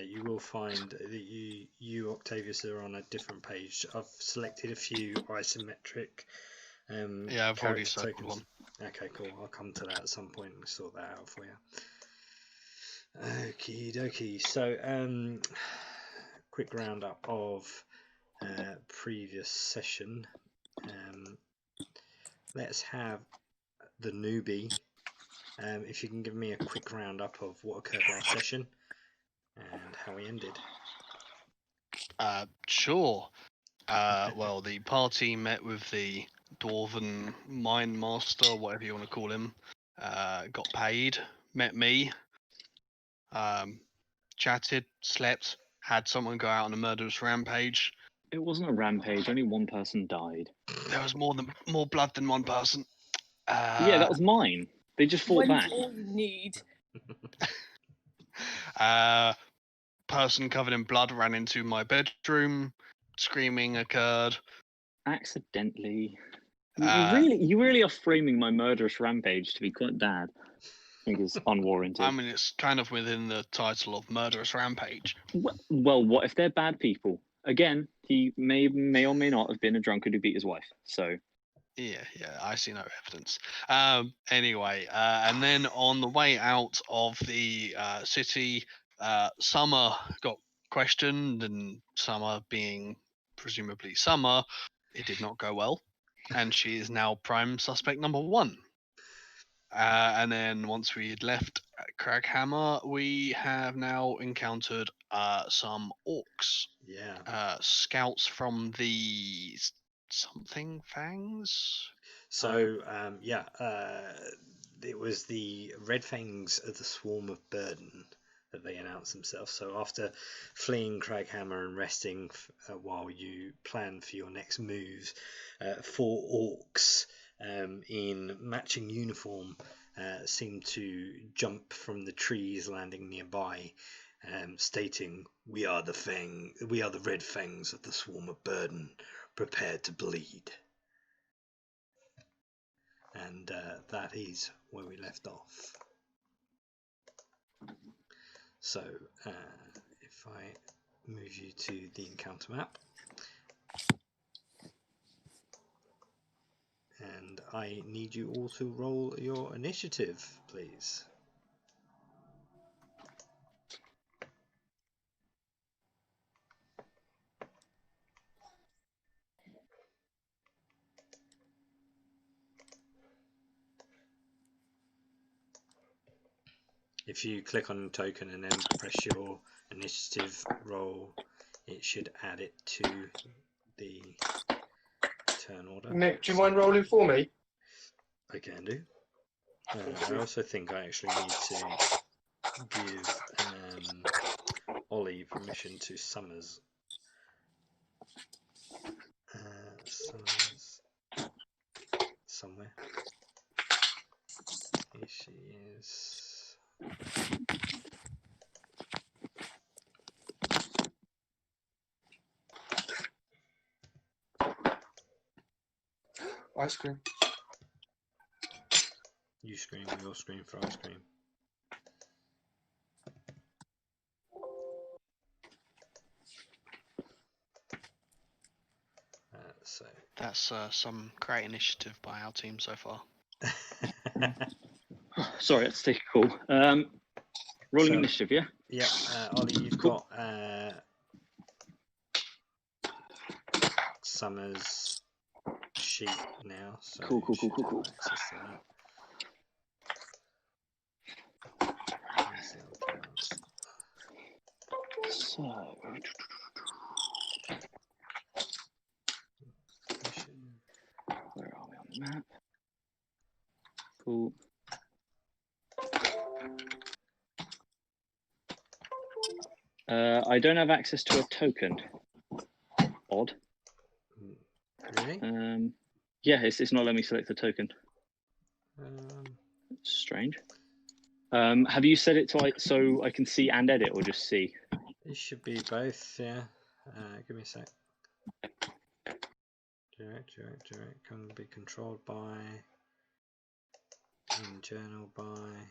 you will find that you Octavius are on a different page. I've selected a few isometric Yeah, I've already circled one. Okay, cool. I'll come to that at some point and sort that out for you. Okie dokie. So, quick roundup of previous session. Let's have the newbie. If you can give me a quick roundup of what occurred last session and how we ended. Sure. Well, the party met with the Dwarven Mine Master, whatever you want to call him. Got paid, met me, chatted, slept, had someone go out on a murderous rampage. It wasn't a rampage. Only one person died. There was more blood than one person. Yeah, that was mine. They just fought back. All you need. Person covered in blood ran into my bedroom. Screaming occurred. Accidentally. You really are framing my murderous rampage to be quite bad. I think it's unwarranted. I mean, it's kind of within the title of murderous rampage. Well, what if they're bad people? Again, he may or may not have been a drunkard who beat his wife. So. Yeah, I see no evidence. Anyway, and then on the way out of the city, Summer got questioned, and Summer being presumably Summer, it did not go well, and she is now prime suspect number 1. And then once we had left Craghammer, we have now encountered some orcs. Yeah. Scouts from the something fangs. So it was the Red Fangs of the Swarm of Burden that they announced themselves. So after fleeing Craghammer and resting while you plan for your next moves, 4 orcs in matching uniform seemed to jump from the trees landing nearby, stating, "We are the Red Fangs of the Swarm of Burden, prepared to bleed." And that is where we left off. So if I move you to the encounter map, and I need you all to roll your initiative, please. If you click on the token and then press your initiative roll, it should add it to the turn order. Nick, do you mind rolling for me? I can do. I also think I actually need to give Ollie permission to Summers. Summers somewhere. Here she is. Ice cream. You scream, we all scream for ice cream. So that's some great initiative by our team so far. Sorry, let's take a call. Rolling initiative, yeah? Yeah, Ollie, you've got Summer's sheet now. So Cool. access to that. So, where are we on the map? Cool. I don't have access to a token. Odd. Really? Yeah, it's not letting me select a token. Strange. Have you set it to so I can see and edit, or just see? It should be both, yeah. Give me a sec. Direct can be controlled by, in journal by,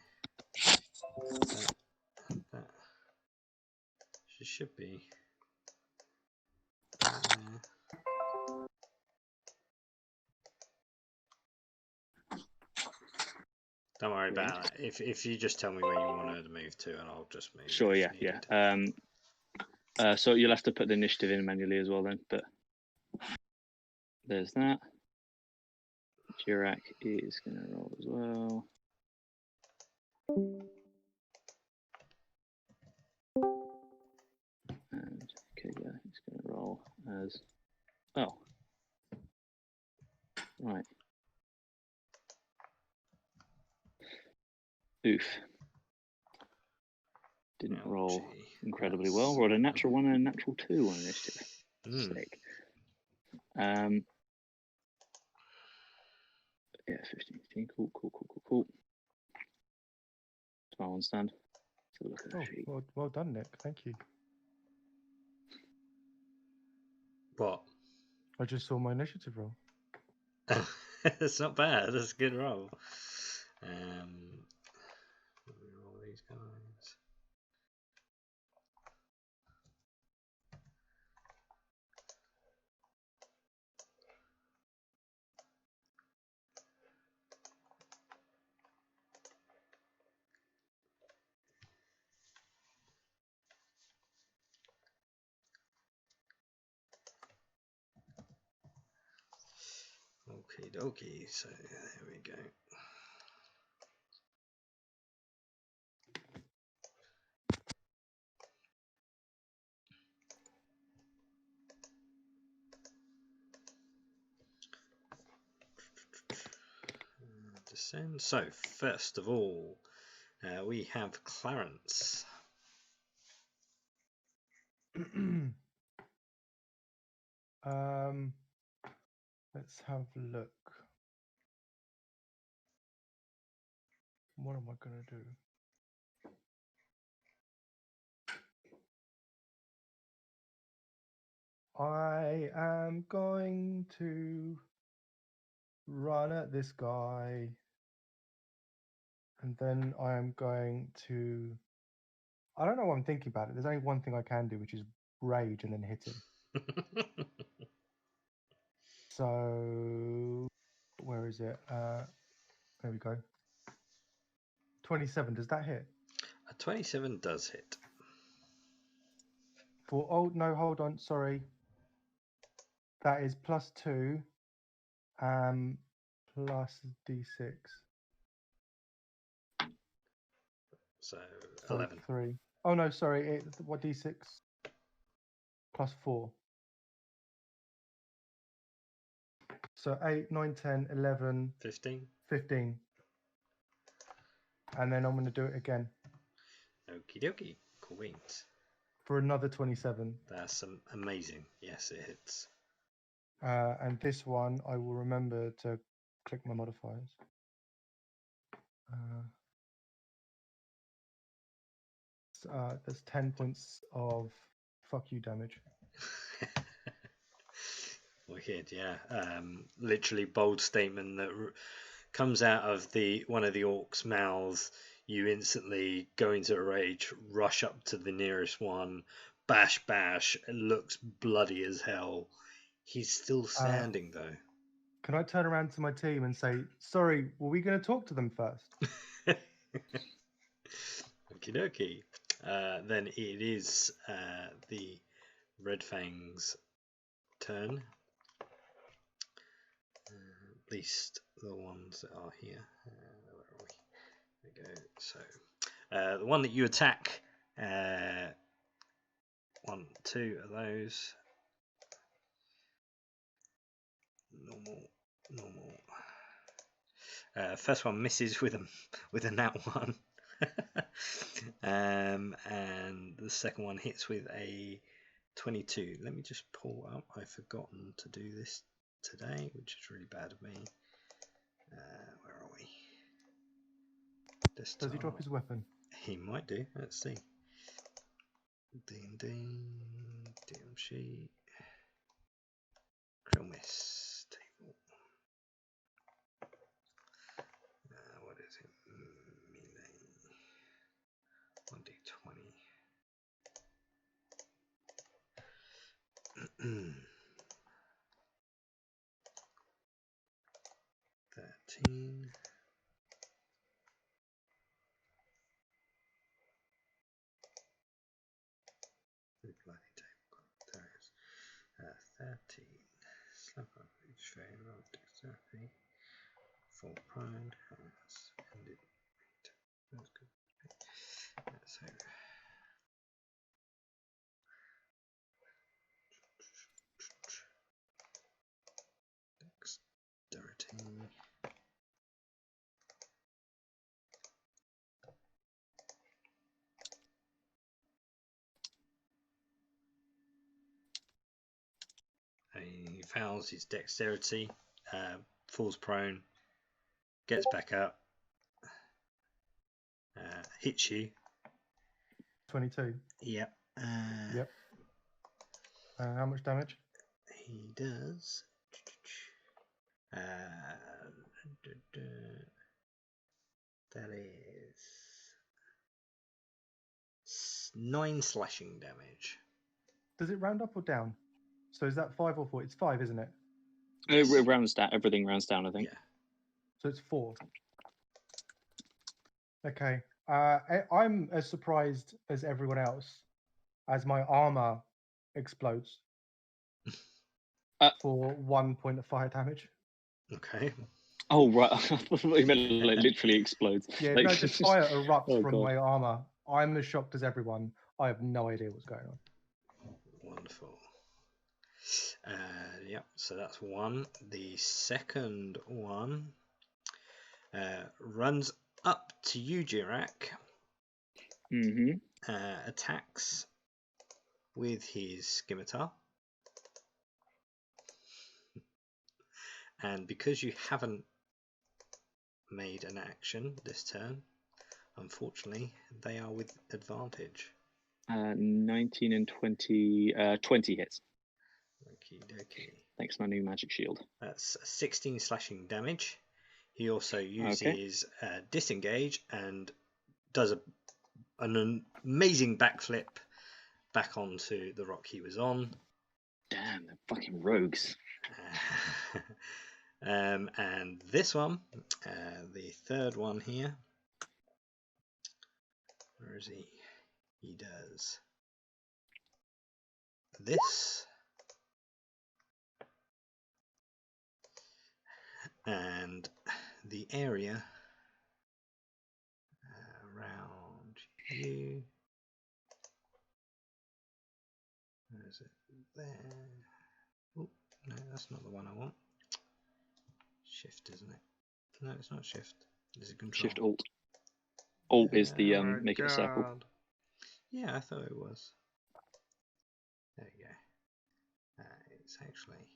that It should be. Don't worry about it. If you just tell me where you want her to move to, and I'll just move. Sure, yeah. So you'll have to put the initiative in manually as well then, but there's that. Jirak is going to roll as well. And okay, yeah, he's going to roll as right. Oof. Didn't roll incredibly well. Rolled a natural 1 and a natural 2 on initiative. Sick. Yeah, 15. Cool. So I understand. So look at the sheet. Well done, Nick. Thank you. What? I just saw my initiative roll. It's not bad. That's a good roll. Let me roll these guys. Okie dokie, so there we go. Descend. So, first of all, we have Clarence. Let's have a look. What am I going to do? I am going to run at this guy, and then I am going to... I don't know what I'm thinking about it. There's only one thing I can do, which is rage and then hit him. So, where is it? There we go. 27, does that hit? A 27 does hit. No, hold on, sorry. That is +2, plus D6. So 11. 3. Oh no, sorry. What D6? +4. So 8, 9, 10, 11, 15. 15. And then I'm going to do it again. Okie dokie. Cool beans. For another 27. That's amazing. Yes, it hits. And this one, I will remember to click my modifiers. There's 10 points of fuck you damage. Wicked, yeah. Literally bold statement that comes out of one of the orcs' mouths. You instantly go into a rage, rush up to the nearest one, bash, it looks bloody as hell. He's still standing though. Can I turn around to my team and say, sorry, were we going to talk to them first? Okie dokie. Then it is the Red Fang's turn. At least the ones that are here. Where are we? There we go. So the one that you attack, 1, 2 of those. Normal. First one misses with a nat 1. And the second one hits with a 22. Let me just pull up. I've forgotten to do this today, which is really bad of me. Where are we? Does he drop his weapon? He might do. Let's see. Ding. DM sheet. Krill miss table. What is it? Melee. 1d20. 13. Bloody table. There it is. 13. Slap up each vein roll dexterity. Full prone has ended. That's good. So dexterity. He fails his dexterity, falls prone, gets back up, hits you. 22. Yep. Yep. How much damage? He does. That is 9 slashing damage. Does it round up or down? So is that 5 or 4? It's 5, isn't it? It rounds down. Everything rounds down, I think. Yeah. So it's 4. Okay. I'm as surprised as everyone else as my armor explodes for 1 point of fire damage. Okay. Oh, right. I thought you meant like literally explodes. Yeah, Like, no, just fire erupts Oh, from God. my armor. I'm as shocked as everyone. I have no idea what's going on. Wonderful. Yep, so that's one. The second one runs up to you, Jirak. Mm-hmm. Attacks with his scimitar. And because you haven't made an action this turn, unfortunately, they are with advantage. 19 and 20. 20 hits. Okie dokie. Thanks, my new magic shield. That's 16 slashing damage. He also uses disengage and does an amazing backflip back onto the rock he was on. Damn, they're fucking rogues. And this one, the third one here, where is he? He does this. And the area around you, where is it? There. Oh, no, that's not the one I want. Shift, isn't it? No, it's not shift. Is it control? Shift Alt. Alt is the Oh my make it a circle. God. Yeah, I thought it was. There you go. It's actually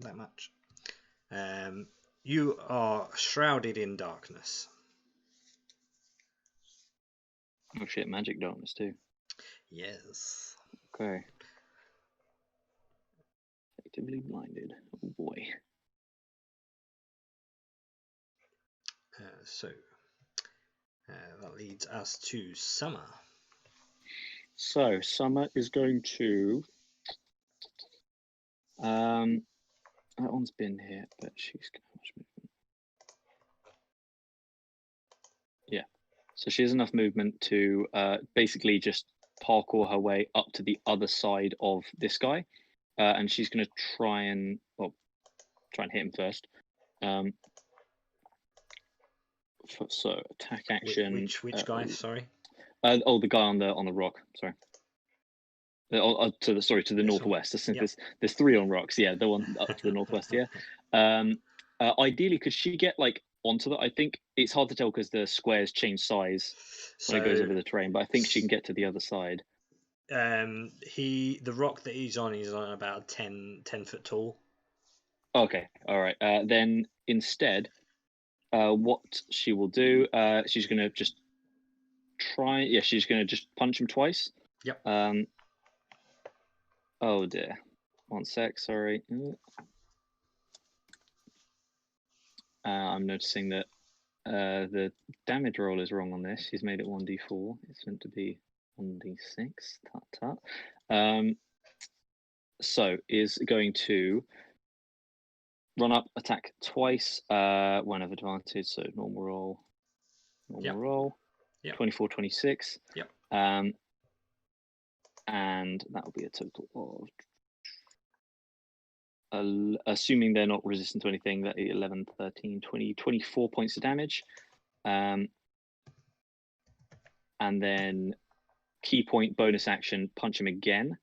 that much. You are shrouded in darkness. Oh shit, magic darkness too. Yes. Okay. Effectively blinded. Oh boy. So that leads us to Summer. So Summer is going to. That one's been here, but she's got much movement. Yeah. So she has enough movement to basically just parkour her way up to the other side of this guy, and she's going to try and hit him first. So attack action. Which guy? Sorry. The guy on the rock. Sorry. To the northwest. There's 3 on rocks. Yeah, the one up to the northwest. Yeah. Ideally, could she get like onto that? I think it's hard to tell because the squares change size when it goes over the terrain. But I think she can get to the other side. The rock that he's on about 10 foot tall. Okay. All right. Then instead, what she will do, she's going to just try. Yeah, she's going to just punch him twice. Yep. Oh dear. 1 sec. Sorry. I'm noticing that the damage roll is wrong on this. She's made it 1d4. It's meant to be 1d6. Tut. So is going to run up, attack twice. One of advantage, so normal roll. Normal roll. Yep. 24, 26. Yep. And that will be a total of, assuming they're not resistant to anything, that 11, 13, 20, 24 points of damage. And then key point bonus action, punch him again.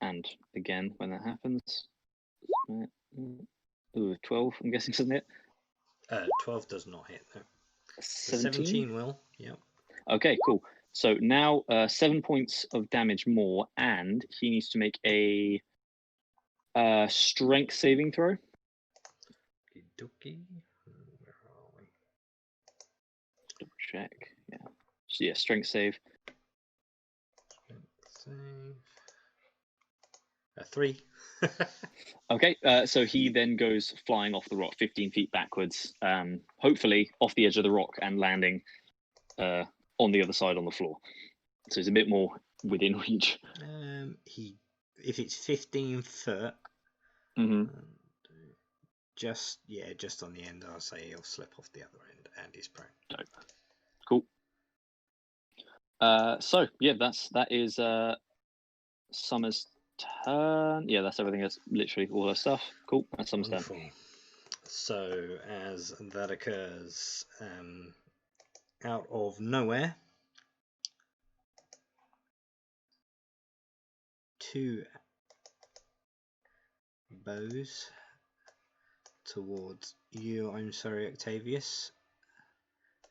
And again, when that happens, ooh, 12, I'm guessing, isn't it? 12 does not hit, no. 17 will, yeah. Okay, cool. So now 7 points of damage more, and he needs to make a strength saving throw. Okey-dokey. Where are we? Double check. Yeah. So yeah, strength save. Save. 3. Okay, so he then goes flying off the rock 15 feet backwards, hopefully off the edge of the rock and landing on the other side on the floor. So it's a bit more within reach. If it's 15 foot, just on the end, I'll say he'll slip off the other end and he's prone. Dope. Cool. So yeah, that is Summer's turn. Yeah, that's everything. That's literally all her stuff. Cool. That's Summer's turn. So as that occurs, out of nowhere, 2 bows towards you. I'm sorry, Octavius.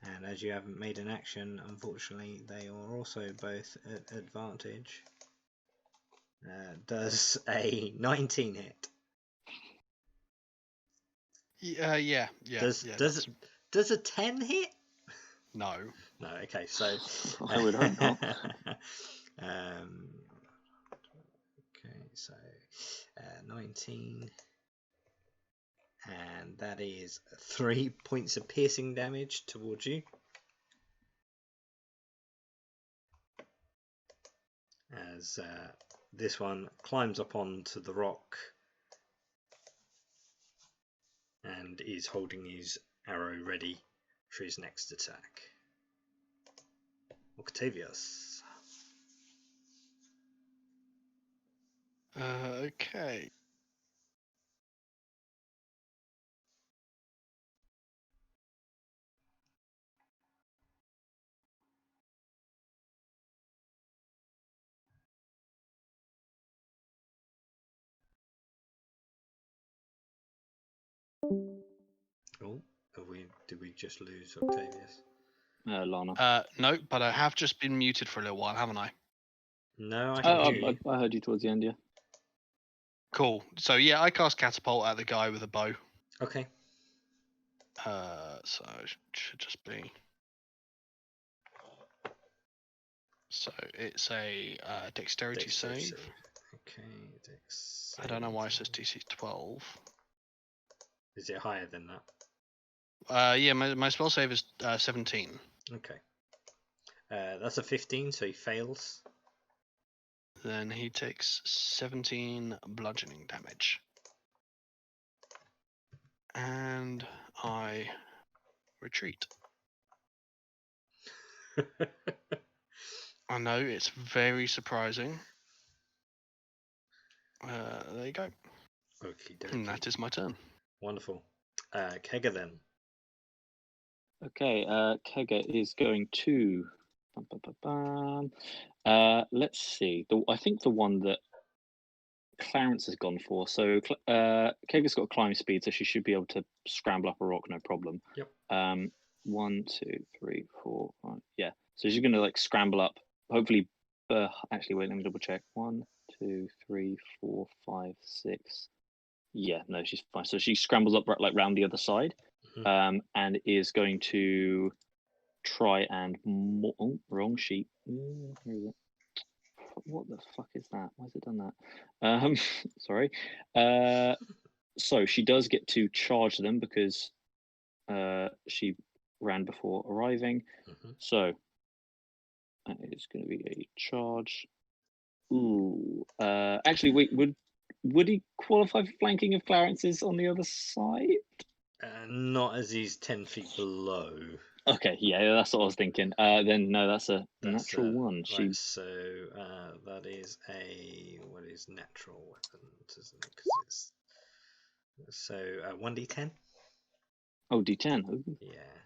And as you haven't made an action, unfortunately, they are also both at advantage. Does a 19 hit? Yeah. Does a 10 hit? No. No. Okay, so I would hope not. Okay, so 19, and that is 3 points of piercing damage towards you. As this one climbs up onto the rock and is holding his arrow ready for his next attack. Octavius. Okay. Oh, did we just lose Octavius? Lana. No, but I have just been muted for a little while, haven't I? No, I can hear you. I heard you towards the end, yeah. Cool. So yeah, I cast catapult at the guy with a bow. Okay. So it should just be. So it's a dexterity save. Okay, I don't know why it says DC 12. Is it higher than that? Yeah, my spell save is 17. Okay. That's a 15, so he fails. Then he takes 17 bludgeoning damage. And I retreat. I know, it's very surprising. There you go. Okie And that is my turn. Wonderful. Kega then. Okay, Kega is going to. Let's see. I think the one that Clarence has gone for. So Kega's got climb speed, so she should be able to scramble up a rock, no problem. Yep. 1, 2, 3, 4, 5. Yeah. So she's gonna like scramble up. Hopefully, actually, wait. Let me double check. 1, 2, 3, 4, 5, 6. Yeah, no, she's fine. So she scrambles up like round the other side, and is going to try and wrong sheet. Where is it? What the fuck is that? Why has it done that? Sorry. So she does get to charge them because she ran before arriving. So That is going to be a charge. Ooh. Actually, wait. Would he qualify for flanking if Clarence is on the other side? Not as he's 10 feet below. Okay, yeah, that's what I was thinking. Then no, that's a natural one. Right, so that is what is natural weapons, isn't it? 'Cause it's so 1d10. Oh, D10. Ooh. Yeah.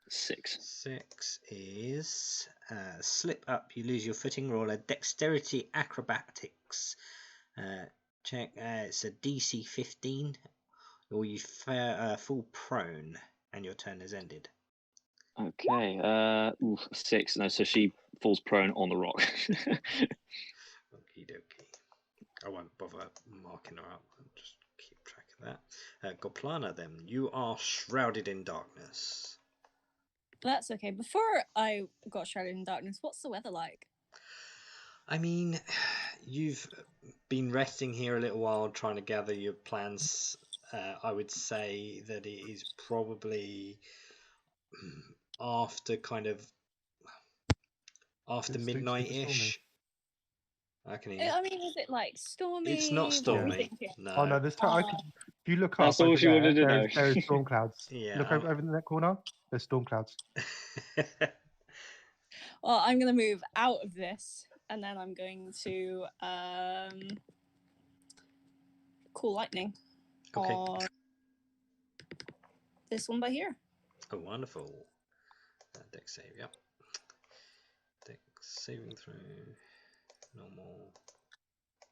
6. 6 is slip up. You lose your footing. Roll a dexterity acrobatics check. It's a DC 15, or you fall prone, and your turn has ended. Okay. 6. No, so she falls prone on the rock. Okie dokie. I won't bother marking her up. I'll just keep track of that. Goplana, then. You are shrouded in darkness. That's okay. Before I got shrouded in darkness, what's the weather like? I mean, you've been resting here a little while trying to gather your plans. I would say that it is probably after midnight-ish. I mean, is it like stormy? It's not stormy. Yeah. No. Oh no, there's if you look up, That's all over she wanted to know. there are storm clouds. Yeah, Look over in that corner. There's storm clouds. Well, I'm gonna move out of this, and then I'm going to call lightning Okay. on this one by here. Oh, wonderful. Dex save, yep. Dex saving throw. Normal.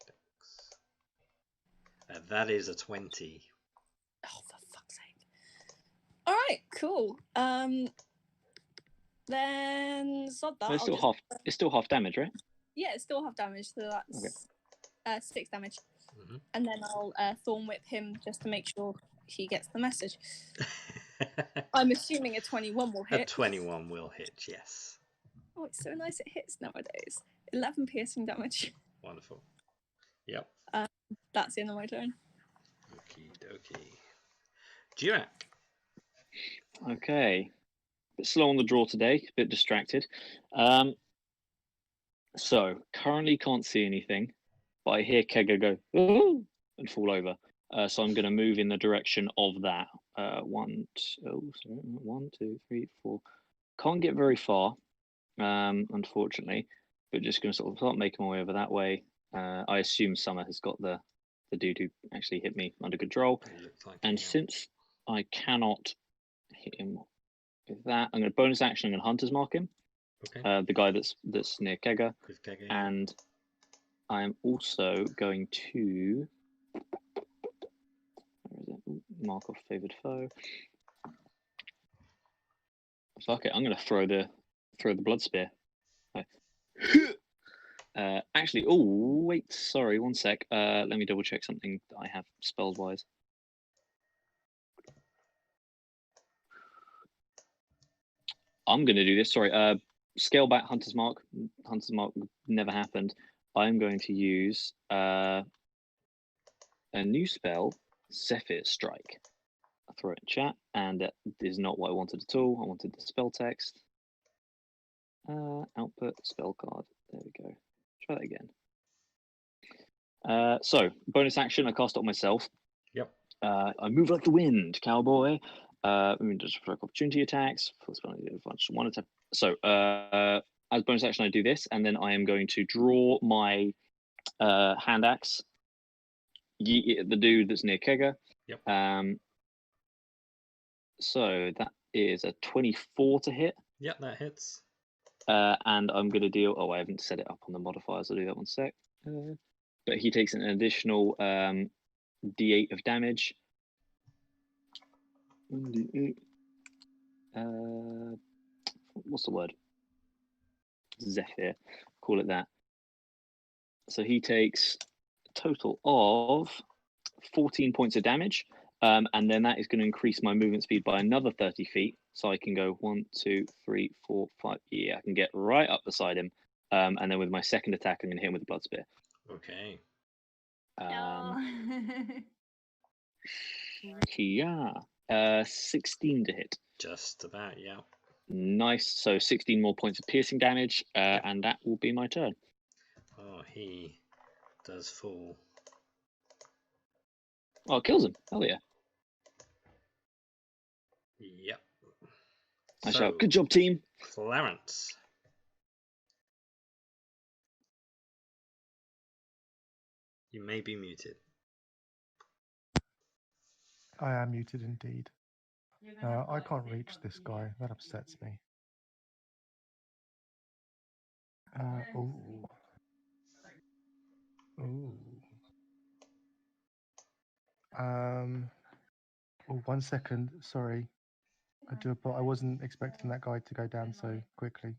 Dex. That is a 20. Oh, for fuck's sake! All right, cool. Then sod that. It's still half damage, right? Yeah, it's still half damage, so that's 6 damage. Mm-hmm. And then I'll Thorn Whip him just to make sure he gets the message. I'm assuming a 21 will hit. A 21 will hit, yes. Oh, it's so nice it hits nowadays. 11 piercing damage. Wonderful. Yep. That's the end of my turn. Okie dokie. Jirak. Okay. Bit slow on the draw today, a bit distracted. So currently can't see anything, but I hear Kega go "Ooh!" and fall over. So I'm going to move in the direction of that. 1, 2, 3, 4. Can't get very far, unfortunately, but just going to sort of start making my way over that way. I assume Summer has got the dude who actually hit me under control. And since I cannot hit him with that, I'm going to bonus action. I'm going to Hunter's Mark him. Okay. The guy that's near Kega. With Kega, And I'm also going to mark off favored foe. Fuck it, I'm going to throw the blood spear. Actually, oh wait, sorry, one sec. Let me double check something that I have spelled wise. I'm going to do this. Sorry. Scale back Hunter's Mark. Hunter's Mark never happened. I'm going to use a new spell, Zephyr Strike. I'll throw it in chat, and that is not what I wanted at all. I wanted the spell text. Output, spell card. There we go. Try that again. So, bonus action, I cast it on myself. Yep. I move like the wind, cowboy. Just provoke opportunity attacks. One attack. So, as bonus action, I do this, and then I am going to draw my hand axe. The dude that's near Kega. Yep. So that is a 24 to hit. Yep, that hits. And I'm going to deal. Oh, I haven't set it up on the modifiers. I'll do that one sec. But he takes an additional D8 of damage. What's the word? Zephyr. Call it that. So he takes a total of 14 points of damage. And then that is going to increase my movement speed by another 30 feet. So I can go 1, 2, 3, 4, 5. Yeah, I can get right up beside him. And then with my second attack, I'm going to hit him with the blood spear. Okay. Yeah. 16 to hit. Just about, yeah. Nice. So 16 more points of piercing damage, and that will be my turn. Oh, he does fall. Oh, it kills him. Hell yeah. Yep. I shout, good job, team. Clarence. You may be muted. I am muted indeed. I can't reach this guy. That upsets me. Ooh. Oh, 1 second. Sorry. I wasn't expecting that guy to go down so quickly.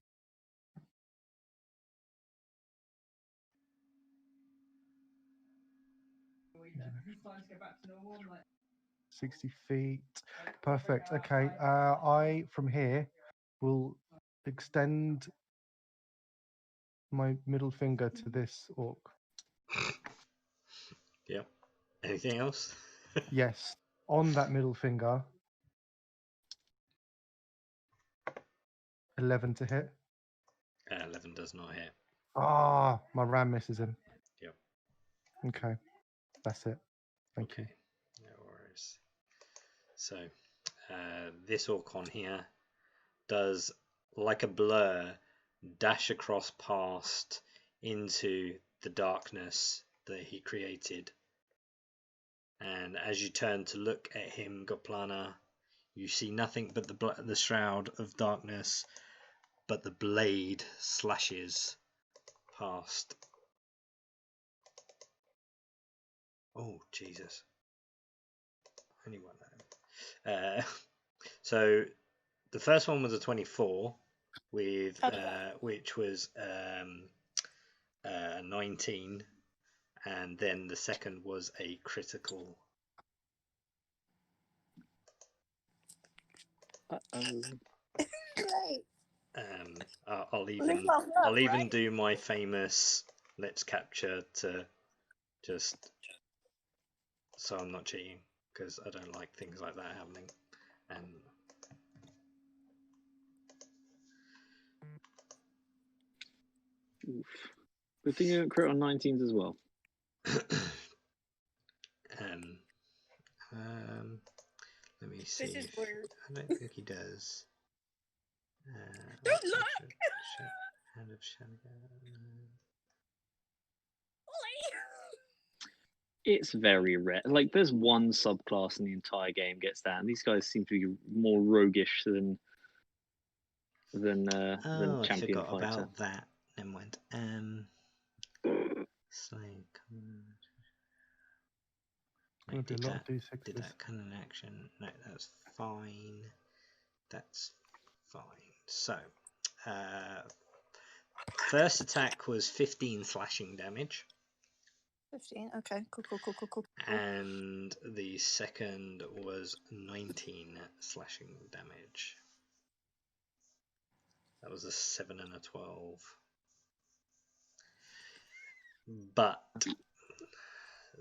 Like 60 feet. Perfect. Okay. I from here will extend my middle finger to this orc. Yep. Anything else? Yes. On that middle finger. 11 to hit. 11 does not hit. Ah, my ram misses him. Yep. Okay. That's it. Thank you. No worries. So, this orc on here does, like a blur, dash across past into the darkness that he created. And as you turn to look at him, Goplana, you see nothing but the shroud of darkness, but the blade slashes past. Oh, Jesus. Only one of them. So the first one was a 24 with which was 19, and then the second was a critical. Great. I'll even do my famous let's capture to just so I'm not cheating, because I don't like things like that happening. And Oof. Good thing you don't crit on 19s as well. Let me see. This is rude. I don't think he does. Don't look! Hand of Shadow. It's very rare. Like, there's one subclass in the entire game gets that, and these guys seem to be more roguish than I champion forgot fighter. about that. Never mind. Slay. Wait, did that kind of action? No, that's fine. That's fine. So, first attack was 15 slashing damage. 15. Okay. Cool. And the second was 19 slashing damage. That was a 7 and a 12. But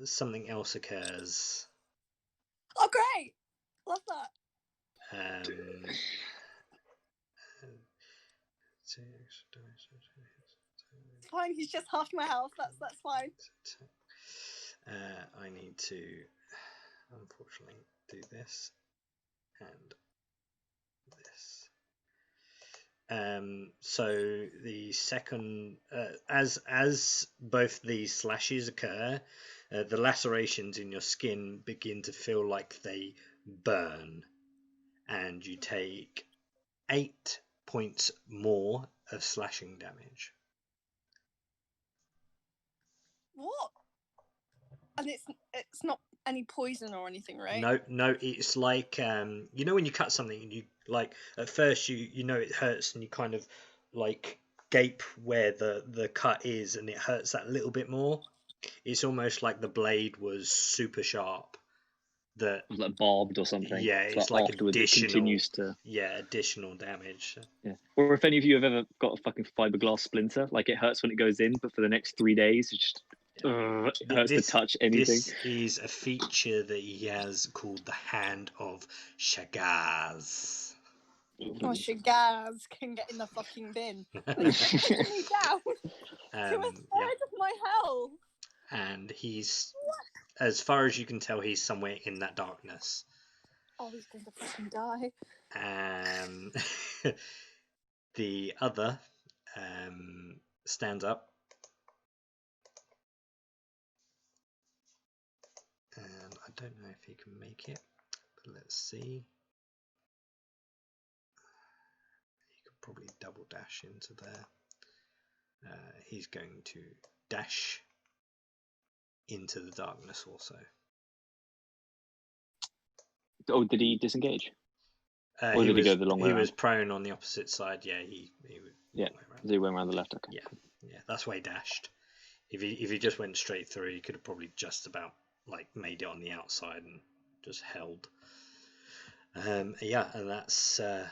something else occurs. Oh, great! Love that. It's fine. He's just half my health. That's fine. I need to, unfortunately, do this and this. So the second, as both these slashes occur, the lacerations in your skin begin to feel like they burn, and you take 8 points more of slashing damage. What? And it's not any poison or anything, right? No, it's like you know when you cut something and you like at first you know it hurts and you kind of like gape where the cut is and it hurts that little bit more. It's almost like the blade was super sharp. That it was like barbed or something. Yeah, it's like afterwards additional. It continues to. Yeah, additional damage. Yeah. Or if any of you have ever got a fucking fiberglass splinter, like it hurts when it goes in, but for the next 3 days, it just it hurts to touch anything. This is a feature that he has called the Hand of Shagaz. Oh, Shagaz can get in the fucking bin. Like, you're putting me down to a third of my health. And he's, as far as you can tell, he's somewhere in that darkness. Oh, he's going to fucking die. The other stands up. And I don't know if he can make it, but let's see. He could probably double dash into there. He's going to dash into the darkness also. Oh, did he disengage? Or did he go the long way He around? was prone on the opposite side. Yeah, he Yeah, he went around the left. Okay. Yeah, that's why he dashed. If he just went straight through, he could have probably just about like made it on the outside and just held. Yeah, and that's the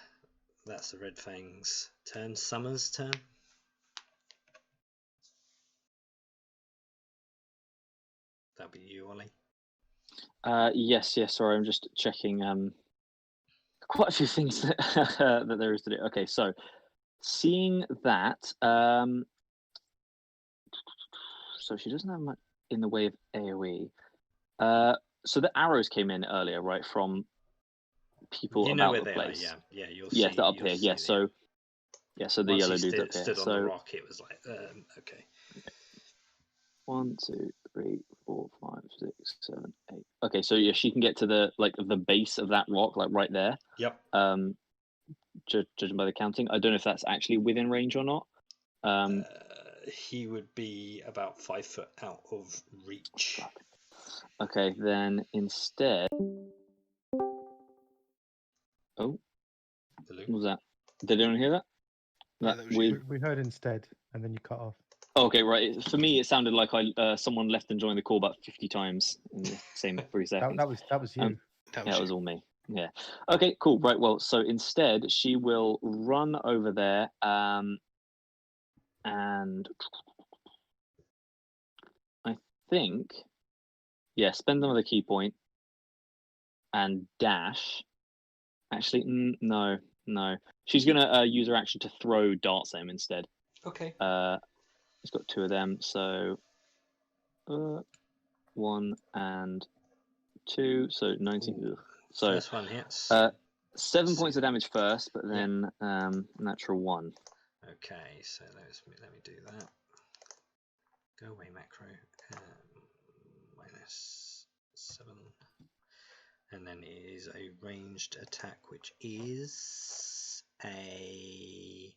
Red Fang's turn. Summer's turn. That'll be you, Ollie. Yes. Sorry, I'm just checking. Quite a few things that, that there is to do. Okay, so seeing that, so she doesn't have much in the way of AOE. So the arrows came in earlier, right, from people You know about where the they place. are, yeah. You'll Yes, see. they're up you'll here. see Yeah, so the once yellow he dude's up here. stood on the rock, it was like, okay. 1, 2, 3, 4, 5, 6, 7, 8. Okay, so yeah, she can get to the base of that rock, like right there. Yep. Judging by the counting, I don't know if that's actually within range or not. He would be about 5 foot out of reach. Fuck. Okay, then instead. Oh, what was that? Did anyone hear that? Yeah, that was you. We heard instead, and then you cut off. Oh, okay, right. For me, it sounded like someone left and joined the call about 50 times in the same 3 seconds. That was you. That was all me. Yeah. Okay, cool. Right. Well, so instead, she will run over there, and I think, spend another key point and dash. Actually, no. She's gonna use her action to throw darts at him instead. Okay. It's got 2 of them, so 1 and 2, so 19. Ooh. So First one hits. 7 points of damage first, but then natural 1. Okay, so let me do that. Go away, macro. -7. And then it is a ranged attack, which is a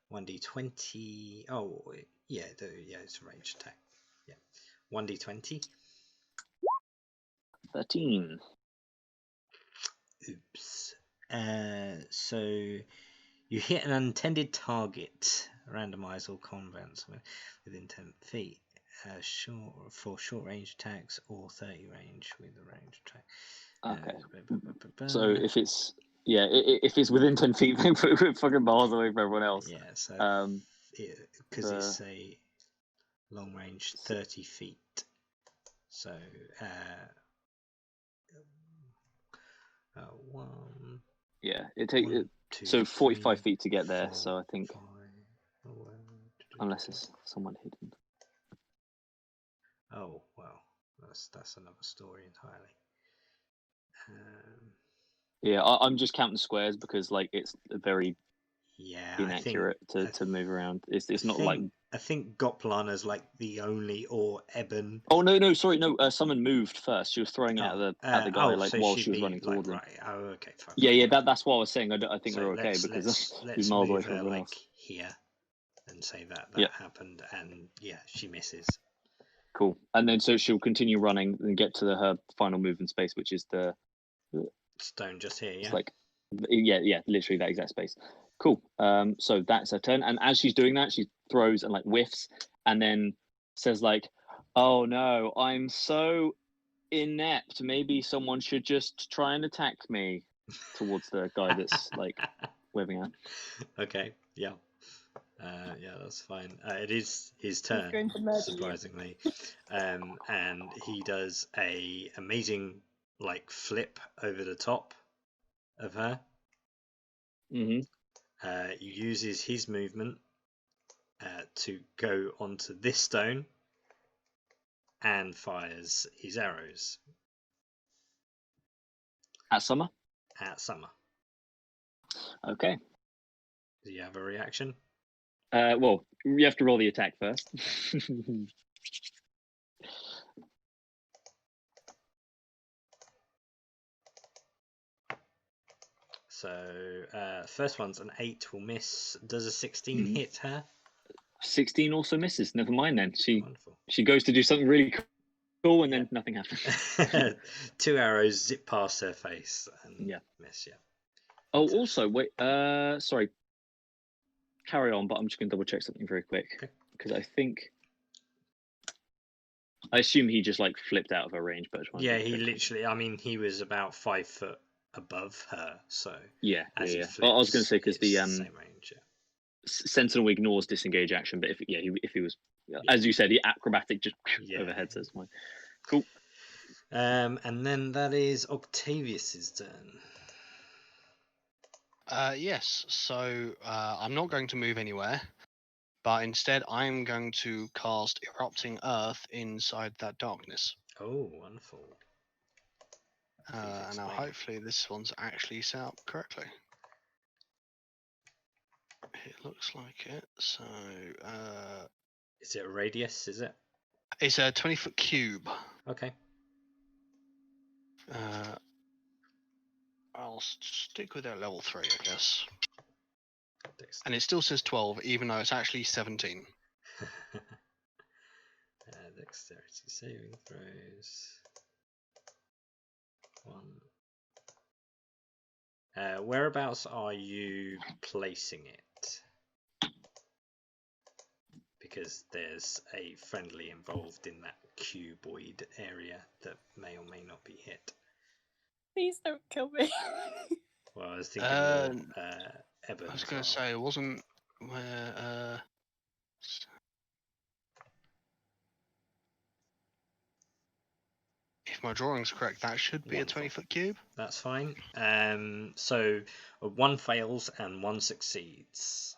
1d20. Oh, yeah, it's a ranged attack. Yeah, 1d20. 13. Oops. So you hit an unintended target. Randomize all combats within 10 feet. For short range attacks or 30 range with a range attack. Okay. So if it's within 10 feet, then put it fucking miles away from everyone else. Yeah. So because it's a long range 30 feet. So 1. Yeah, it takes 2, so 45 3, feet to get there. 4, So I think 5, unless it's someone hidden. Oh well, that's another story entirely. Yeah, I'm just counting squares because it's very inaccurate I think, to move around. It's not I think Goplana's like the only, or Eben. Oh no, sorry, no. Someone moved first. She was throwing at the guy so while she was running like, towards him. Right. Oh, okay. Fine. Yeah. That's what I was saying. I think So we're okay because let's he's miles away move from her everyone like else. here, and say that happened, and she misses. Cool. And then so she'll continue running and get to her final movement space, which is the stone just here. It's literally that exact space. Cool. So that's her turn, and as she's doing that, she throws and whiffs, and then says "Oh no, I'm so inept. Maybe someone should just try and attack me," towards the guy that's waving out. Okay. Yeah. That's fine. It is his turn, surprisingly, and he does a amazing flip over the top of her. Uses his movement to go onto this stone and fires his arrows At Summer. at Summer. Okay. Do you have a reaction? Well, you have to roll the attack first. So first one's an 8 will miss. Does a 16 hit her? 16 also misses. Never mind then. Wonderful. She goes to do something really cool and then nothing happens. 2 arrows zip past her face and miss. Yeah. Oh, also wait. Sorry. Carry on, but I'm just going to double check something very quick because I assume he just like flipped out of her range, but yeah, he literally. I mean, he was about 5 foot above her, so yeah. Flips, Well, I was going to say because the same range. Yeah. Sentinel ignores disengage action, but if he was, as you said, the acrobatic just overhead says fine. Cool. And then that is Octavius's turn. Yes, so I'm not going to move anywhere, but instead I'm going to cast Erupting Earth inside that darkness. Oh, wonderful. Now hopefully this one's actually set up correctly. It looks like it, so... Is it a radius, is it? It's a 20-foot cube. Okay. I'll stick with that level 3, I guess. And it still says 12, even though it's actually 17. Dexterity saving throws. 1. Whereabouts are you placing it? Because there's a friendly involved in that cuboid area that may or may not be hit. Please don't kill me. Well, I was thinking more Eben. I was going to say, it wasn't where... If my drawing's correct, that should be Wonderful. a 20-foot cube. That's fine. So 1 fails and 1 succeeds.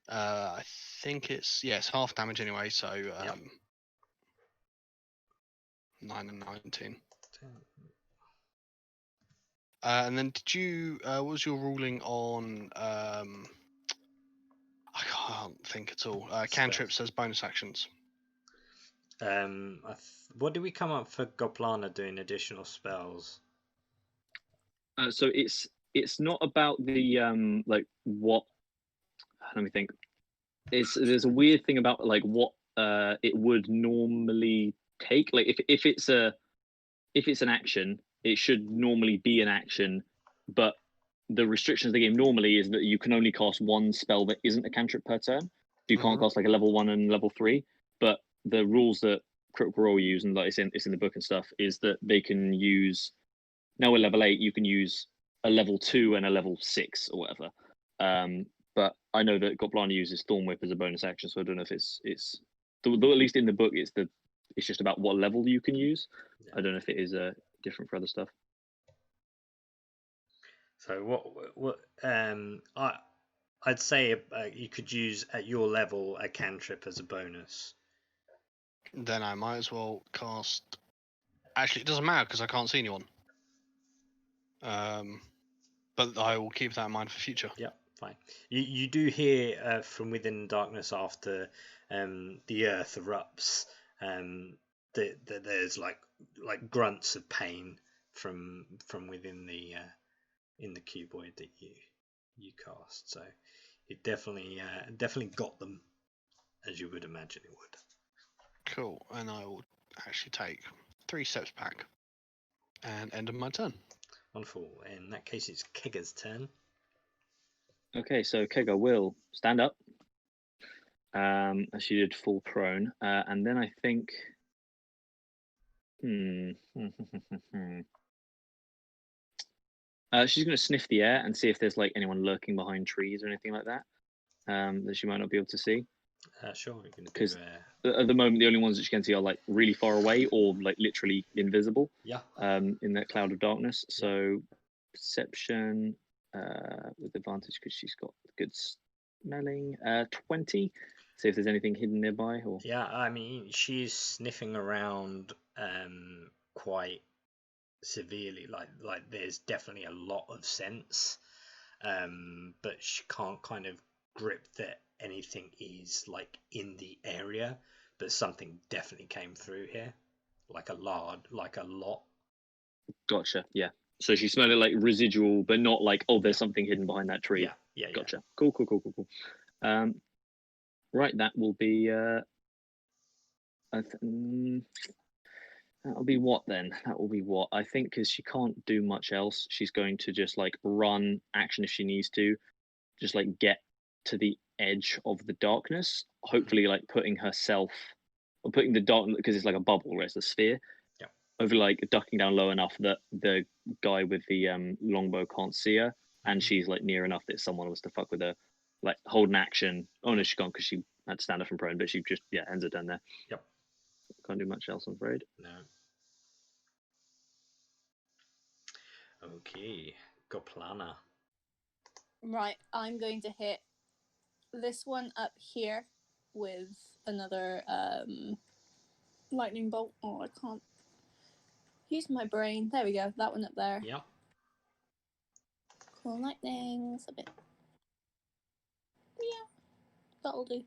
I think it's half damage anyway, so 9 and 19. And then did you? What was your ruling on? I can't think at all. Cantrips as bonus actions. What did we come up for Goplana doing additional spells? So it's not about the like what. Let me think. There's a weird thing about like what it would normally take. Like if it's an action, it should normally be an action, but the restrictions of the game normally is that you can only cast 1 spell that isn't a cantrip per turn. You can't cast like a level 1 and level 3. But the rules that Critical Role use, and like it's in the book and stuff, is that they can use now at level 8 you can use a level 2 and a level 6 or whatever. But I know that Goplana uses Thorn Whip as a bonus action, so I don't know if it's though at least in the book it's just about what level you can use. I don't know if it is different for other stuff. So what I'd say you could use at your level a cantrip as a bonus. Then I might as well cast. Actually, it doesn't matter because I can't see anyone. But I will keep that in mind for future. Yep, fine. You do hear from within darkness after the earth erupts. There's like grunts of pain from within the in the cuboid that you cast. So it definitely got them, as you would imagine it would. Cool, and I will actually take 3 steps back and end of my turn. Wonderful. In that case, it's Kega's turn. Okay, so Kega will stand up, as she did fall prone, and then I think, she's going to sniff the air and see if there's like anyone lurking behind trees or anything like that, that she might not be able to see. Sure, we can do. Because at the moment, the only ones that you can see are like really far away or like literally invisible. Yeah. In that cloud of darkness. So perception with advantage because she's got good smelling. 20. See if there's anything hidden nearby. Or Yeah, I mean, she's sniffing around quite severely. Like there's definitely a lot of sense, but she can't kind of grip that anything is like in the area. But something definitely came through here, like a lot. Gotcha. Yeah. So she smelled it like residual, but not like, oh, there's something hidden behind that tree. Yeah. Gotcha. Cool. Right, that will be that'll be what then? That will be what I think, because she can't do much else. She's going to just like run action if she needs to, just like get to the edge of the darkness. Hopefully, like putting herself or putting the dark, because it's like a bubble, right? It's a sphere. Yeah. Over like ducking down low enough that the guy with the longbow can't see her, and she's like near enough that someone was to fuck with her, like hold an action. Oh no, she can't because she had to stand up from prone, but she just ends it down there. Yep. Can't do much else, I'm afraid. No. Okay, Goplana. Right, I'm going to hit this one up here with another lightning bolt. Oh, I can't use my brain. There we go. That one up there. Yep. Cool lightning's a bit. Yeah, that'll do.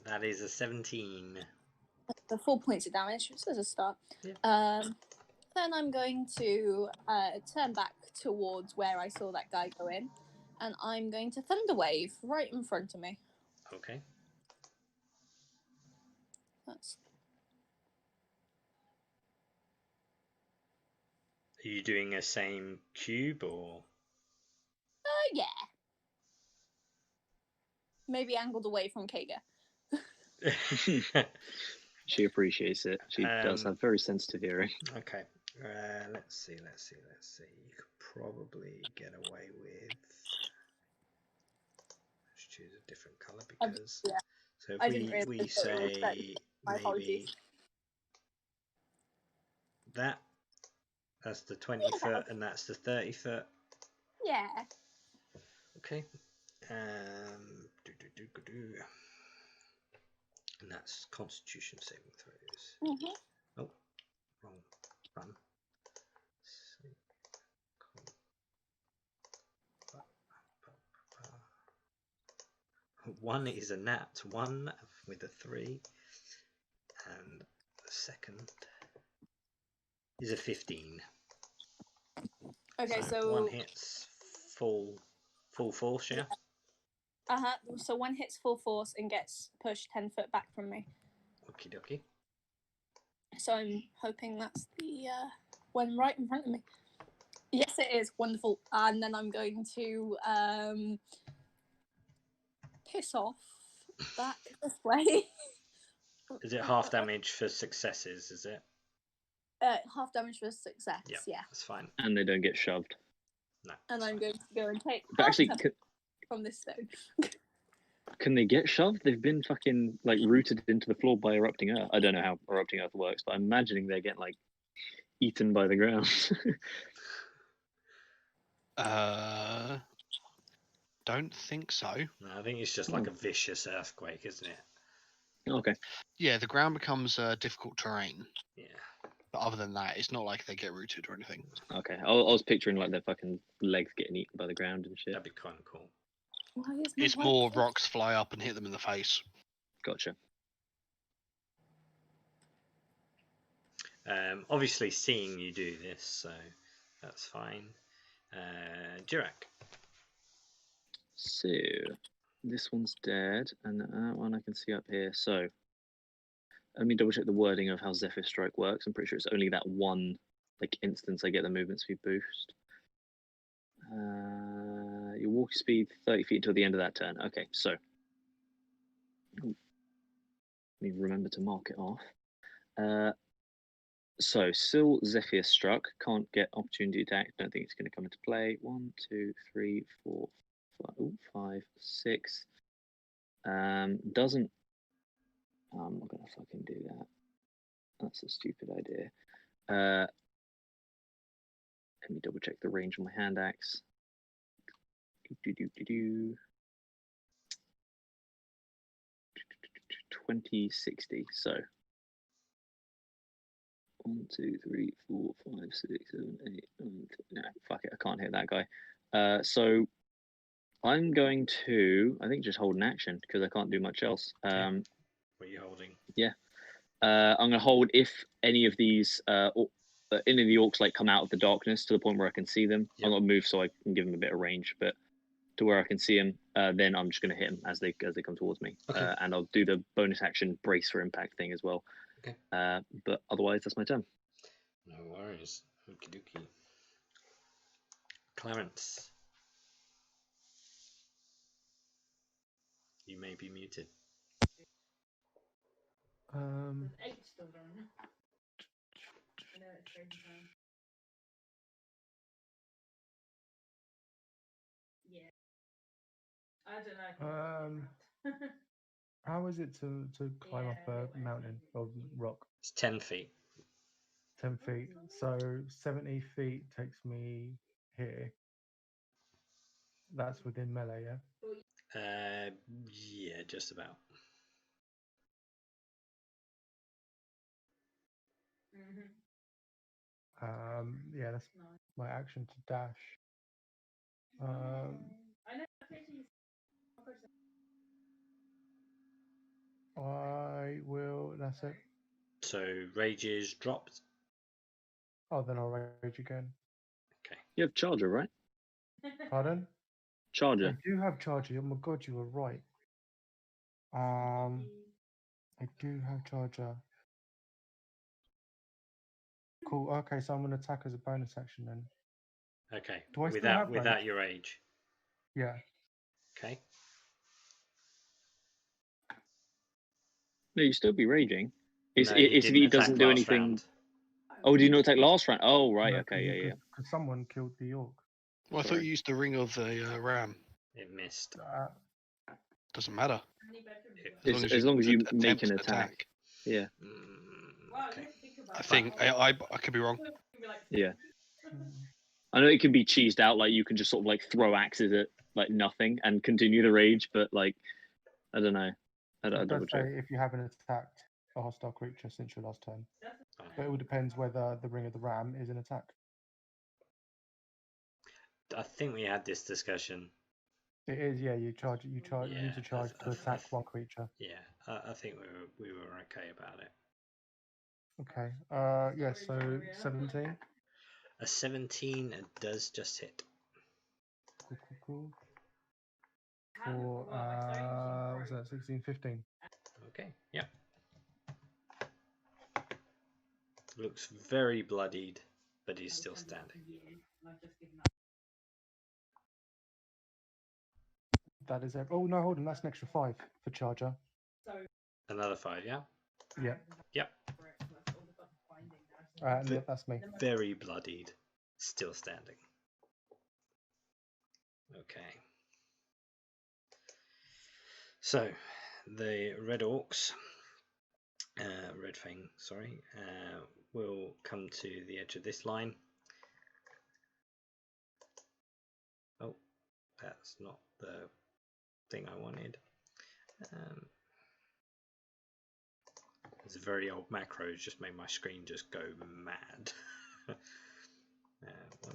That is a 17. The 4 points of damage, so as a start. Yeah. Then I'm going to turn back towards where I saw that guy go in, and I'm going to Thunder Wave right in front of me. Okay. That's. Are you doing a same cube or? Yeah. Maybe angled away from Kaga. She appreciates it. She does have very sensitive hearing. Okay. Let's see. You could probably get away with. Let's choose a different color because. Yeah. So if we say maybe that's the 20 foot and that's the 30 foot. Yeah. Okay. And that's Constitution saving throws. Oh, wrong one. One is a nat 1 with a 3, and the second is a 15. Okay, so one hits full force, yeah. So one hits full force and gets pushed 10 foot back from me. Okie dokie. So I'm hoping that's the one right in front of me. Yes, it is. Wonderful. And then I'm going to piss off back this way. Is it half damage for successes, is it? Half damage for success, yeah. That's fine. And they don't get shoved. No. And I'm going to go and take But actually, from this stone. can they get shoved? They've been fucking like rooted into the floor by erupting earth. I don't know how erupting earth works, but I'm imagining they're getting like eaten by the ground. Don't think so. No, I think it's just like a vicious earthquake, isn't it? Okay. Yeah, the ground becomes difficult terrain. Yeah. But other than that, it's not like they get rooted or anything. Okay. I was picturing like their fucking legs getting eaten by the ground and shit. That'd be kind of cool. It's more rocks fly up and hit them in the face. Gotcha. Obviously, seeing you do this, so that's fine. Dirac. So this one's dead, and that one I can see up here. So let me double check the wording of how Zephyr Strike works. I'm pretty sure it's only that one like instance I get the movement speed boost. Your walk speed 30 feet until the end of that turn. Okay, so let me remember to mark it off. So still Zephyr Struck, can't get opportunity attack. Don't think it's going to come into play. 1, 2, 3, 4, 5, 6. Doesn't. I'm not going to fucking do that. That's a stupid idea. double check the range of my hand axe. 2060. So 1, 2, 3, 4, 5, 6, 7, 8, 9, 10. No, fuck it, I can't hit that guy. So I'm going to, I think, just hold an action because I can't do much else. What are you holding? Yeah. I'm going to hold if any of these, any of the orcs like come out of the darkness to the point where I can see them. Yep. I'm going to move so I can give them a bit of range, but to where I can see them, then I'm just going to hit them as they come towards me. Okay. And I'll do the bonus action brace for impact thing as well. Okay. But otherwise, that's my turn. No worries. Okie dokie. Clarence, you may be muted. How is it to climb up a mountain or rock? It's 10 feet. 10 feet. So 70 feet takes me here. That's within melee, yeah? Yeah, just about. Yeah, that's my action to dash. I will, that's it. So rage is dropped. Oh, then I'll rage again. Okay. You have charger, right? Pardon? Charger. I do have charger. Oh my god, you were right. I do have charger. Cool. Okay, so I'm gonna attack as a bonus action then. Okay. Do I still have without rage? your rage. Yeah. Okay. No, you still be raging. It's No, if didn't he attack doesn't do last anything. round. Oh, did you not take last round? Oh, right. No, Okay. Yeah. Because someone killed the orc. Well, I thought you used the ring of the ram. It missed. Doesn't matter. As long as you make attempt an attack. Yeah. Okay. I think I could be wrong. Yeah. I know it can be cheesed out, like you can just sort of like throw axes at like nothing and continue the rage, but like I don't know. I It double does check. say if you haven't attacked a hostile creature since your last turn. Fine. But it all depends whether the ring of the ram is an attack. I think we had this discussion. It is, yeah. You use a charge to attack one creature. Yeah, I think we were okay about it. Okay. Yeah. So 17. A 17 does just hit. Cool. For what's that? 16, 15. Okay. Yep. Looks very bloodied, but he's still standing. That is it. Oh no, hold on. That's an extra 5 for charger. Another 5, yeah? Yeah. Yep. Yeah, that's me. Very bloodied, still standing. Okay. So, the red orcs, red fang, sorry, will come to the edge of this line. Oh, that's not the thing I wanted. It's a very old macro, it's just made my screen just go mad. 1,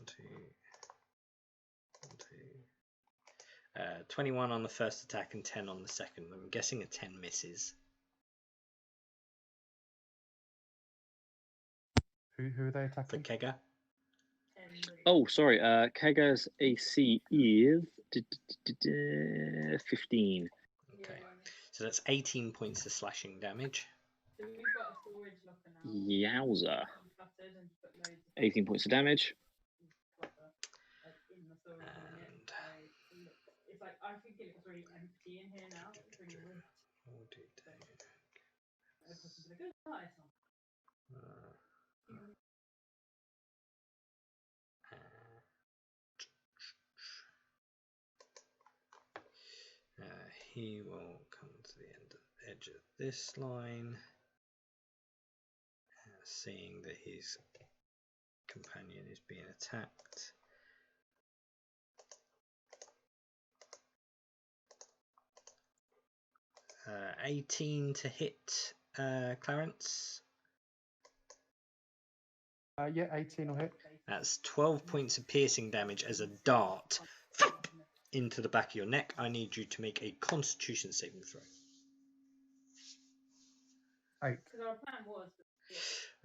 2, 21 on the first attack and 10 on the second. I'm guessing a 10 misses. Who are they For attacking? Kega. Oh, sorry. Kega's AC is 15. Okay, so that's 18 points of slashing damage. Yowza. 18 points of damage. He will come to the edge of this line, seeing that he's companion is being attacked. Uh, 18 to hit Clarence. Yeah, 18 will hit. That's 12 points of piercing damage as a dart into the back of your neck. I need you to make a Constitution saving throw. 8.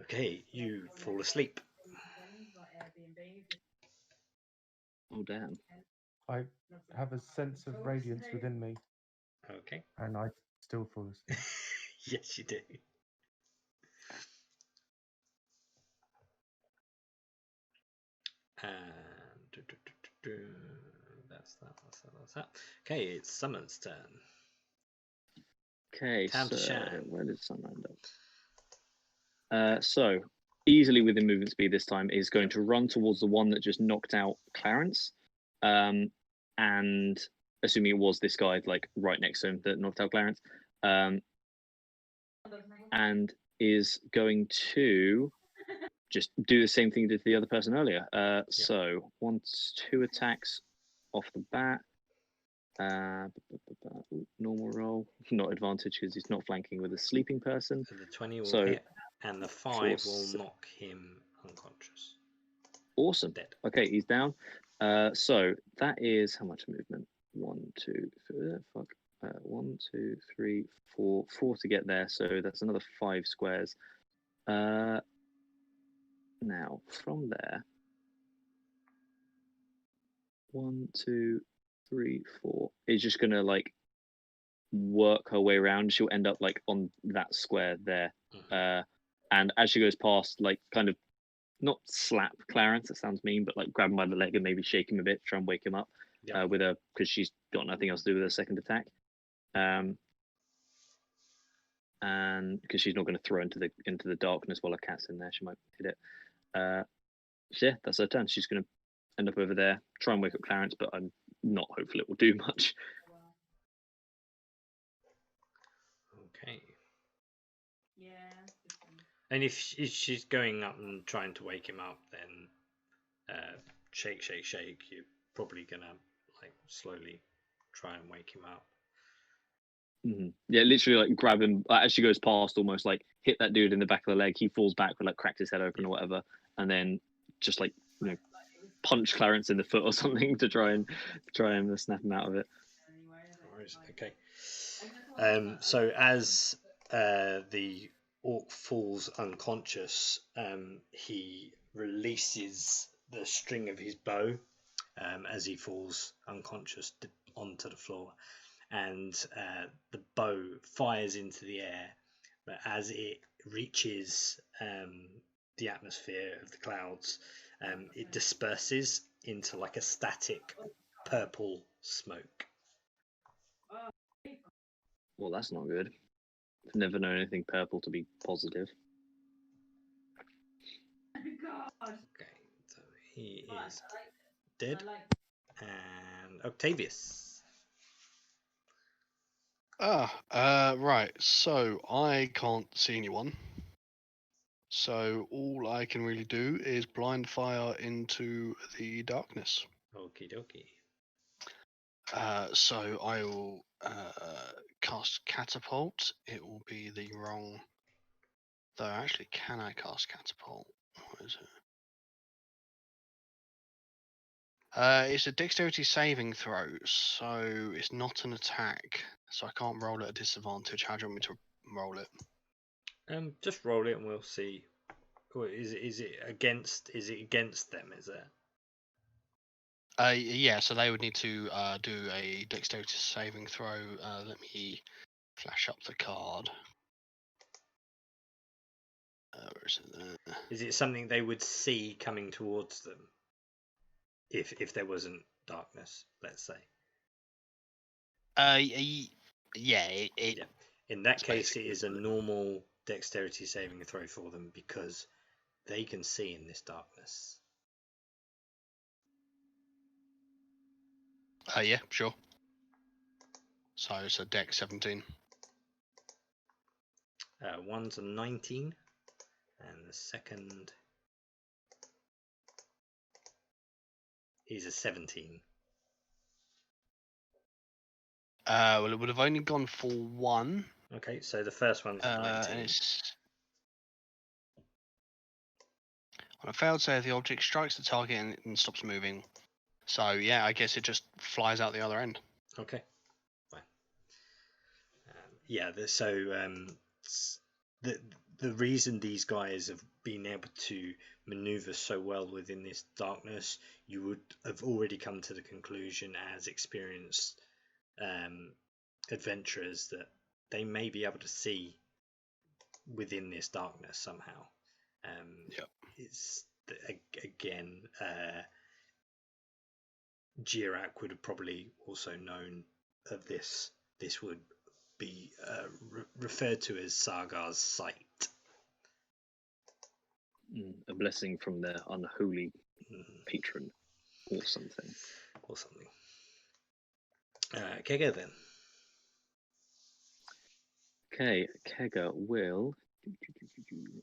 Okay, you fall asleep. Oh damn. I have a sense of radiance within me, Okay. and I still fall asleep. Yes, you do. And that's that. Okay, it's Summer's turn. Okay, Time to so shine. where did sun end up? So easily within movement speed this time is going to run towards the one that just knocked out Clarence, and assuming it was this guy like right next to him that knocked out Clarence, and is going to just do the same thing he did to the other person earlier. So 2 attacks off the bat. Normal roll, not advantage because he's not flanking with a sleeping person. So the 20 will So, hit, and the 5 will knock him unconscious. Awesome. Dead. Okay, he's down. So that is how much movement? 1, 2, 3, 4. 4 to get there. So that's another 5 squares. Now from there, 1, 2, 3, 4 is just gonna like work her way around. She'll end up like on that square there. And as she goes past, like kind of not slap Clarence, that sounds mean, but like grab him by the leg and maybe shake him a bit, try and wake him up with her, because she's got nothing else to do with her second attack. And because she's not going to throw into the darkness while her cat's in there, she might hit it. So yeah, that's her turn. She's going to end up over there, try and wake up Clarence, but I'm not hopeful it will do much. Okay. And if she's going up and trying to wake him up, then shake. You're probably gonna like slowly try and wake him up. Mm-hmm. Yeah, literally like grab him as she goes past, almost like hit that dude in the back of the leg. He falls back, but like cracked his head open or whatever, and then just like punch Clarence in the foot or something to try and snap him out of it. Okay. So as the orc falls unconscious, he releases the string of his bow as he falls unconscious onto the floor, and the bow fires into the air, but as it reaches the atmosphere of the clouds, it disperses into like a static purple smoke. Well, that's not good. I've never known anything purple to be positive. Okay, so he is dead. And Octavius. Right. So I can't see anyone. So all I can really do is blind fire into the darkness. Okie dokie. So I will cast catapult. It will be the wrong. Though actually, can I cast catapult? What is it? It's a dexterity saving throw, so it's not an attack. So I can't roll at a disadvantage. How do you want me to roll it? Just roll it and we'll see. Is it against them? Is it? Yeah. So they would need to do a dexterity saving throw. Let me flash up the card. Where is it there? Is it something they would see coming towards them? If there wasn't darkness, let's say. Yeah. In that case, it is a normal dexterity saving throw for them because they can see in this darkness. Yeah, sure. So it's a dex 17. One's a 19, and the second He's a 17. Well, it would have only gone for 1. Okay, so the first one's a 19. And it's on a failed save, the object strikes the target and stops moving. So yeah, I guess it just flies out the other end. Okay, fine. The reason these guys have been able to maneuver so well within this darkness, you would have already come to the conclusion as experienced adventurers that they may be able to see within this darkness somehow. It's again, Jirak would have probably also known of this. This would be referred to as Sagar's sight. A blessing from their unholy patron, or something. Kega then. Okay, Kega will.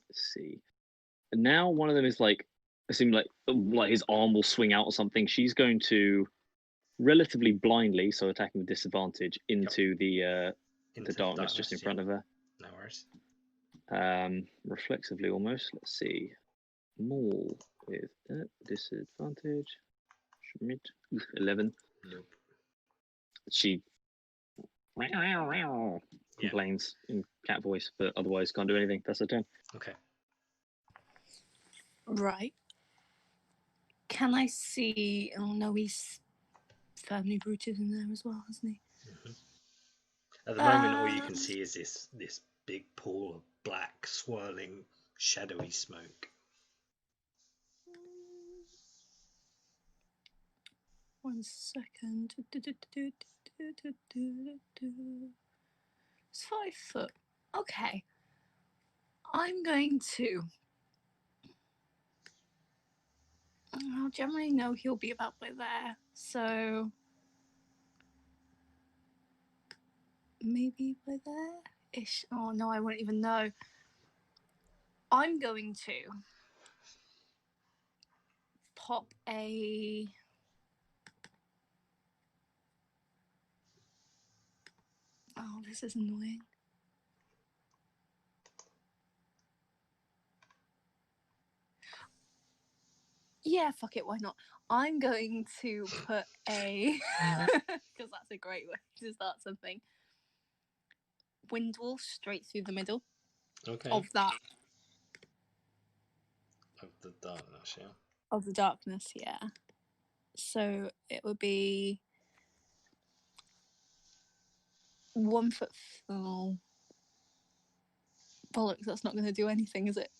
Let's see. Now one of them is like, it seems like his arm will swing out or something. She's going to relatively blindly, so attacking with disadvantage, into the darkness just in front of her. No worries. Reflexively almost. Let's see. Maul with disadvantage. Schmidt 11. Nope. She complains in cat voice, but otherwise can't do anything. That's her turn. Okay. Right. Can I see? Oh no, he's firmly rooted in there as well, hasn't he? At the moment, all you can see is this big pool of black, swirling, shadowy smoke. One second. It's 5 foot. Okay. I'm going to. I'll generally know he'll be about by there, so maybe by there ish. Oh no, I won't even know. I'm going to pop a. Oh, this is annoying. Yeah, fuck it, why not? I'm going to put a, because that's a great way to start something. Wind wall straight through the middle of that. Of the darkness, yeah. Of the darkness, yeah. So it would be 1 foot. Oh, bollocks! That's not going to do anything, is it?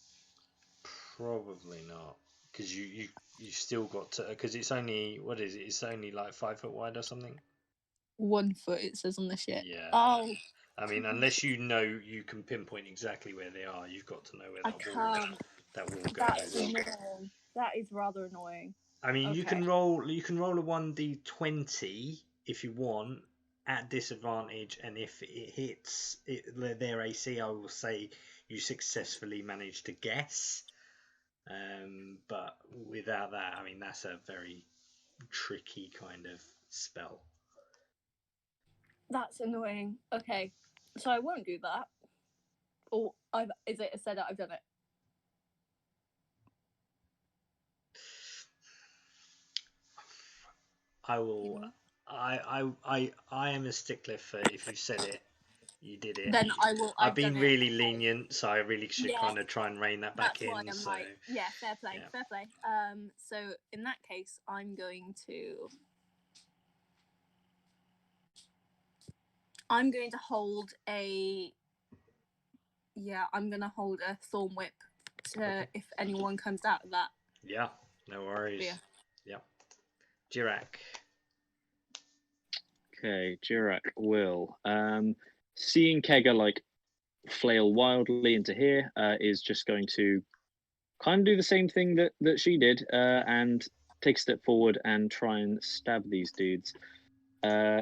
Probably not, because you still got to, because it's only, what is it? It's only like 5 foot wide or something. 1 foot, it says on the ship. Yeah. Oh. I mean, unless you know you can pinpoint exactly where they are, you've got to know where that will go. That's annoying. That is rather annoying. I mean, you can roll a 1d20 if you want at disadvantage, and if it hits their AC, I will say you successfully managed to guess. But without that, I mean, that's a very tricky kind of spell. That's annoying. Okay, so I won't do that. Or is it said that I've done it? I will. I am a stickler for, if you said it, you did it. Then I will. I've been really lenient, so I really should kind of try and rein that back That's why in. I'm So like, yeah, fair play, fair play. So in that case, I'm going to hold a. Yeah, I'm gonna hold a thorn whip to if anyone comes out of that. Yeah, no worries. Yeah. Yep. Jirak. Okay, Jirak will. Seeing Kega like flail wildly into here, is just going to kind of do the same thing that she did, and take a step forward and try and stab these dudes.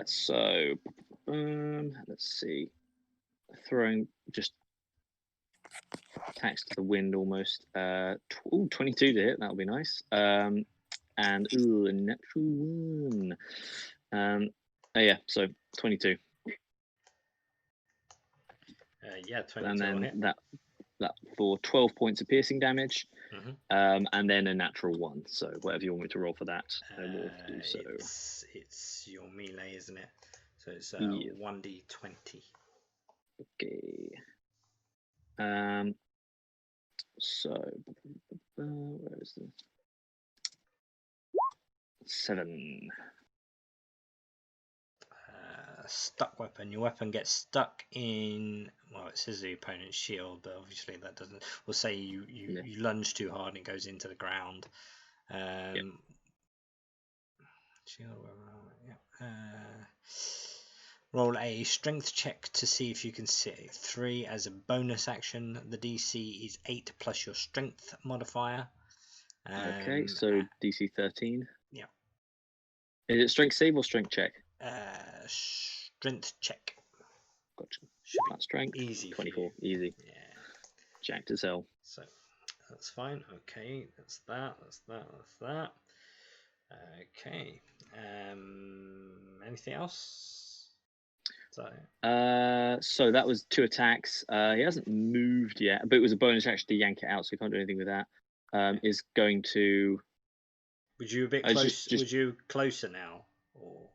So let's see, throwing just attacks to the wind almost. 22 to hit, that'll be nice. and a natural 1. Oh yeah, so 22. Yeah, 22 And on then it. that for 12 points of piercing damage. Mhm. And then a natural 1. So whatever you want me to roll for that, I will do so. It's your melee, isn't it? So it's Yeah. 1d20. Okay. So where is this? 7. Stuck weapon. Your weapon gets stuck in. Well, it says the opponent's shield, but obviously that doesn't. We'll say you lunge too hard and it goes into the ground. Shield. Roll a strength check to see if you can see 3 as a bonus action. The DC is 8 plus your strength modifier. Okay, so DC 13. Yeah. Is it strength save or strength check? Strength check. Gotcha. Should be That strength. easy. 24. Easy. Yeah. Jacked as hell. So that's fine. Okay, that's that. That's that. That's that. Okay. Anything else? So that was 2 attacks. He hasn't moved yet, but it was a bonus action to yank it out, so he can't do anything with that. Is going to. Would you a bit close? Would you closer now, or?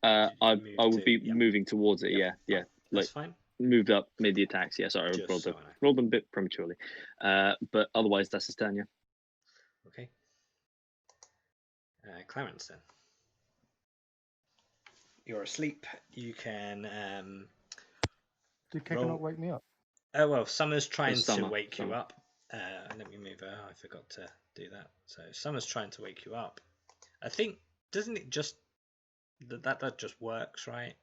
I would be moving towards it. Yeah. Like, that's fine. Moved up mid the attacks. Yeah, sorry, I rolled them a bit prematurely. But otherwise, that's his turn. Yeah. Okay. Clarence, then. You're asleep. You can. Did Keka not wake me up? Oh well, Summer's trying to wake you up. Let me move her. I forgot to do that. So Summer's trying to wake you up. I think doesn't it just that just works, right?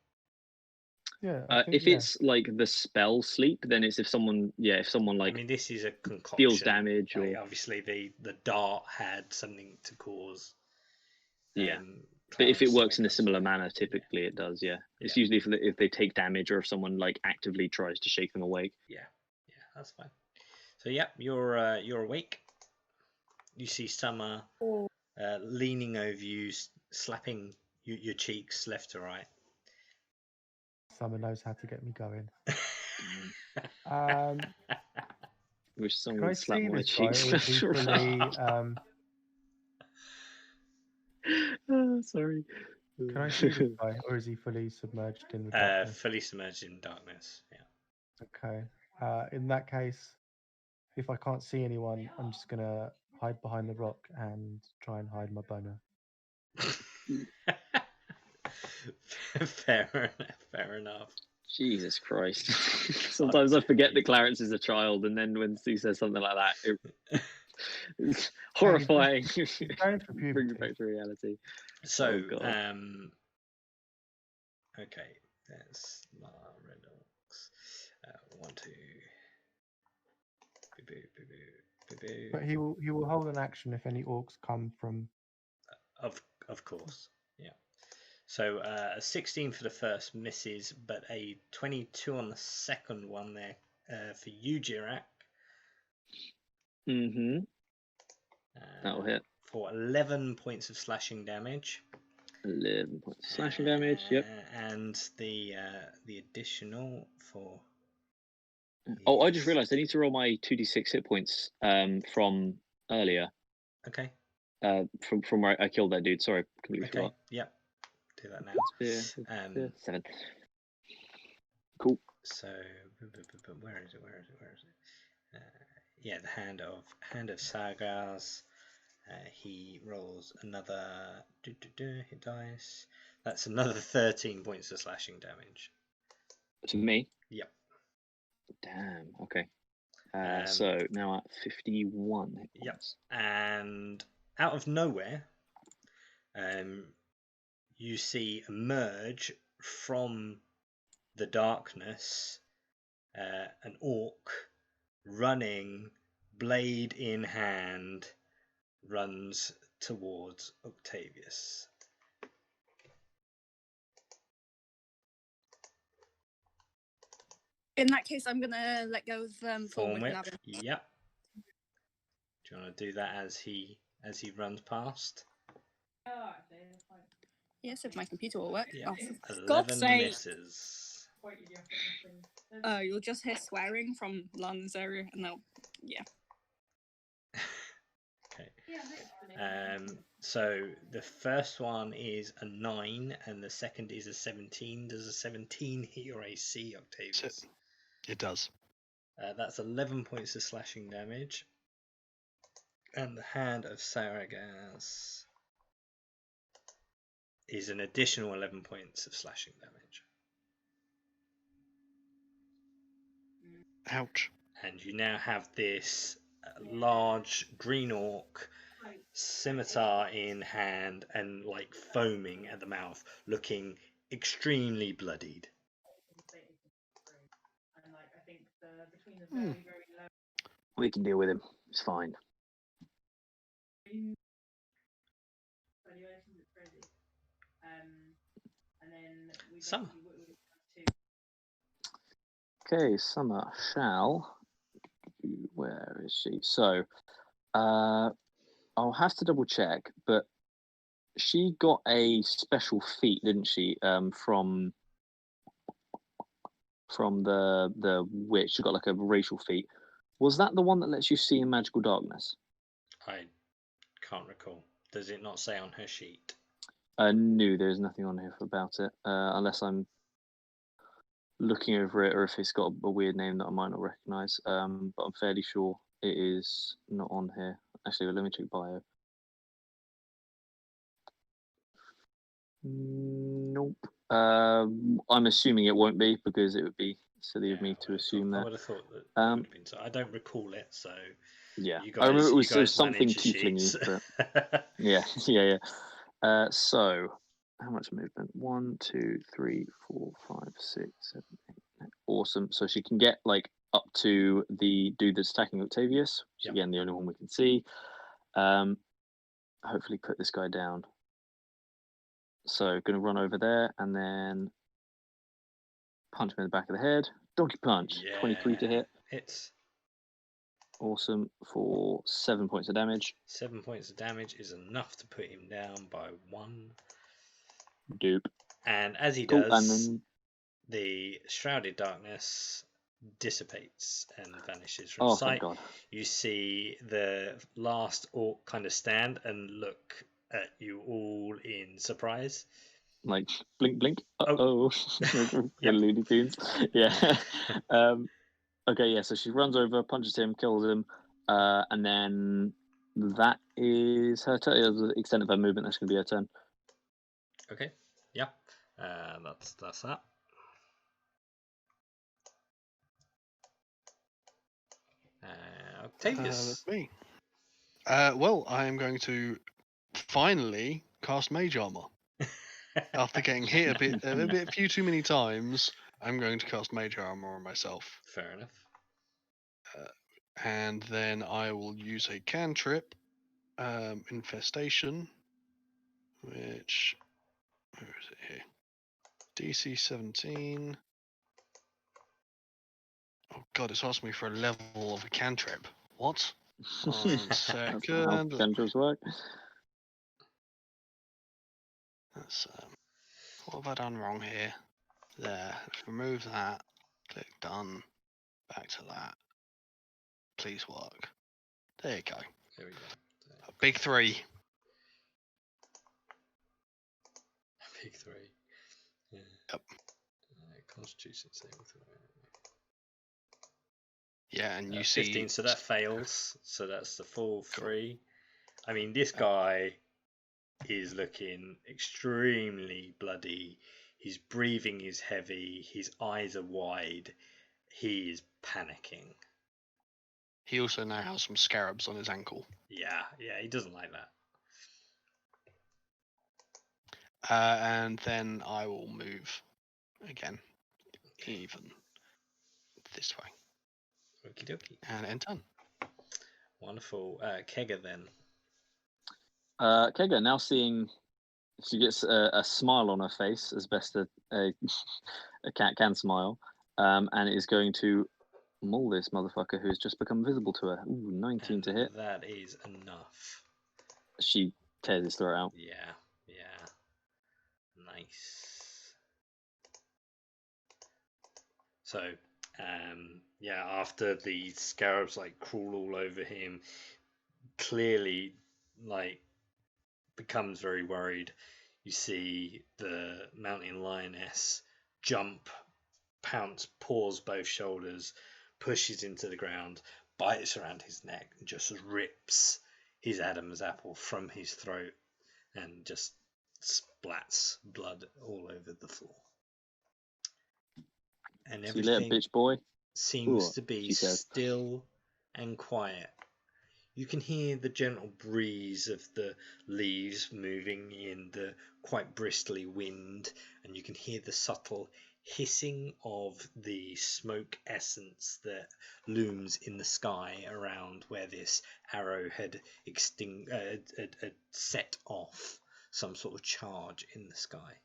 Yeah. If it's like the spell sleep, then it's if someone like. I mean, this is a concoction. Feels damage, like, or obviously the dart had something to cause. Yeah. But if it works in a similar manner, typically it does. Yeah. It's usually if they take damage or if someone like actively tries to shake them awake. Yeah, that's fine. So you're awake. You see Summer leaning over you, slapping your cheeks left to right. Summer knows how to get me going. Wish someone would slap my this cheeks left to right. Sorry. Can I see this guy, or is he fully submerged in the darkness? Fully submerged in darkness. Yeah. Okay. In that case, if I can't see anyone, I'm just gonna hide behind the rock and try and hide my boner. Fair enough. Jesus Christ. Sometimes I forget that Clarence is a child, and then when Sue says something like that, it's horrifying. Bring it back to reality. So, okay, that's red orcs. 1, 2. But he will hold an action if any orcs come from. Of course, yeah. So a 16 for the first misses, but a 22 on the second one there for you, Jirak. Mm-hmm. That'll hit. For 11 points of slashing damage. 11 points of slashing damage, yep. And the additional for... Oh, I just realised I need to roll my 2d6 hit points from earlier. Okay. From where I killed that dude. Sorry, completely forgot. Yep. Do that now. 7. Cool. So, where is it? Yeah, the hand of Sargaz. He rolls another hit dice. That's another 13 points of slashing damage. To me? Yep. Damn. Okay. So now at 51 hit points. Yep. And out of nowhere, you see emerge from the darkness an orc running, blade in hand, runs towards Octavius. In that case, I'm gonna let go of Thorn Whip. Yep. Do you want to do that as he runs past? Yes, if my computer will work. Yeah. Oh, for God's 11 sake. misses. You'll just hear swearing from London's area, and they'll, yeah. Okay. So the first one is a 9, and the second is a 17. Does a 17 hit your AC, Octavius? It does. That's 11 points of slashing damage. And the hand of Saragaz is an additional 11 points of slashing damage. Ouch. And you now have this large green orc scimitar in hand and like foaming at the mouth, looking extremely bloodied. We can deal with him. It's fine. Summer. Okay, Summer shall. Where is she? So, I'll have to double check, but she got a special feat, didn't she? From the witch, she got like a racial feat. Was that the one that lets you see in magical darkness? I can't recall. Does it not say on her sheet? No, there's nothing on here about it, unless I'm looking over it, or if it's got a weird name that I might not recognise. But I'm fairly sure it is not on here. Actually, let me check bio. Nope. I'm assuming it won't be, because it would be silly of me to assume I that. would have thought that it would have been. So I don't recall it. So yeah, you guys, I remember it was, you guys something manage your tieflingy, sheets. but yeah. So how much movement? 1, 2, 3, 4, 5, 6, 7, 8, 9. Awesome. So she can get like up to the dude that's attacking Octavius, which again the only one we can see. Hopefully put this guy down. So going to run over there and then punch him in the back of the head. Donkey punch. 23 to hit. Hits. Awesome, for 7 points of damage. 7 points of damage is enough to put him down by 1. Dupe. And as he Cool, does, and then the shrouded darkness dissipates and vanishes from sight. Thank God. You see the last orc kind of stand and look at you all in surprise. Like blink, blink. Uh-oh. Yep. Looney Tunes. Yeah. Okay, yeah. So she runs over, punches him, kills him, and then that is her turn. The extent of her movement. That's going to be her turn. Okay. Yeah. That's that. Octavius. That's me. Well, I am going to finally cast Mage Armor. After getting hit a few too many times, I'm going to cast Mage Armor on myself. Fair enough. And then I will use a cantrip, Infestation, which, where is it here? DC 17. Oh god, it's asking me for a level of a cantrip. What? 1 second. That's how cantrips work. That's, what have I done wrong here? There, let's remove that. Click done. Back to that. Please work. There you go. There we go. A big 3. Big 3. Yeah. Yep. Constitution saving throw. Yeah, and you 15, see. so that fails. So that's the full 3. I mean, this guy is looking extremely bloody. His breathing is heavy. His eyes are wide. He is panicking. He also now has some scarabs on his ankle. Yeah, he doesn't like that. And then I will move again, even this way. Okie dokie. And end turn. Wonderful. Kega then. Kega now seeing, she gets a smile on her face, as best a cat can smile, and is going to maul this motherfucker who's just become visible to her. Ooh, 19 to hit. That is enough. She tears his throat out. Yeah. Nice. So, yeah, after the scarabs like crawl all over him, clearly like becomes very worried. You see the mountain lioness jump, pounce, paws both shoulders, pushes into the ground, bites around his neck, and just rips his Adam's apple from his throat, and just splats blood all over the floor. And See you later, everything bitch boy. seems Ooh, to be she says. still and quiet. You can hear the gentle breeze of the leaves moving in the quite bristly wind, and you can hear the subtle hissing of the smoke essence that looms in the sky around where this arrow had set off some sort of charge in the sky.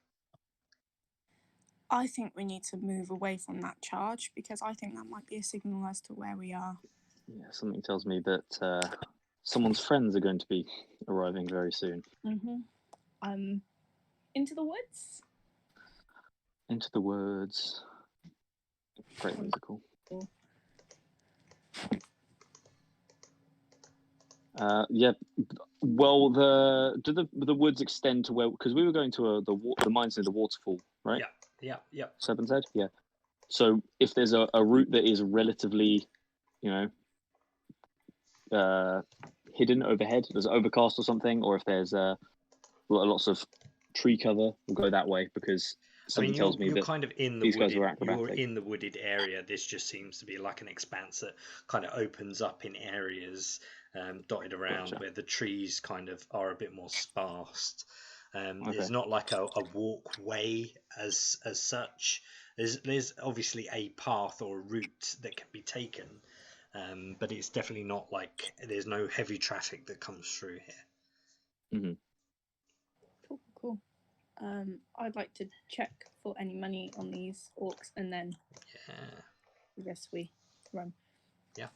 I think we need to move away from that charge because I think that might be a signal as to where we are. Yeah, something tells me that someone's friends are going to be arriving very soon. Into the woods? Into the Woods. Great musical. Cool. Yeah. Well, do the woods extend to where? Because we were going to the mines near the waterfall, right? Yeah. Serpent's Head. Yeah. So if there's a route that is relatively, hidden overhead, there's overcast or something, or if there's lots of tree cover, we'll go that way because something tells me you're that kind of in the these guys wooded, are acrobatic. you're in the wooded area. This just seems to be like an expanse that kind of opens up in areas dotted around Gotcha. where the trees kind of are a bit more sparse. Okay. There's not like a walkway as such. There's obviously a path or a route that can be taken, but it's definitely not like there's no heavy traffic that comes through here. Mm-hmm. Cool. I'd like to check for any money on these orcs, and then I guess we run. Yeah.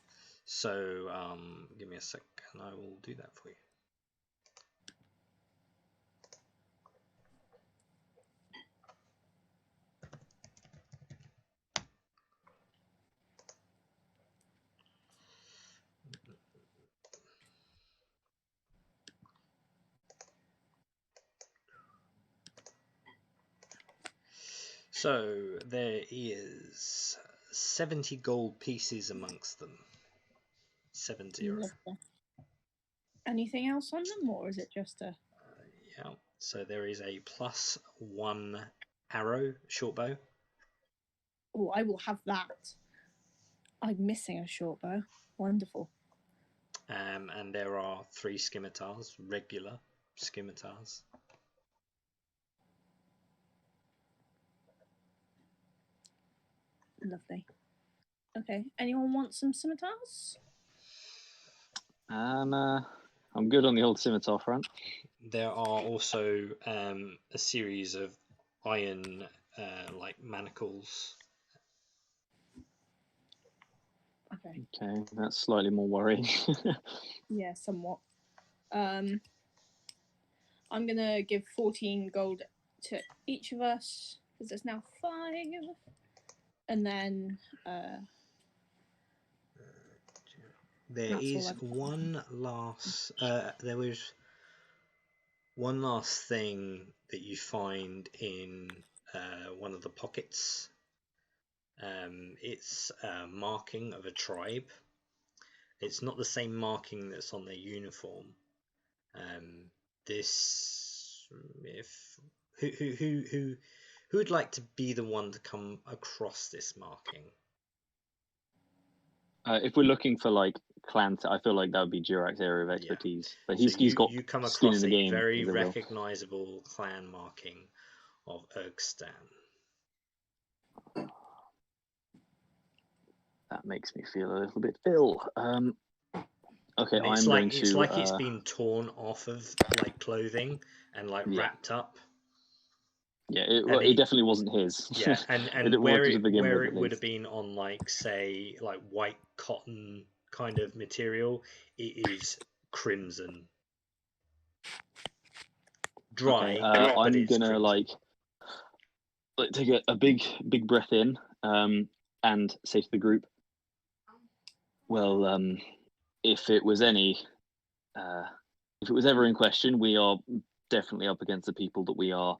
So give me a sec, and I will do that for you. So there is 70 gold pieces amongst them. 70. Anything else on them, or is it just a... Yeah, so there is a +1 arrow, short bow. Oh, I will have that. I'm missing a short bow. Wonderful. And there are 3 scimitars, regular scimitars. Lovely. Okay, anyone want some scimitars? I'm good on the old scimitar front. There are also a series of iron like manacles. Okay, that's slightly more worrying. Yeah, somewhat. I'm gonna give 14 gold to each of us because there's now 5, and then there is one last. There was one last thing that you find in one of the pockets. It's a marking of a tribe. It's not the same marking that's on their uniform. Who would like to be the one to come across this marking? If we're looking for like clan, I feel like that would be Jurak's area of expertise. But he's got you come skin across in the a game. very recognizable clan marking of Ergstan. That makes me feel a little bit ill. Okay, it's like it's been torn off of like clothing and like wrapped up. Yeah, it definitely wasn't his. Yeah, and where it would have been on like say like white cotton kind of material, it is crimson. Dry. Okay, I'm gonna crimson. like take a big breath in, and say to the group, well, if it was ever in question, we are definitely up against the people that we are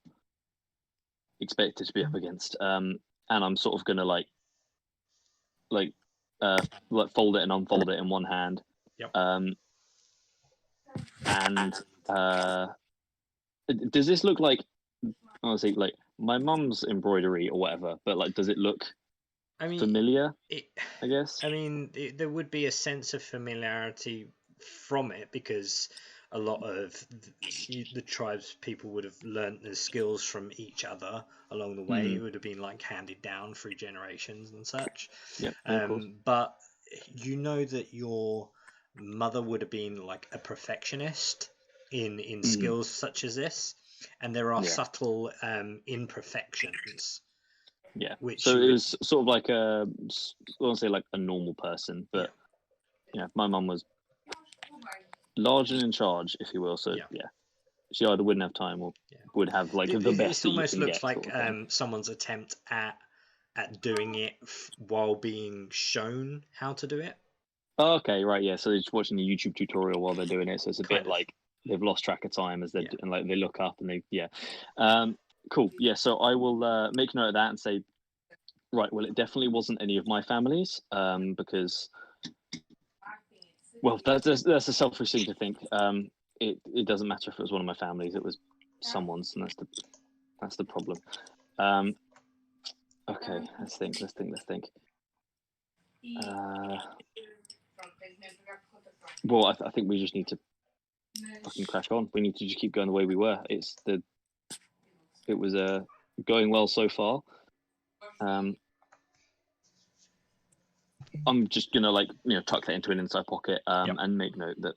expected to be up against. And I'm sort of gonna like fold it and unfold it in one hand. Yep. And does this look like, honestly, like my mum's embroidery or whatever? But like, does it look familiar? I guess. There would be a sense of familiarity from it because a lot of the tribe's people would have learnt the skills from each other along the way. It would have been like handed down through generations and such. Yep, of course. But you know that your mother would have been like a perfectionist in skills such as this, and there are subtle imperfections. Yeah. Which so it was sort of like I won't say like a normal person, but my mum was large and in charge, if you will. So she either wouldn't have time or would have like the best. It almost looks like someone's attempt at doing it while being shown how to do it. Oh, okay, right, yeah. So they're just watching a YouTube tutorial while they're doing it. So it's a bit like they've lost track of time as they're and like they look up and cool. Yeah. So I will make note of that and say, right, well, it definitely wasn't any of my families, because, well, that's a selfish thing to think. It doesn't matter if it was one of my families; it was someone's, and that's the problem. Okay, let's think. Well, I think we just need to fucking crack on. We need to just keep going the way we were. It was going well so far. I'm just gonna tuck that into an inside pocket and make note that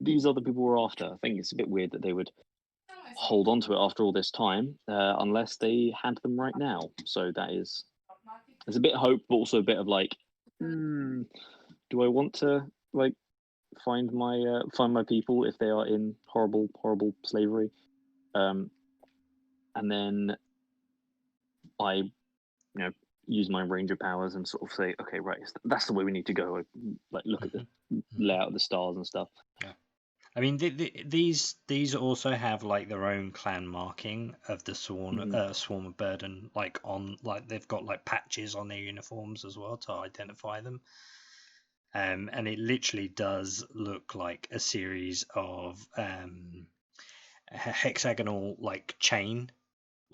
these other people were after. I think it's a bit weird that they would hold on to it after all this time, unless they had them right now. So there's a bit of hope, but also a bit of like, do I want to like find my people if they are in horrible slavery? And then I use my ranger powers and sort of say, okay, right, that's the way we need to go. Like look at the layout of the stars and stuff. Yeah, I mean these also have like their own clan marking of the swarm of burden, like on like they've got like patches on their uniforms as well to identify them. And it literally does look like a series of hexagonal like chain,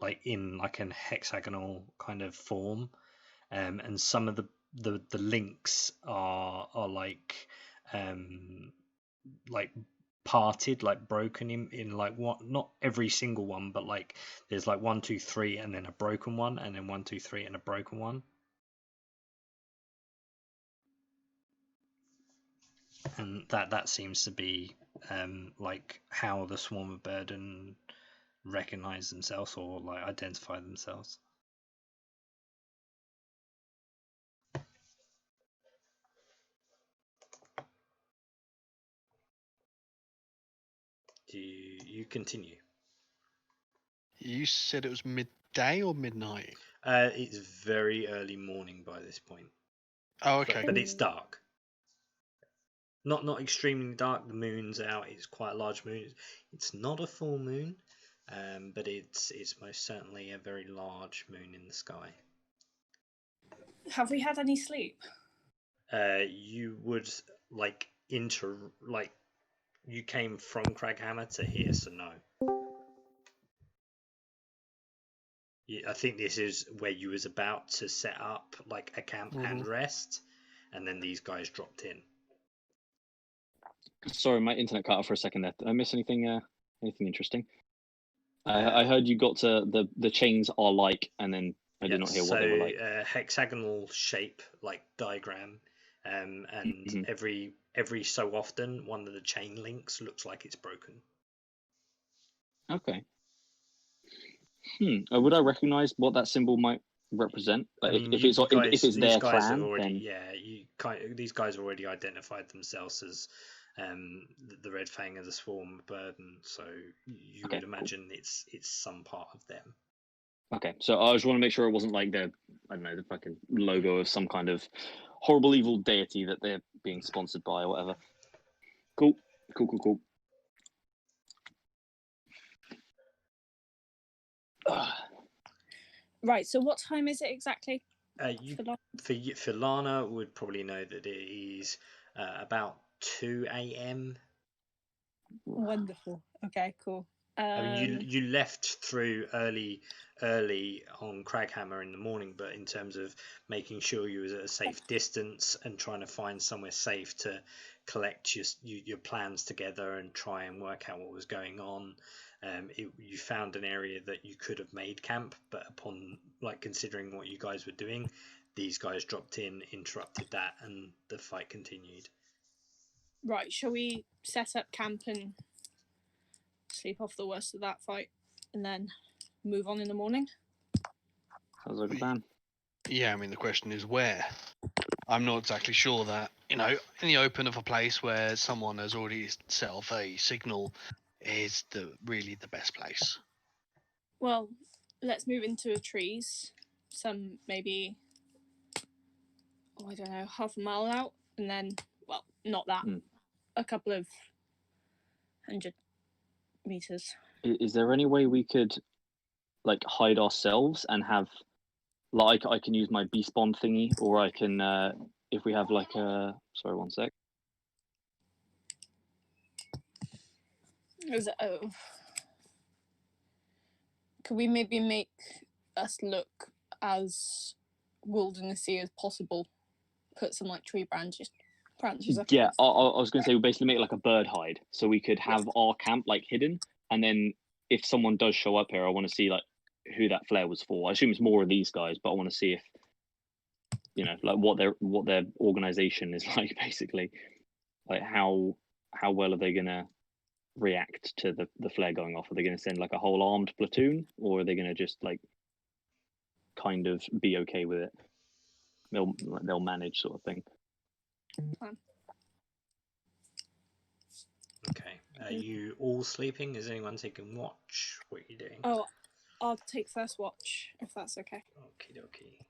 like in like an hexagonal kind of form, and some of the links are like parted, like broken in like what, not every single one, but like there's like 1 2 3 and then a broken one, and then 1 2 3 and a broken one. And that seems to be like how the swarm of burden recognize themselves or like identify themselves. Do you continue? You said it was midday or midnight? It's very early morning by this point. Oh, okay. But it's dark. Not extremely dark. The moon's out. It's quite a large moon. It's not a full moon, but it's most certainly a very large moon in the sky. Have we had any sleep? You would you came from Craghammer to here, so no. I think this is where you was about to set up like a camp and rest, and then these guys dropped in. Sorry, my internet cut off for a second there. Did I miss anything interesting? I heard you got to the chains are like, and then I did not hear what they were like. Hexagonal shape, like diagram, and every so often one of the chain links looks like it's broken. Okay. Would I recognize what that symbol might represent? Like, if it's their clan, already, then these guys already identified themselves as the Red Fang of the Swarm of Burden, so you would imagine it's some part of them. Okay, so I just want to make sure it wasn't like the fucking logo of some kind of horrible evil deity that they're being sponsored by or whatever. Cool. Right. So what time is it exactly? For Lana would probably know that it is about 2 a.m. Wonderful. Okay. Cool. I mean, you left through early on Craghammer in the morning, but in terms of making sure you was at a safe distance and trying to find somewhere safe to collect your plans together and try and work out what was going on, you found an area that you could have made camp, but upon considering what you guys were doing, these guys dropped in, interrupted that, and the fight continued. Right. Shall we set up camp and sleep off the worst of that fight, and then move on in the morning? Sounds like a plan. Yeah, I mean, the question is where. I'm not exactly sure that, in the open of a place where someone has already set off a signal is really the best place. Well, let's move into the trees. Some maybe, I don't know, half a mile out, and then, well, not that, a couple of 100 meters. Is there any way we could hide ourselves and have I can use my beast bond thingy, or I can if we have sorry, one sec. Could we maybe make us look as wildernessy as possible? Put some tree branches up. Yeah, I was going to say we basically make a bird hide, so we could have our camp hidden, and then if someone does show up here, I want to see who that flare was for. I assume it's more of these guys, but I want to see if what their organization is basically, how well are they gonna react to the flare going off? Are they gonna send a whole armed platoon, or are they gonna just kind of be okay with it? They'll manage, sort of thing. Okay. Are you all sleeping? Is anyone taking watch? What are you doing? Oh, I'll take first watch, if that's okay. Okie dokie.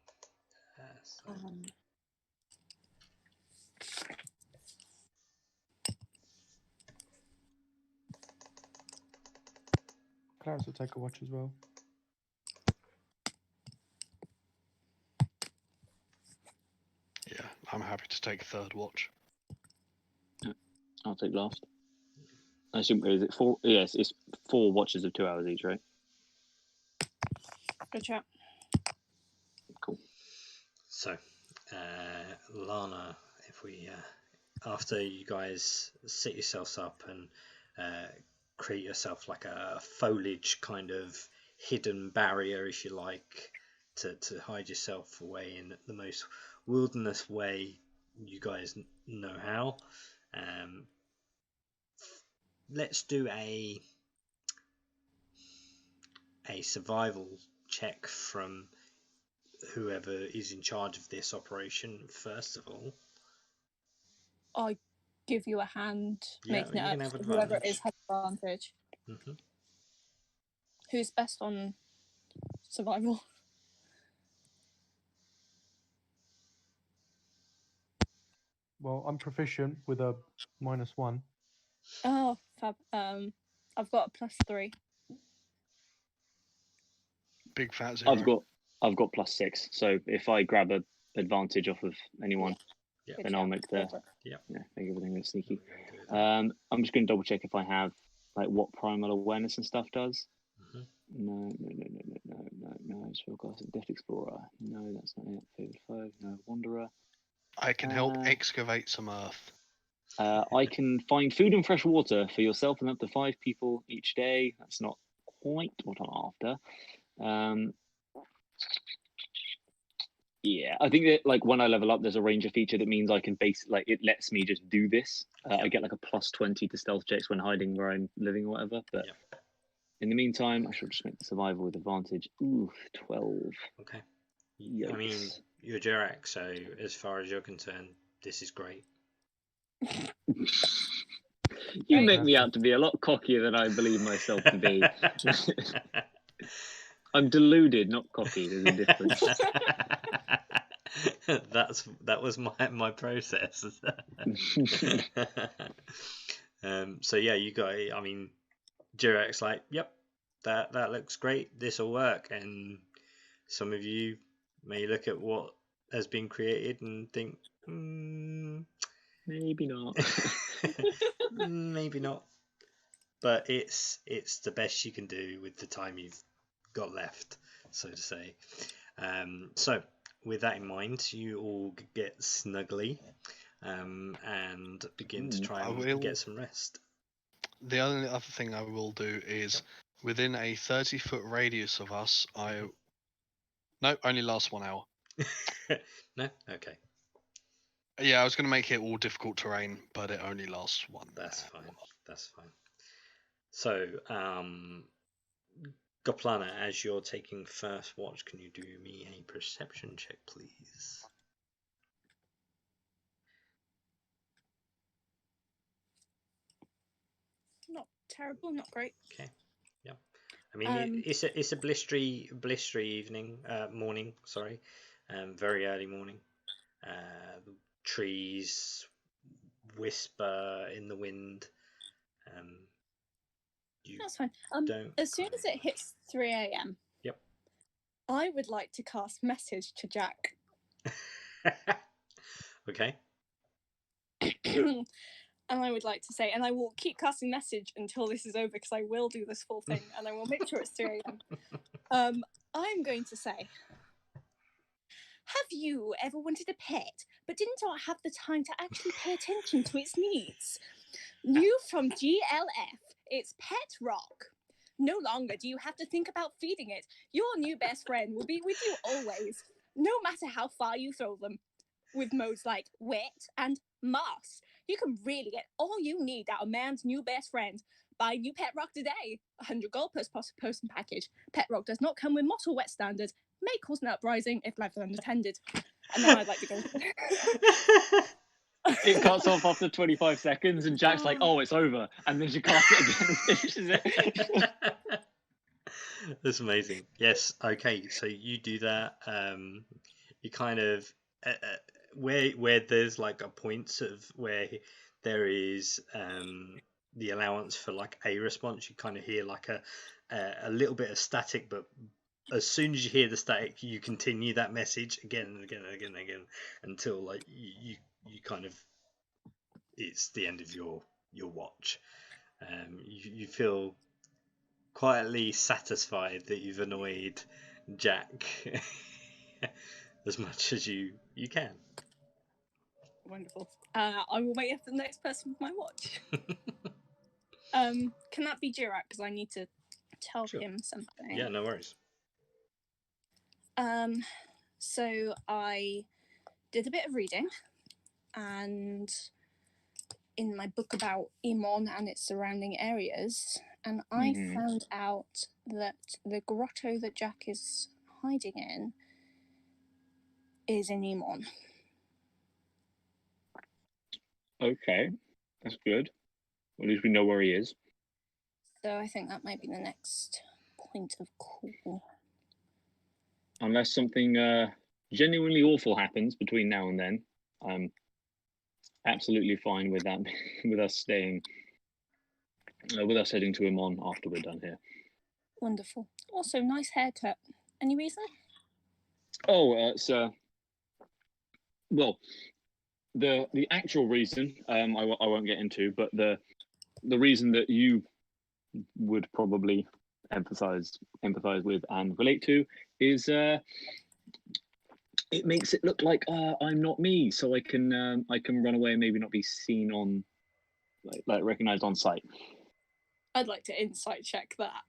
Clarence will take a watch as well. Yeah, I'm happy to take third watch. I'll take last. I assume, is it 4? Yes, it's 4 watches of 2 hours each, right? Good chat. Cool. So, Lana, if we after you guys sit yourselves up and create yourself a foliage kind of hidden barrier, if you like, to hide yourself away in the most wilderness way you guys know how. Let's do a survival check from whoever is in charge of this operation first of all. I'll give you a hand making it up. Have Whoever it is has advantage. Mm-hmm. Who's best on survival? Well, I'm proficient with a -1. Oh, fab. I've got a +3. Big fat 0. I've got +6. So if I grab a advantage off of anyone, then I'll make the make everything really sneaky. I'm just going to double check if I have what primal awareness and stuff does. No. Spellcaster, Deft Explorer. No, that's not it. Favorite 5. No, Wanderer. I can help excavate some earth. I can find food and fresh water for yourself and up to 5 people each day. That's not quite what I'm after. Yeah, I think that when I level up, there's a ranger feature that means I can it lets me just do this. I get a +20 to stealth checks when hiding where I'm living or whatever. But in the meantime, I should just make the survival with advantage. Ooh, 12. Okay. Yikes. I mean, you're Jarak, so as far as you're concerned, this is great. You make me out to be a lot cockier than I believe myself to be. I'm deluded, not cocky. There's a difference. That was my process. So yeah, you got it. I mean, Jirak's like, yep, that looks great. This will work. And some of you may look at what has been created and think, Maybe not. maybe not. But it's the best you can do with the time you've got left, so to say. So with that in mind, you all get snuggly and begin to try and get some rest. The only other thing I will do is within a 30-foot radius of us, no, only lasts 1 hour. No? Okay. Yeah, I was going to make it all difficult terrain, but it only lasts 1 hour. That's fine. That's fine. So, Goplana, as you're taking first watch, can you do me a perception check, please? Not terrible, not great. Okay. Yeah. I mean, it's a blistery evening, morning. Sorry, very early morning. The trees whisper in the wind. That's fine. As soon as it hits 3 a.m. Yep. I would like to cast message to Jack. Okay. And I would like to say, and I will keep casting message until this is over because I will do this full thing, and I will make sure it's 3 a.m. I'm going to say, have you ever wanted a pet but didn't have the time to actually pay attention to its needs? New from GLF, it's Pet Rock. No longer do you have to think about feeding it. Your new best friend will be with you always, no matter how far you throw them. With modes like Wet and Moss, you can really get all you need out of man's new best friend. Buy new Pet Rock today. 100 gold per person package. Pet Rock does not come with Moss or Wet standards. May cause an uprising if left unattended. And then I'd like to go. It cuts off after 25 seconds, and Jack's like, "Oh, it's over," and then she casts it again and finishes it. That's amazing. Yes. Okay. So you do that. You kind of where there's like a point of where there is the allowance for like a response. You kind of hear like a little bit of static, but as soon as you hear the static, you continue that message again and again and again and again until like you kind of, it's the end of your watch. You feel quietly satisfied that you've annoyed Jack as much as you can. Wonderful. I will wait for the next person with my watch. Can that be Jirak? Because I need to tell him something. Yeah, no worries. So I did a bit of reading, and in my book about Imon and its surrounding areas, and I found out that the grotto that Jack is hiding in is in Imon. Okay, that's good. At least we know where he is. So I think that might be the next point of call. Unless something genuinely awful happens between now and then, I'm absolutely fine with that. With us staying, with us heading to Imon after we're done here. Wonderful. Also, nice haircut. Any reason? Oh, well, the actual reason I won't get into, but the reason that you would probably empathize with and relate to is it makes it look like I'm not me, so I can run away and maybe not be seen on like recognized on sight. I'd like to insight check that.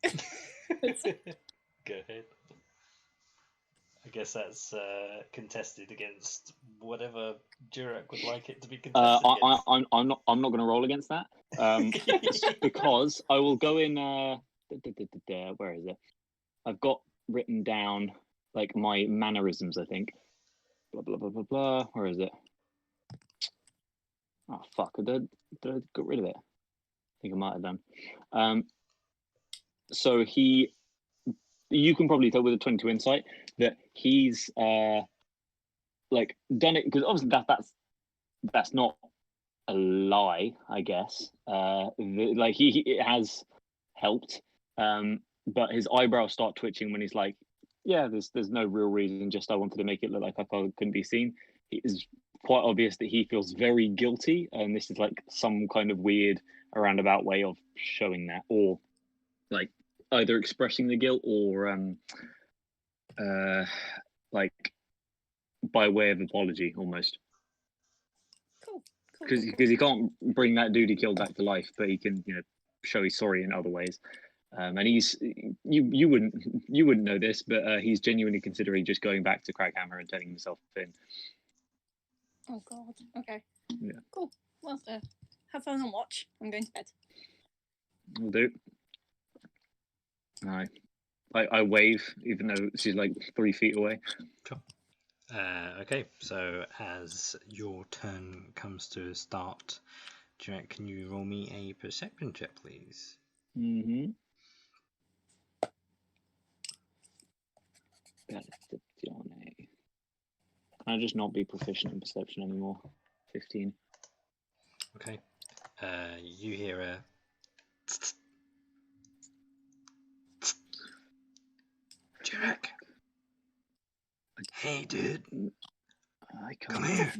Go ahead. I guess that's contested against whatever Jirak would like it to be contested against. I'm not going to roll against that because I will go in. Where is it? I've got written down like my mannerisms. I think. Blah blah blah blah blah. Where is it? Oh fuck! Did I get rid of it? I think I might have done. So he you can probably tell with a 22 insight that he's like done it, because obviously that's not a lie, I guess. Like it has helped, but his eyebrows start twitching when he's like, yeah, there's no real reason, just I wanted to make it look like I couldn't be seen. It is quite obvious that he feels very guilty, and this is like some kind of weird roundabout way of showing that, or like either expressing the guilt or like by way of apology almost. Cool. Because he can't bring that dude he killed back to life, but he can, show he's sorry in other ways. And he's you wouldn't know this, but he's genuinely considering just going back to Crackhammer and turning himself in. Oh God. Okay. Yeah. Cool. Well, have fun and watch. I'm going to bed. Will do. I wave, even though she's like 3 feet away. Cool. Okay, so as your turn comes to a start, Jack, can you roll me a perception check, please? Mm-hmm. Can I just not be proficient in perception anymore? 15. Okay. You hear a Jack. Hey, dude. I can't. Come here.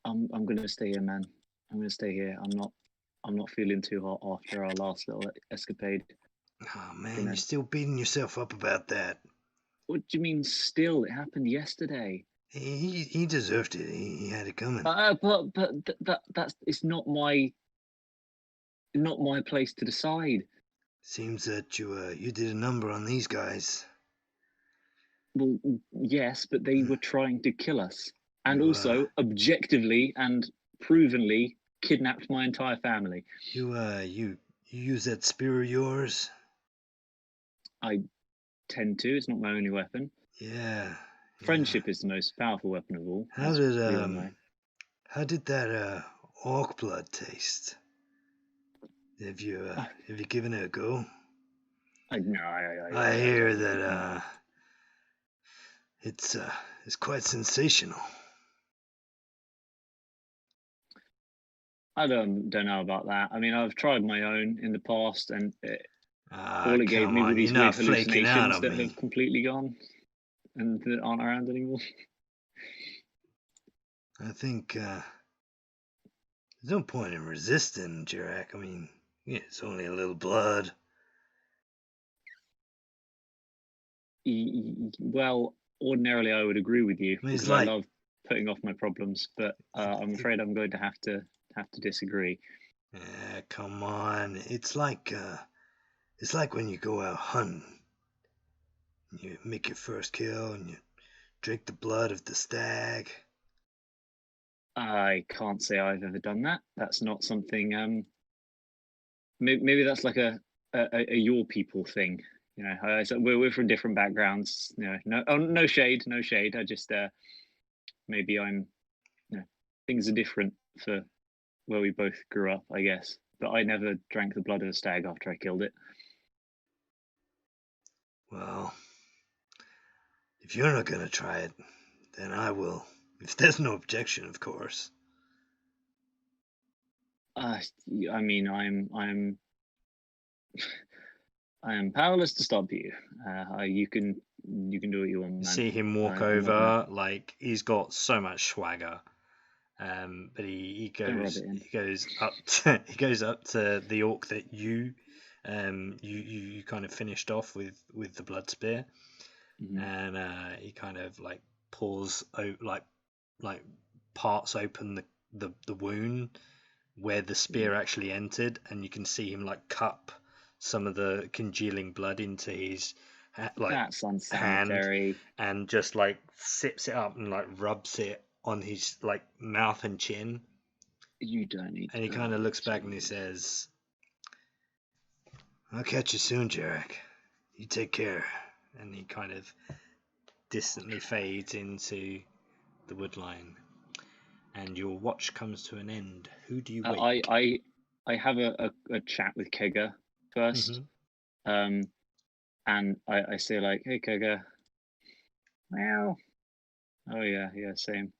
I'm gonna stay here, man. I'm gonna stay here. I'm not feeling too hot after our last little escapade. Oh man, you're still beating yourself up about that. What do you mean still? It happened yesterday. He deserved it. He had it coming. But that's it's not my place to decide. Seems that you did a number on these guys. Well, yes, but they were trying to kill us, and You, also objectively and provenly kidnapped my entire family. You use that spear of yours? I tend to. It's not my only weapon. Yeah. Friendship is the most powerful weapon of all. How did that orc blood taste? Have you given it a go? I hear that it's quite sensational. I don't know about that. I mean, I've tried my own in the past, and all it gave me were these weird hallucinations that have completely gone and that aren't around anymore. I think there's no point in resisting, Jirak. I mean, yeah, it's only a little blood. Well, ordinarily I would agree with you, because I love putting off my problems, but I'm afraid I'm going to have to disagree. Yeah, come on. It's like when you go out hunting. You make your first kill and you drink the blood of the stag. I can't say I've ever done that. That's not something. Maybe that's like a your people thing. So we're from different backgrounds. No shade. I just maybe I'm. Things are different for where we both grew up, I guess. But I never drank the blood of a stag after I killed it. Well, if you're not gonna try it, then I will. If there's no objection, of course. I mean, I am powerless to stop you. You can do what you want, man. See him walk over, like he's got so much swagger. But he goes up to the orc that you kind of finished off with the blood spear, and he kind of like parts open the wound where the spear actually entered, and you can see him like cup some of the congealing blood into his hand, and just like sips it up and like rubs it on his like mouth and chin. You don't need. And he kind of looks back and he says, "I'll catch you soon, Jarek. You take care." And he kind of distantly fades into the woodline. And your watch comes to an end. Who do you wake? I have a chat with Kega first. and I say like, "Hey, Koga." Well, oh yeah, same.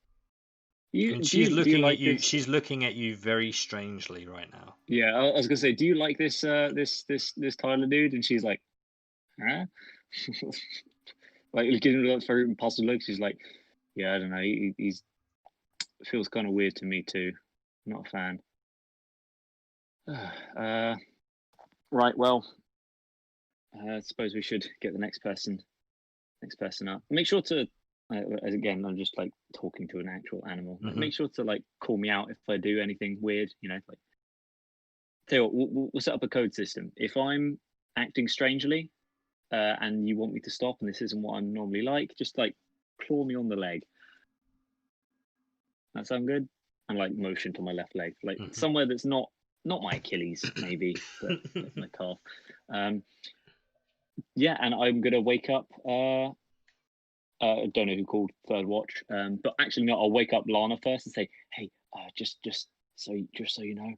And she's Do you looking like at you. this? She's looking at you very strangely right now. Yeah, I was gonna say, do you like this this Tyler dude? And she's like, huh? Like giving her that very impulsive look. She's like, yeah, I don't know. He's feels kind of weird to me too. Not a fan. Right. Well, I suppose we should get the next person up. Make sure to, again, I'm just like talking to an actual animal. Mhm. Make sure to like call me out if I do anything weird. You know, like tell you what, we'll set up a code system. If I'm acting strangely, and you want me to stop, and this isn't what I'm normally like, just like claw me on the leg. That sound good? And like motion to my left leg, like somewhere that's not my Achilles, maybe, but like my calf. Yeah, and I'm gonna wake up. I don't know who called third watch, but actually no, I'll wake up Lana first and say, hey, just so you know,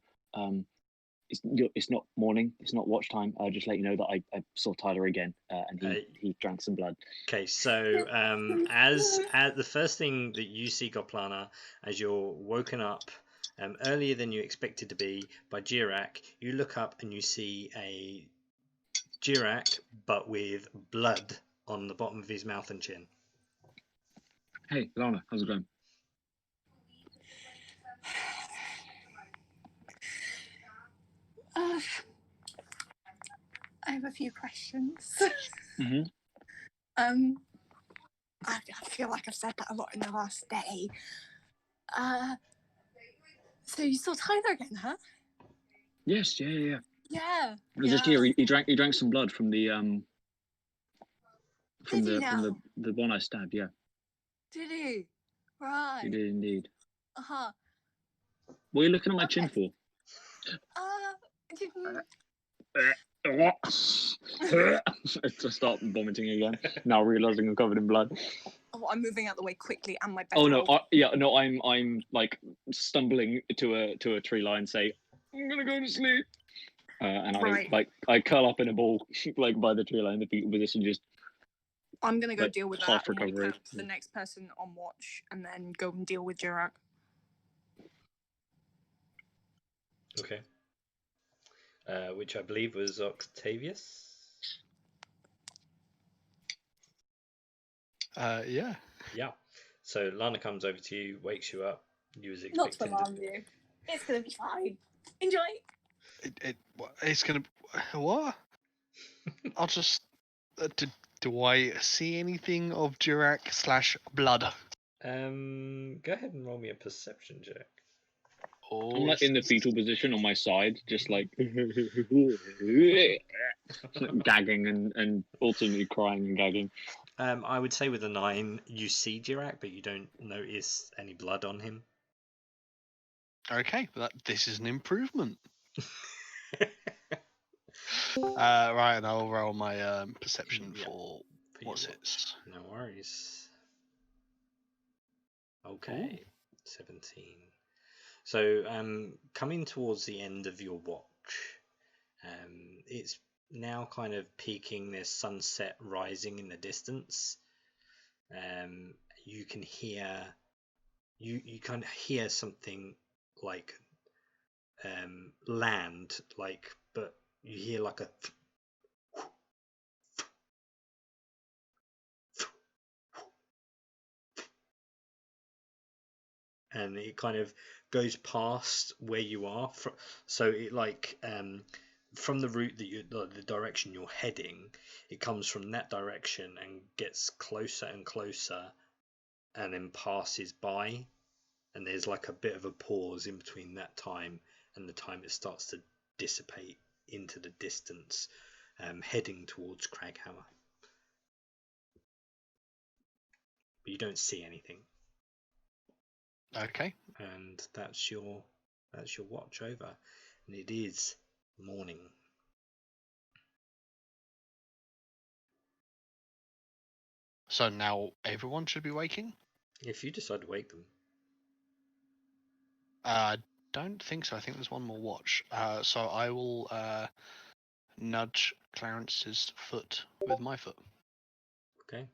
it's not morning, it's not watch time. I'll just let you know that I saw Tyler again, and he drank some blood. Okay, so as the first thing that you see, Goplana, as you're woken up earlier than you expected to be by Jirak, you look up and you see a Jirak, but with blood on the bottom of his mouth and chin. Hey, Lana, how's it going? I have a few questions. Mm-hmm. I feel like I've said that a lot in the last day. So you saw Tyler again, huh? Yes, yeah. Yeah. It was just here. He drank some blood from the from Did he the now? from the one I stabbed. Yeah, Did he? Right. he did indeed. Uh-huh. What are you looking at my Okay. chin for? I start vomiting again. Now realizing I'm covered in blood. Oh, I'm moving out the way quickly, and my bed. Oh no! I'm like stumbling to a tree line. Say, I'm gonna go to sleep. And Right. I curl up in a ball like by the tree line, the fetal position, just. I'm gonna go like, deal with half that. And recovery. wake up the next person on watch, and then go and deal with Jirak. Okay. Which I believe was Octavius. Yeah. Yeah. So Lana comes over to you, wakes you up. You was Not to expecting. alarm you. It's gonna be fine. Enjoy. It's gonna. What? I'll just. Do I see anything of Jirak / blood? Go ahead and roll me a perception check. I'm like in the fetal position on my side, just like gagging and ultimately crying and gagging. I would say with a 9, you see Jirak, but you don't notice any blood on him. Okay, this is an improvement. Right, and I'll roll my perception for what's it? No worries. Okay, 17. So, coming towards the end of your watch, it's now kind of peaking. There's sunset rising in the distance. You can hear, you kind of hear something like land, like, but you hear like a and it kind of goes past where you are. So it like from the route that the direction you're heading, it comes from that direction and gets closer and closer, and then passes by. And there's like a bit of a pause in between that time and the time it starts to dissipate into the distance, heading towards Craghammer. But you don't see anything. Okay. And that's your watch over, and it is morning. So now everyone should be waking? If you decide to wake them. I don't think so. I think there's one more watch. So I will nudge Clarence's foot with my foot. Okay.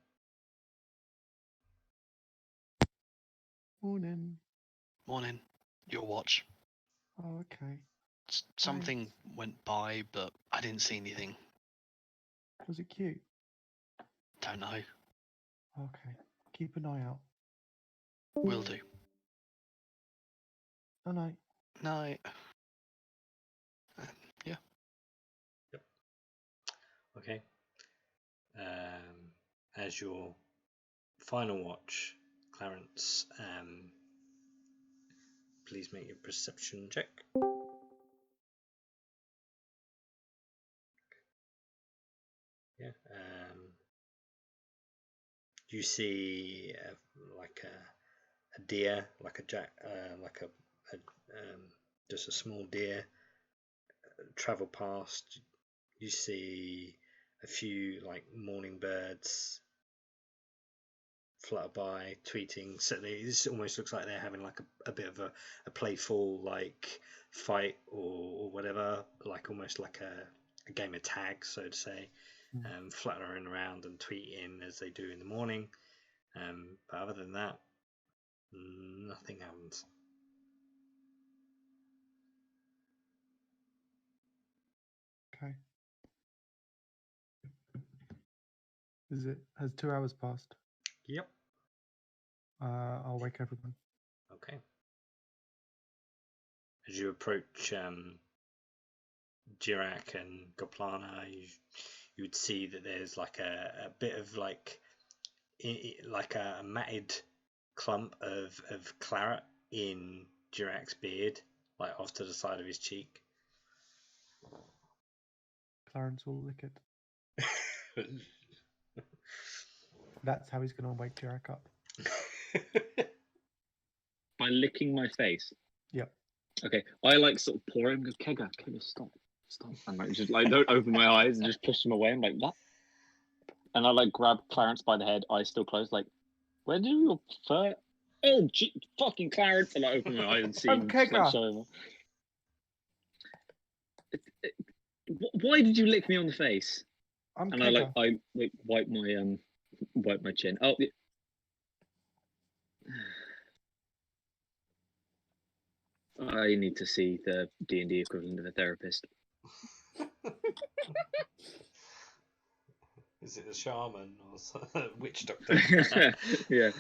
Morning. Morning. Your watch. Oh, okay. Something went by, but I didn't see anything. Was it cute? Don't know. Okay. Keep an eye out. Will do. Oh, no. Night. Yeah. Okay. As your final watch, Clarence, please make your perception check. Yeah. You see like a deer, like a just a small deer travel past. You see a few like morning birds flutter by, tweeting. So this almost looks like they're having like a bit of a playful like fight or whatever, like almost like a game of tag, so to say, fluttering around and tweeting as they do in the morning. But other than that, nothing happens. Okay. Has 2 hours passed? Yep. I'll wake everyone. Okay. As you approach Jirak and Goplana, you would see that there's like a bit of like a matted clump of claret in Jirak's beard, like off to the side of his cheek. Clarence will lick it. That's how he's going to wake Jarek up. By licking my face. Yep. Okay. I like sort of pour him. Go, Kega, stop. And like just like don't open my eyes and just push him away. I'm like, what? And I like grab Clarence by the head, eyes still closed. Like, where do your fur? Oh, fucking Clarence! And I open my eyes and see him. Just, like, showing why did you lick me on the face? I'm and Kega. I wipe my chin. Oh. Yeah. I need to see the D&D equivalent of a therapist. Is it a shaman or witch doctor? Yeah.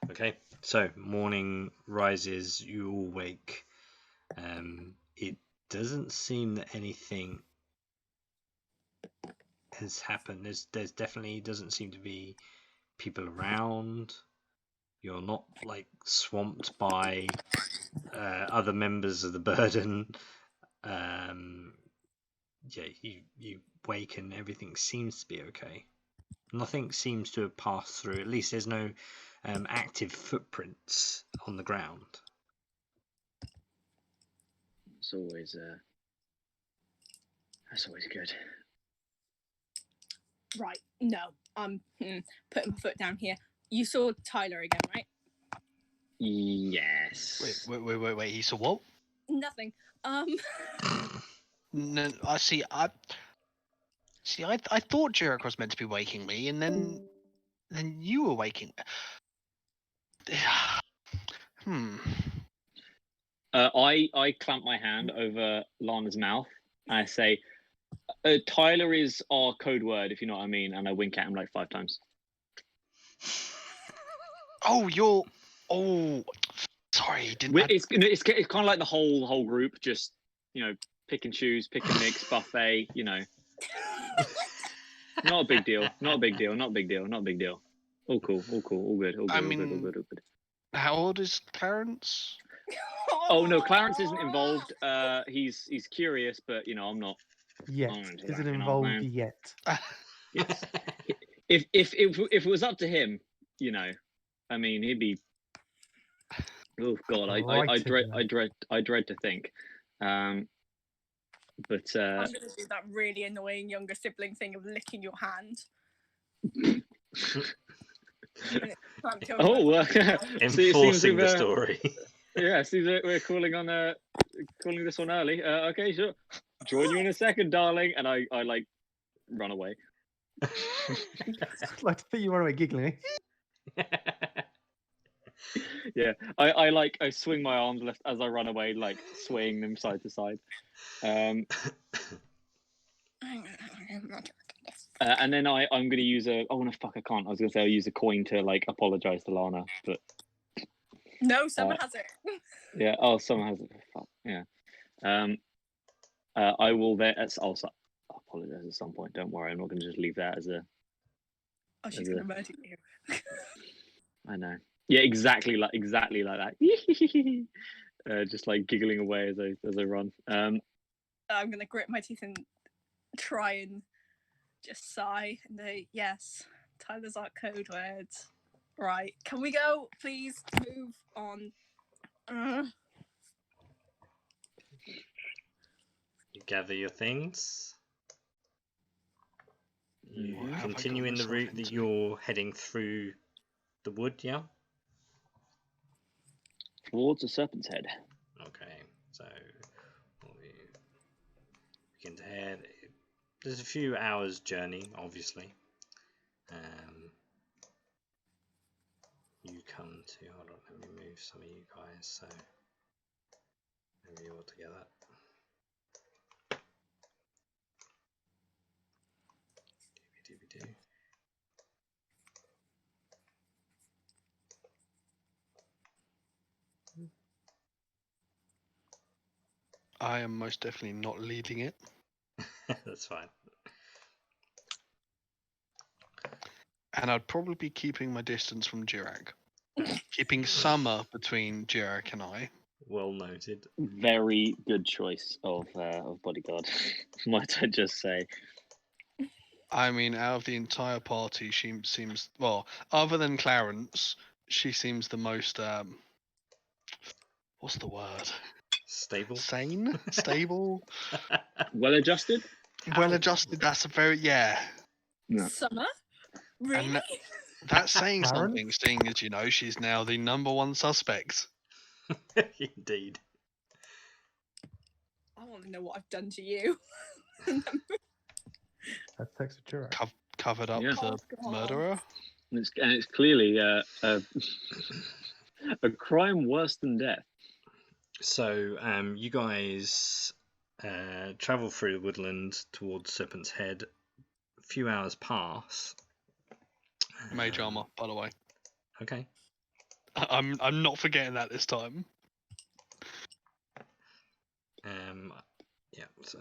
Okay, so morning rises, you all wake. It doesn't seem that anything has happened. There's definitely doesn't seem to be people around. You're not like swamped by other members of the burden. Yeah, you wake and everything seems to be okay. Nothing seems to have passed through. At least there's no active footprints on the ground. It's always that's always good. Right. No, I'm putting my foot down here. You saw Tyler again, right? Yes. Wait. He saw what? Nothing. No, I see. I thought Jarek was meant to be waking me, and then you were waking. I clamp my hand over Lana's mouth and I say, Tyler is our code word, if you know what I mean, and I wink at him like 5 times. Oh, sorry, didn't. It's kind of like the whole group, just pick and choose, pick and mix, buffet, Not a big deal. All cool. All good. All good. How old is Clarence? Oh no, Clarence isn't involved. He's curious, but I'm not. Yet isn't involved yet. Yes. If it was up to him, I mean, he'd be. Oh God, I dread to think. But I'm gonna do that really annoying younger sibling thing of licking your hand. Inforcing the story. Yeah, see, we're calling on calling this one early. Okay, sure. Join you in a second, darling. And I like run away. I'd like to think you run away giggling. Yeah, I swing my arms left as I run away, like swaying them side to side. And then I'm gonna use a. Oh no, fuck! I can't. I was gonna say I'll use a coin to like apologize to Lana, but No, someone has it. yeah. Oh, someone has it. Fuck yeah. I will there. I'll apologize at some point. Don't worry. I'm not gonna just leave that as a. Oh, she's gonna murder you. I know. Yeah, exactly like that. Just like giggling away as I run. I'm gonna grit my teeth and try and just sigh and say, yes, Tyler's our code words. Right, can we go? Please move on. You gather your things. You What have I continue got in the myself route that into? you're heading through the wood, yeah? Towards the Serpent's Head. Okay, so we begin to head. There's a few hours journey, obviously. You come to, hold on, let me move some of you guys, so maybe you're all together. Dooby-dooby-doo. I am most definitely not leading it. That's fine. And I'd probably be keeping my distance from Jirak. Keeping Summer between Jirak and I. Well noted. Very good choice of bodyguard. Might I just say? I mean, out of the entire party, she seems, well, other than Clarence, she seems the most, what's the word? Stable. Sane? Stable? Well adjusted. Well adjusted, that's a very, yeah. No. Summer? Really? That's saying Clarence? something, seeing as, you know, she's now the #1 suspect. Indeed. I want to know what I've done to you. That's Texas Churro. Covered up Yeah. the Oh, God. murderer. And it's clearly a crime worse than death. So, you guys travel through the woodland towards Serpent's Head. A few hours pass. Mage armor, by the way. Okay. I'm not forgetting that this time. Yeah. So.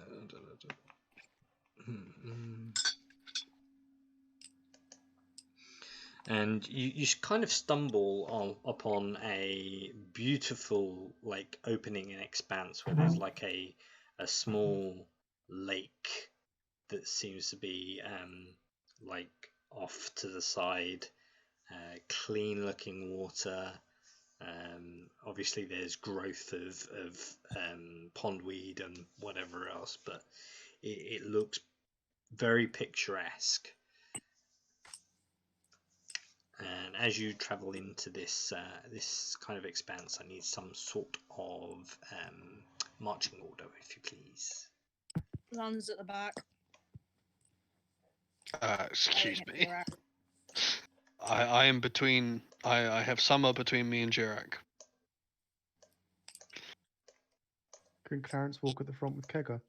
And you kind of stumble upon a beautiful like opening and expanse where there's like a small lake that seems to be like off to the side, clean looking water. Obviously there's growth of pondweed and whatever else, but it looks very picturesque. And as you travel into this this kind of expanse, I need some sort of marching order, if you please. Lan's at the back. Excuse Staring at me. Jirak. I am between. I have Summer between me and Jirak. Can Clarence walk at the front with Kegger?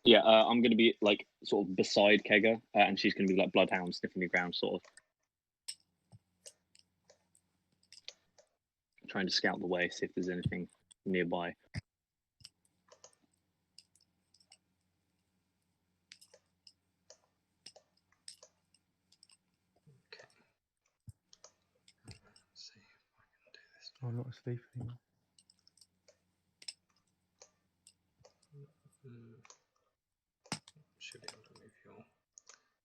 Yeah, I'm going to be like sort of beside Kegger, and she's going to be like bloodhound sniffing the ground, sort of trying to scout the way, see if there's anything nearby. Okay. Let's see if I can do this. Oh, not a thief anymore. Should be able to move your.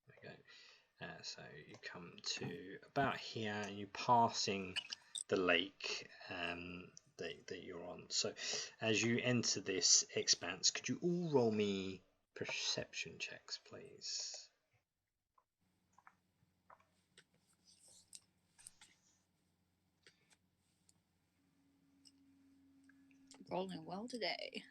There we go. So you come to about here, and you're passing the lake that you're on. So as you enter this expanse, could you all roll me perception checks, please? Rolling well today.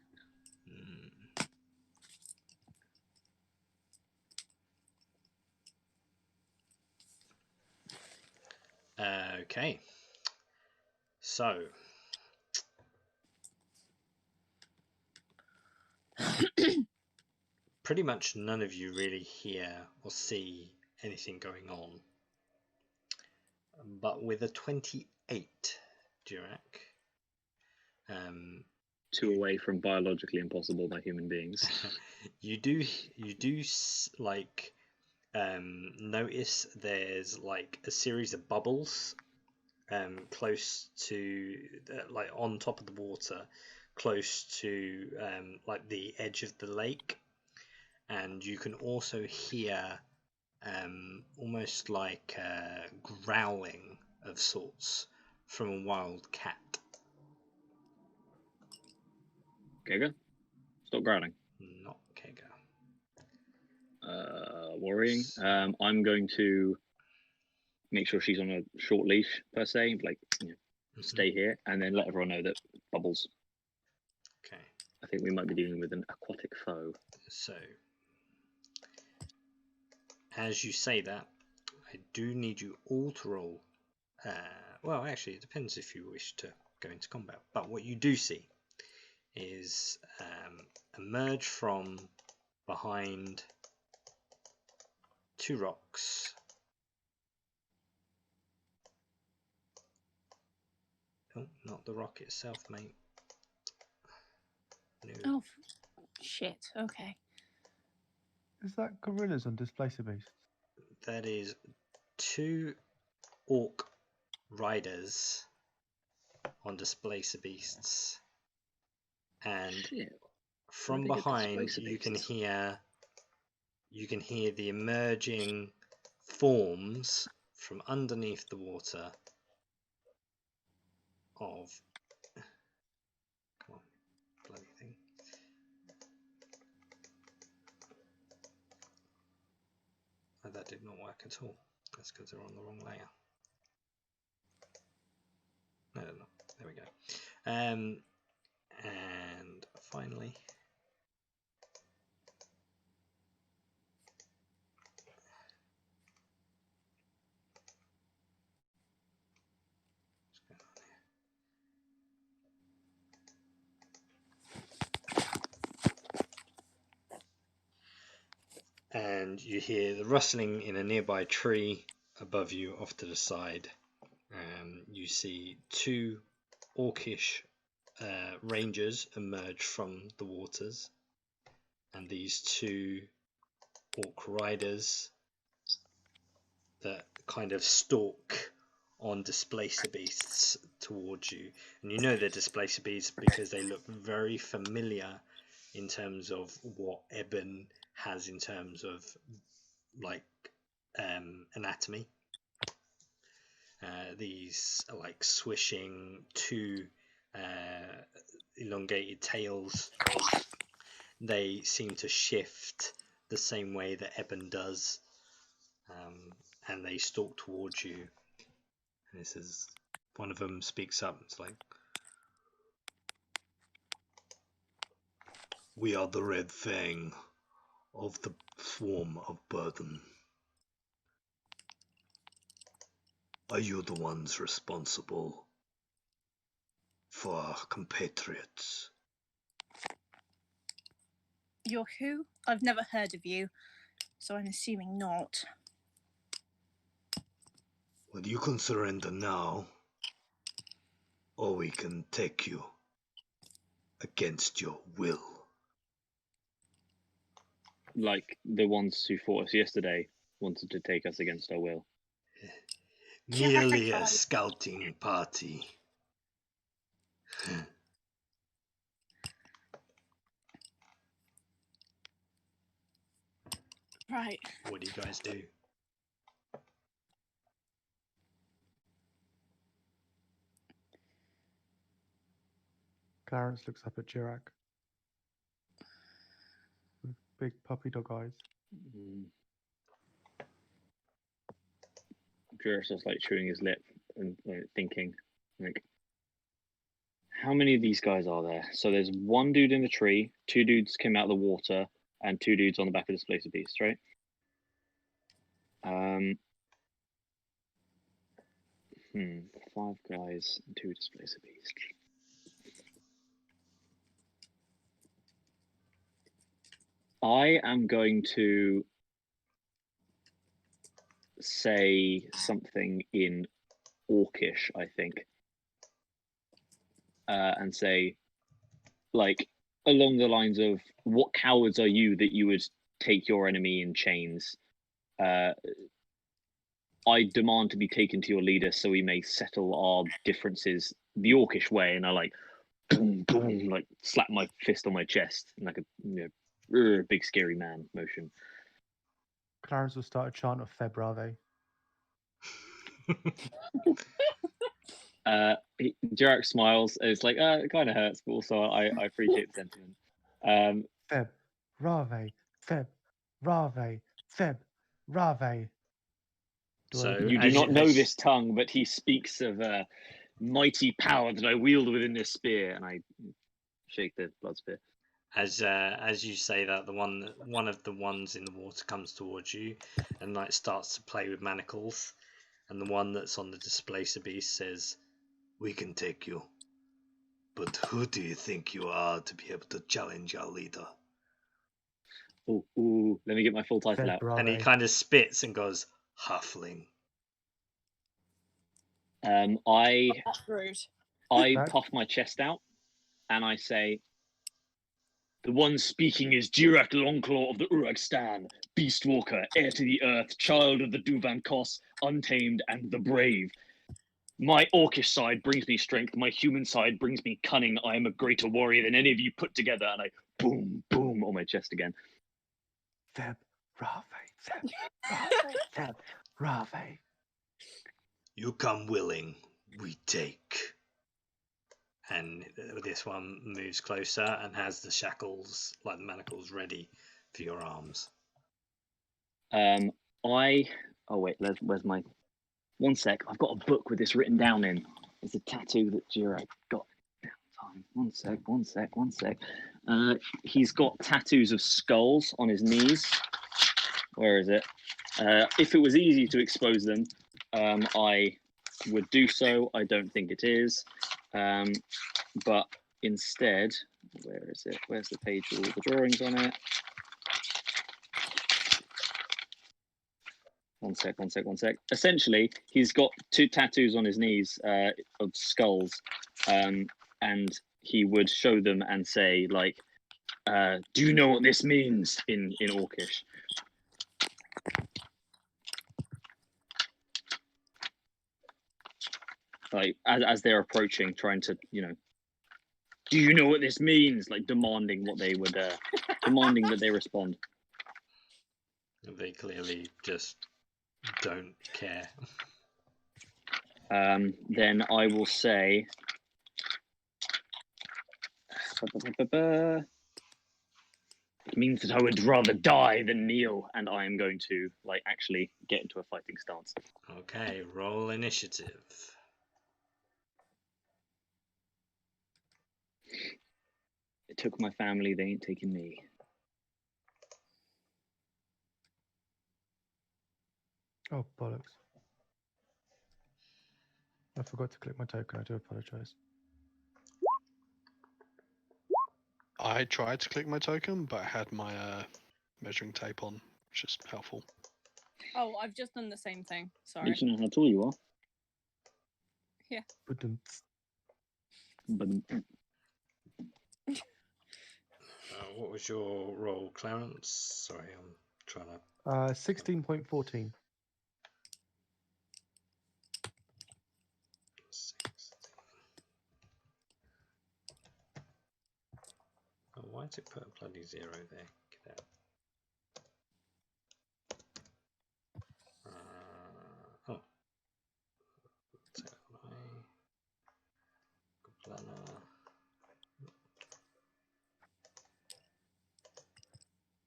Okay. So. Pretty much none of you really hear or see anything going on. But with a 28, Dirac, 2 away from biologically impossible by human beings. you do like notice there's like a series of bubbles close to like on top of the water, close to like the edge of the lake, and you can also hear almost like growling of sorts from a wild cat. Kega, stop growling. Not Kega. Worrying. I'm going to make sure she's on a short leash per se, like stay here, and then let everyone know that Bubbles. Okay. I think we might be dealing with an aquatic foe. So, as you say that, I do need you all to roll. Well, actually, it depends if you wish to go into combat. But what you do see is emerge from behind 2 rocks. Oh, not the rock itself, mate. No. Oh, shit. Okay. Is that gorillas and displacer beasts? That is 2 orc riders on displacer beasts, and Shit. from Where'd they get behind displacer you can hear the emerging forms from underneath the water of come on, bloody thing. Oh, that did not work at all. That's because they're on the wrong layer. No, no, no. There we go. And finally, what's going on here? And you hear the rustling in a nearby tree above you, off to the side. You see 2 orcish rangers emerge from the waters, and these 2 orc riders that kind of stalk on displacer beasts towards you. And you know they're displacer beasts because they look very familiar in terms of what Eben has in terms of like anatomy. These are like swishing 2 elongated tails. They seem to shift the same way that Eben does, and they stalk towards you. And this is one of them speaks up. It's like, "We are the Red Fang of the swarm of burden. Are you the ones responsible for our compatriots?" You're who? I've never heard of you, so I'm assuming not. Well, you can surrender now, or we can take you against your will. Like the ones who fought us yesterday wanted to take us against our will. Merely a scouting party. Right. What do you guys do? Clarence looks up at Chirac with big puppy dog eyes. Juris was like chewing his lip and like, thinking, like, How many of these guys are there? So there's one dude in the tree, 2 dudes came out of the water, and 2 dudes on the back of the Displacer Beast, right? 5 guys and 2 Displacer Beasts. I am going to say something in Orcish, I think, and say, like, along the lines of, what cowards are you that you would take your enemy in chains? I demand to be taken to your leader so we may settle our differences the Orcish way. And I like, boom, boom, like slap my fist on my chest in like a big scary man motion. Clarence will start a chant of Febrave. Jarek smiles. And it's like, it kind of hurts, but also I appreciate the sentiment. Feb, Rave, Feb, Rave, Feb, Rave. So You do not know this tongue, but he speaks of a mighty power that I wield within this spear, and I shake the blood spear. As you say that, one of the ones in the water comes towards you, and like starts to play with manacles, and the one that's on the Displacer Beast says, "We can take you, but who do you think you are to be able to challenge our leader?" Ooh, let me get my full title Feb, out. Rave. And he kind of spits and goes, "Halfling." That's rude. I puff my chest out, and I say, "The one speaking is Jirak Longclaw of the Uragstan, Beastwalker, heir to the earth, child of the Duvan Kos, untamed and the brave. My orcish side brings me strength, my human side brings me cunning. I am a greater warrior than any of you put together." And I boom, boom on my chest again. Feb, Rave, Feb, Rave, Feb, Rave. You come willing, we take. And this one moves closer and has the shackles, like the manacles, ready for your arms. Oh wait, where's my... One sec, I've got a book with this written down in. It's a tattoo that Jirak got. One sec. He's got tattoos of skulls on his knees. Where is it? If it was easy to expose them, I would do so. I don't think it is. But instead, where is it? Where's the page with all the drawings on it? One sec. Essentially, he's got 2 tattoos on his knees of skulls, and he would show them and say, like, "Do you know what this means?" in Orcish. Like, as they're approaching, trying to, "Do you know what this means?" Like, demanding what they would, demanding that they respond. They clearly just don't care. Then I will say, "It means that I would rather die than kneel," and I am going to, like, actually get into a fighting stance. Okay, roll initiative. It took my family, they ain't taking me. Oh, bollocks. I forgot to click my token. I do apologize. I tried to click my token, but I had my measuring tape on, which is helpful. Oh, I've just done the same thing. Sorry. Makes you know how tall you are. Yeah. What was your roll, Clarence? Sorry, I'm trying to... 16.14. 16. Oh, why did it put a bloody 0 there? Get out. Oh. Take that away. Planner.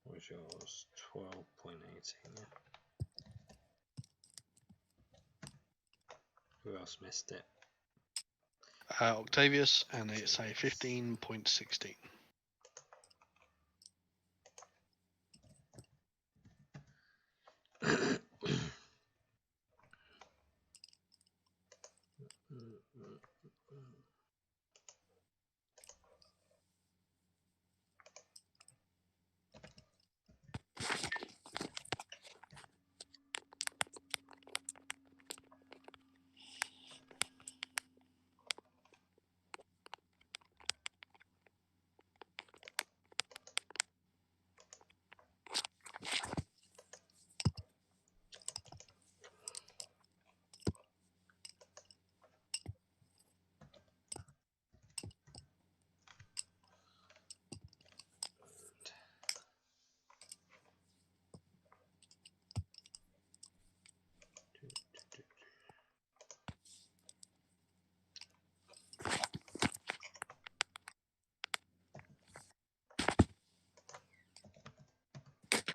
What was yours? 12.18, yeah. Who else missed it? Octavius, and it's a 15.16.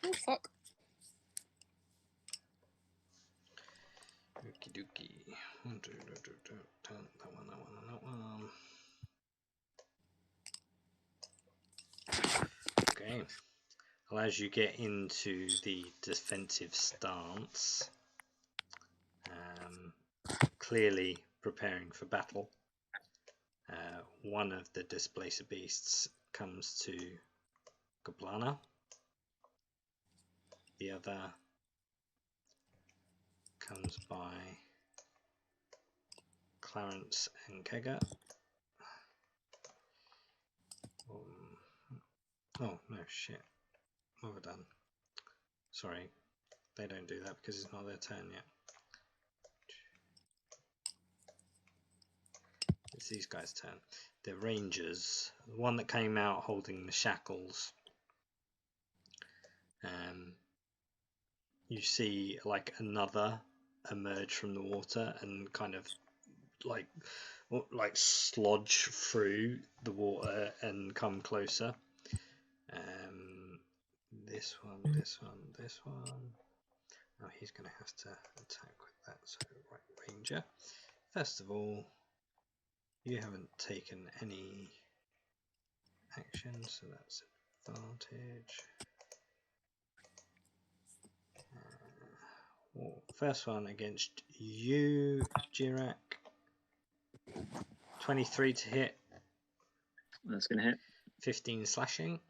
Oh fuck. Okie dokie. That one. Okay. Well, as you get into the defensive stance, clearly preparing for battle, one of the displacer beasts comes to Gablana. The other comes by Clarence and Kega. Oh no, shit. What have I done? Sorry, they don't do that because it's not their turn yet. It's these guys' turn. The Rangers, the one that came out holding the shackles. You see like another emerge from the water and kind of like slodge through the water and come closer. This one. Oh, he's going to have to attack with that. So, right, Ranger. First of all, you haven't taken any action, so that's advantage. First one against you, Jirak. 23 to hit. That's going to hit. 15 slashing.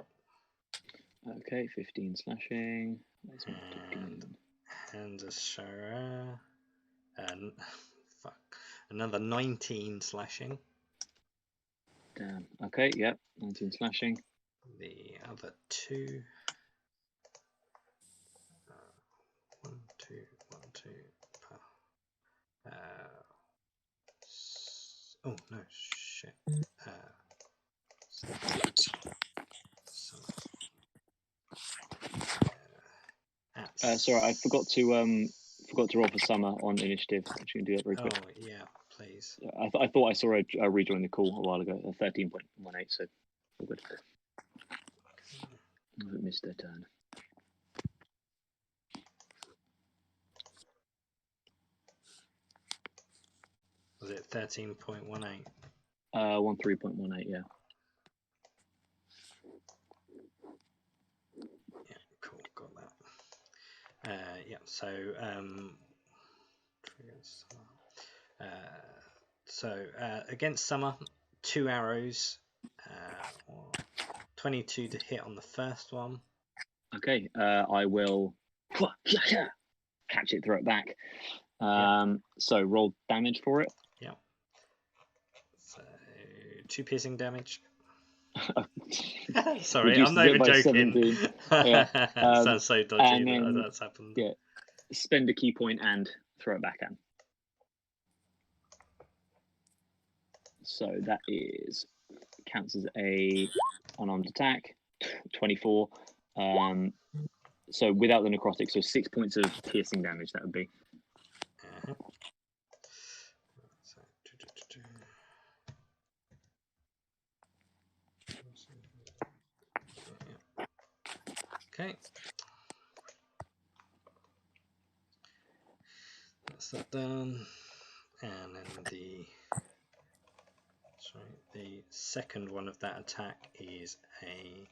Okay, 15 slashing. And a Shara. And another 19 slashing. Damn. Okay, yep, 19 slashing. The other two. 1, 2, 1, 2. Oh no, shit. Sorry, I forgot to roll for Summer on initiative. I'm just gonna do that very quick. Oh yeah, please. I thought I saw a rejoin the call a while ago. 13.18, so all good. I missed their turn. Was it 13.18? 13.18, yeah. Yeah, cool, got that. Yeah, so against Summer, 2 arrows, 22 to hit on the first one. Okay, I will catch it, throw it back. So roll damage for it. Yeah. So 2 piercing damage. Sorry, Reduces I'm not it even by joking. 17. Yeah. Sounds so dodgy and then, that's happened. Yeah, spend a key point and throw it back at. So that counts as a unarmed attack. 24. So without the necrotic, so 6 points of piercing damage. That would be. Okay. That's that done. And then the the second one of that attack is a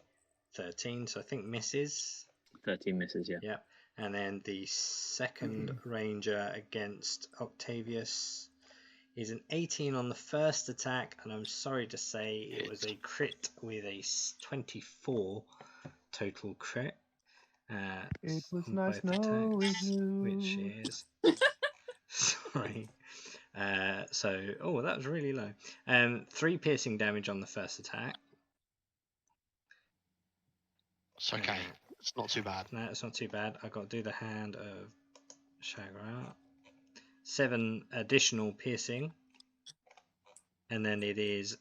13, so I think misses. 13 misses, yeah. Yep. And then the second ranger against Octavius is an 18 on the first attack, and I'm sorry to say it was a crit with a 24 total crit. It was on nice both knowing attacks, you. which is sorry. Oh, that was really low. 3 piercing damage on the first attack. It's okay. It's not too bad. No, it's not too bad. I got to do the hand of Shagra. 7 additional piercing, and then it is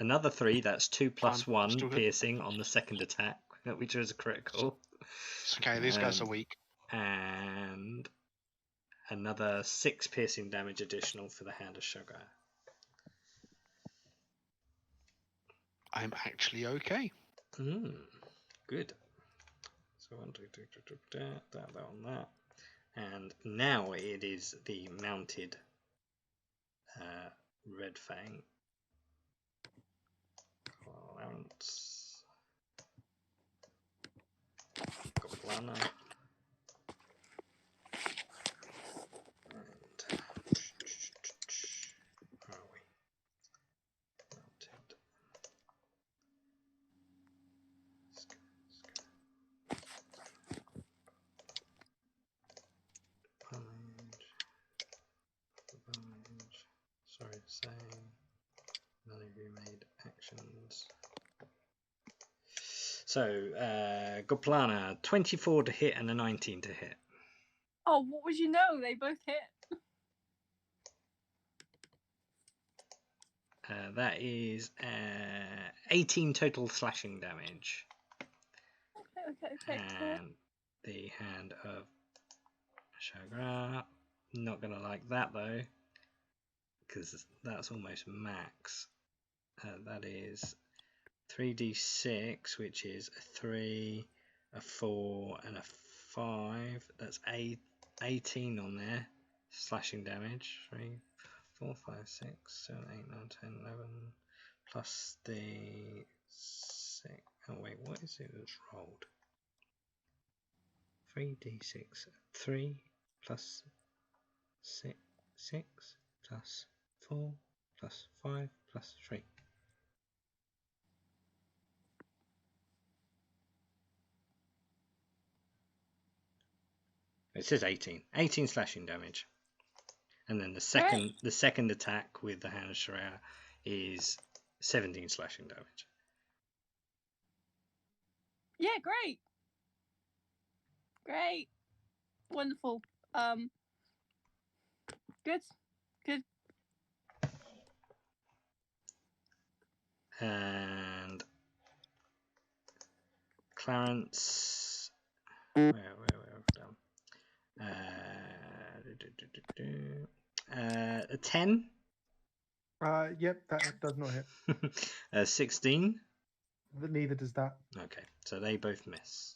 another 3. That's 2 plus 1 piercing on the second attack, which was a critical. It's okay. These guys are weak. And another 6 piercing damage additional for the hand of Shagra. I'm actually okay. Good. So 1, 2, 3, that on that. And now it is the mounted Red Fang. Allowance. Goblana. And where are we? Mounted. Let's go. Advantage. Sorry to say, none of you made actions. So, Goplana, 24 to hit and a 19 to hit. Oh, what would you know? They both hit. That is 18 total slashing damage. Okay. And the hand of Shagra, not going to like that though, because that's almost max. That is 3d6, which is a 3, a 4, and a 5. That's 18 on there. Slashing damage. 3, 4, 5, 6, 7, 8, 9, 10, 11. Plus the 6. Oh, wait, what is it that's rolled? 3d6. 3 plus 6 plus 4 plus 5 plus 3. It says 18. 18 slashing damage. And then the second attack with the hand of Sharia is 17 slashing damage. Yeah, great. Great. Wonderful. Good. And Clarence, where have we done? A 10. Yep, that does not hit. 16. Neither does that. Okay, so they both miss.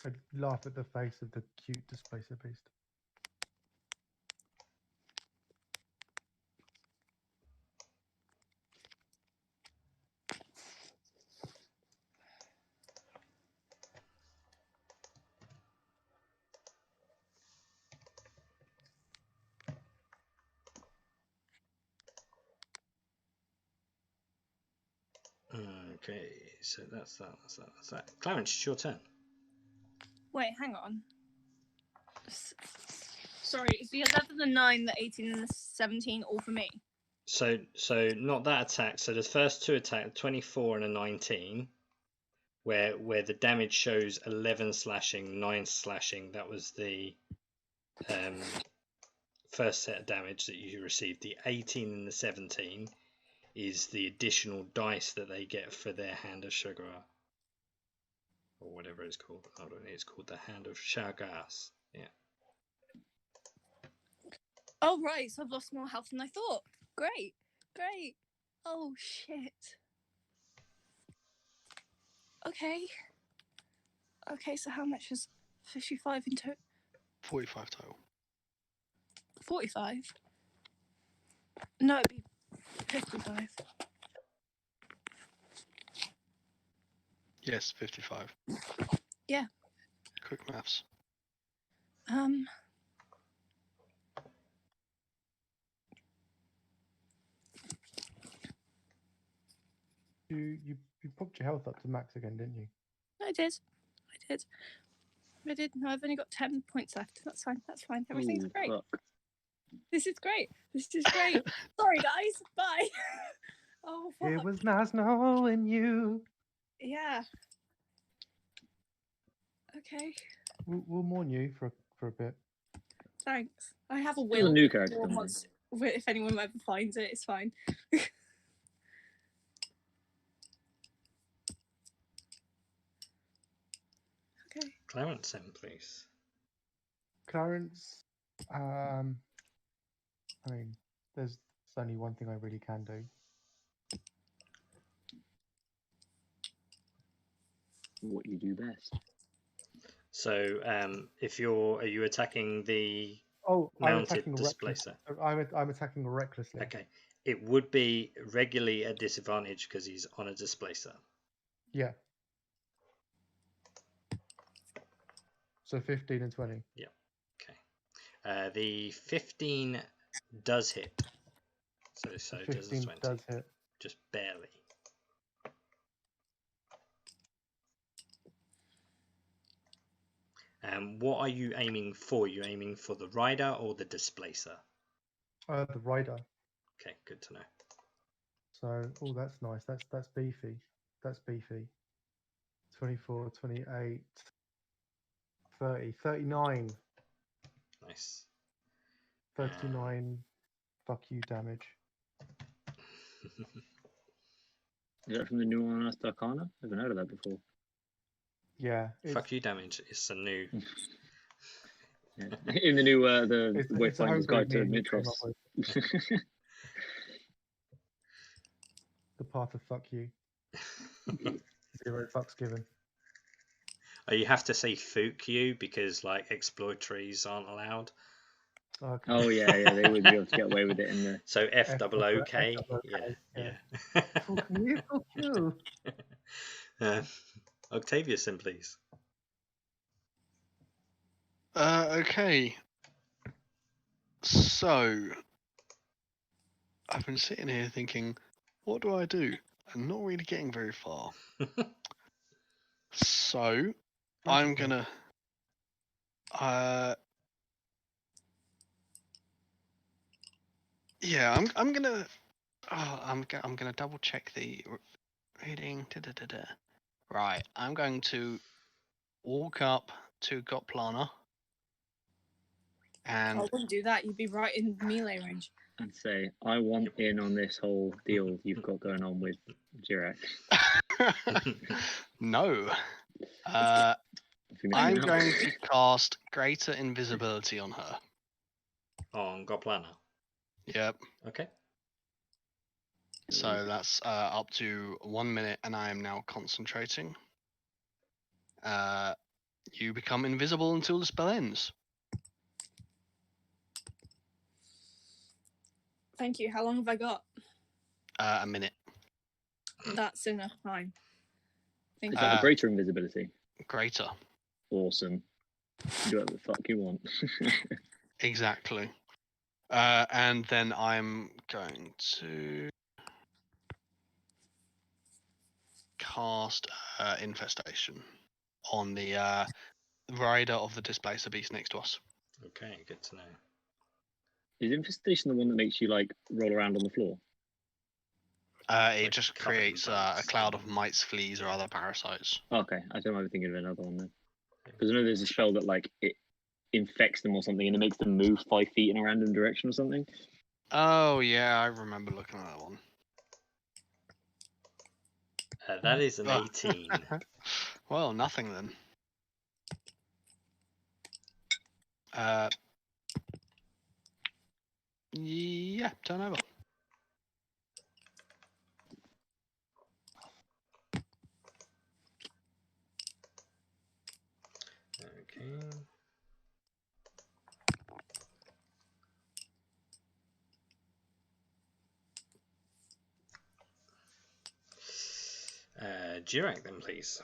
I laugh at the face of the cute displacer beast. Okay, so that's that. Clarence, it's your turn. Wait, hang on. Sorry, is the 11, the 9, the 18, and the 17 all for me? So not that attack. So the first 2 attacks, 24 and a 19, where the damage shows 11 slashing, 9 slashing. That was the first set of damage that you received. The 18 and the 17 is the additional dice that they get for their Hand of Shagras, or whatever it's called. Hold on, it's called the Hand of Shagras. Yeah. Oh, right, so I've lost more health than I thought. Great. Oh, shit. Okay, so how much is 55 in total? 45 total. 45? No, it'd be 55. Yes, 55. Yeah. Quick maths. You popped your health up to max again, didn't you? I did. No, I've only got 10 points left. That's fine. Everything's Ooh, great. fuck. This is great. Sorry, guys. Bye. Oh, fuck. It was nice knowing you. Yeah. Okay. We'll mourn you for a bit. Thanks. I have a There's will. a new character If coming in. if anyone ever finds it, it's fine. Okay. Clarence, then, please. Clarence, I mean, there's only one thing I really can do. What you do best. So, are you attacking the Oh, I'm mounted attacking displacer? I'm attacking recklessly. Okay, it would be regularly at disadvantage because he's on a displacer. Yeah. So 15 and 20. Yeah. Okay. The 15 does hit. So does the 15 20. does hit. Just barely. What are you aiming for? You aiming for the rider or the displacer? The rider. Okay, good to know. So, oh, that's nice. That's beefy. That's beefy. 24, 28, 30, 39. Nice. 39 fuck you damage. Is that from the new Unearthed Arcana? I haven't heard of that before. Yeah. Fuck you damage is a new. Yeah. In the new the It's a Wayfinder's Guide to homebrew meme we came Mitros. up with. The path of fuck you. 0 fucks given. Oh, you have to say "fuck you" because like exploitories aren't allowed. Okay. Oh yeah, they would be able to get away with it in the. So FOOK. F-O-O-K, Yeah. Fuck me, fuck you. Octavius, then, please. Okay. So, I've been sitting here thinking, what do I do? I'm not really getting very far. So, I'm Magic gonna. Yeah, I'm gonna. Oh, I'm gonna double check the reading. Right, I'm going to walk up to Goplana. I And wouldn't do that. You'd be right in melee range. And say, I want in on this whole deal you've got going on with Jirak. no. I think that I'm can help. going to cast Greater Invisibility on her. On Goplana. Yep. Okay. So that's up to 1 minute, and I am now concentrating. You become invisible until the spell ends. Thank you. How long have I got? A minute. That's enough time. Thank Is you. that the greater invisibility? Greater. Awesome. Do whatever the fuck you want. Exactly. And then I'm going to cast Infestation on the rider of the Displacer Beast next to us. Okay, good to know. Is infestation the one that makes you like roll around on the floor? It like just covered in creates a bugs. cloud of mites, fleas, or other parasites. Okay, I don't might be thinking of another one then. Because I know there's a spell that like it infects them or something and it makes them move 5 feet in a random direction or something. Oh yeah, I remember looking at that one. That is an 18. Well, nothing then. Yeah, turn over. Okay. Jirak then, please.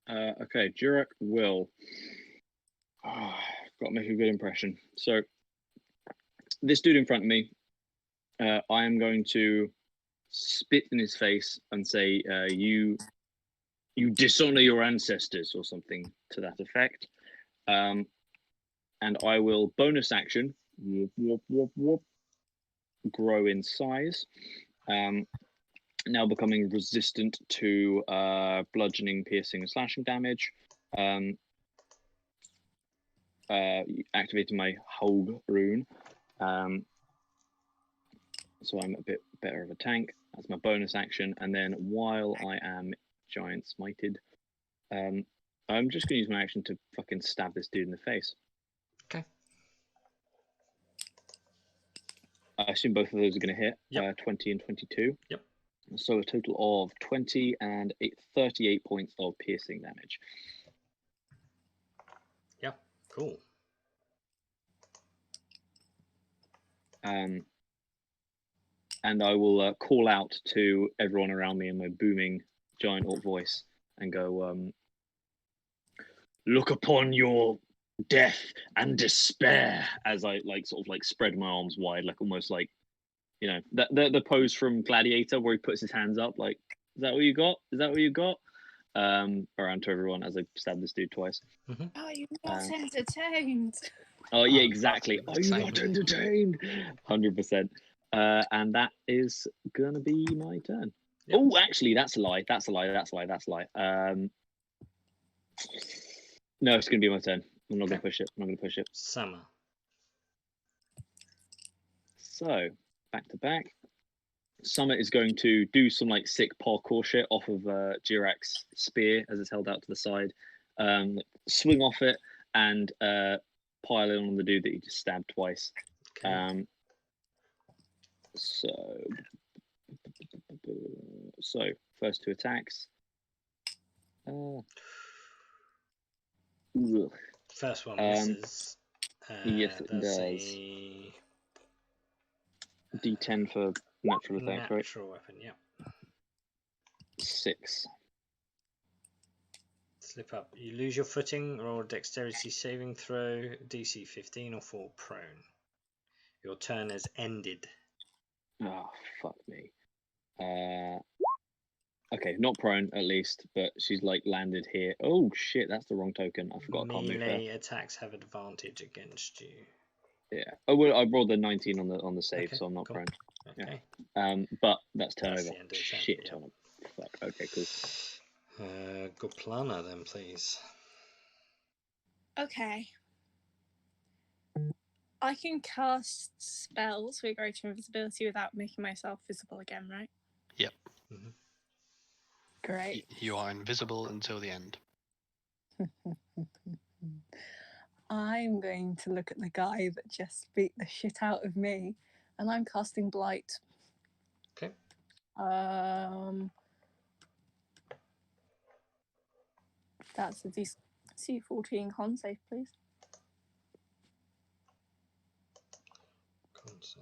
Okay, Jirak will. Got to make a good impression. So, this dude in front of me, I am going to spit in his face and say, "You dishonor your ancestors," or something to that effect. And I will bonus action, grow in size. Now becoming resistant to bludgeoning, piercing, and slashing damage. Activating my Hogue rune. So I'm a bit better of a tank. That's my bonus action. And then while I am giant smited, I'm just going to use my action to fucking stab this dude in the face. Okay. I assume both of those are going to hit. Yep. 20 and 22. Yep. So a total of 20 and 38 points of piercing damage. Yeah, cool. And I will call out to everyone around me in my booming giant orc voice and go, "Look upon your death and despair," as I sort of spread my arms wide, almost you know, the pose from Gladiator where he puts his hands up, like, "Is that what you got? Is that what you got?" Around to everyone as I stab this dude twice. Mm-hmm. Are you not entertained? Oh yeah, exactly. not Are you not entertained? 100%. And that is gonna be my turn. Yep. Oh, actually, that's a lie. No, it's gonna be my turn. I'm not gonna push it. Summer. So back to back. Summer is going to do some sick parkour shit off of Jirak's spear as it's held out to the side. Swing off it and pile in on the dude that he just stabbed twice. Okay. So first two attacks. First one misses. Yes, it that's does. A D10 for natural effect, right? natural weapon, yeah. 6. Slip up. You lose your footing, roll a dexterity saving throw, DC 15 or fall prone. Your turn has ended. Oh, fuck me. Okay, not prone at least, but she's landed here. Oh shit, that's the wrong token. I forgot. I can't move Melee there. attacks have advantage against you. Yeah. Oh well, I rolled a 19 on the save, Okay, so I'm not cool. prone. Okay. Yeah. But that's turnover. That's the end of the turn, Shit. yeah. Turnover. Fuck. Okay, cool. Goplana then, please. Okay. I can cast spells with greater invisibility without making myself visible again, right? Yep. Mm-hmm. Great. You are invisible until the end. I'm going to look at the guy that just beat the shit out of me, and I'm casting Blight. Okay. That's a DC14 con save, please. Con save.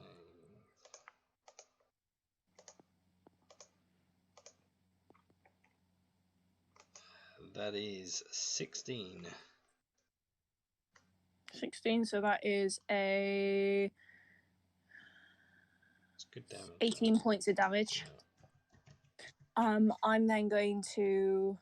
That is 16. 16, so that is a It's good damage. 18 points of damage. I'm then going to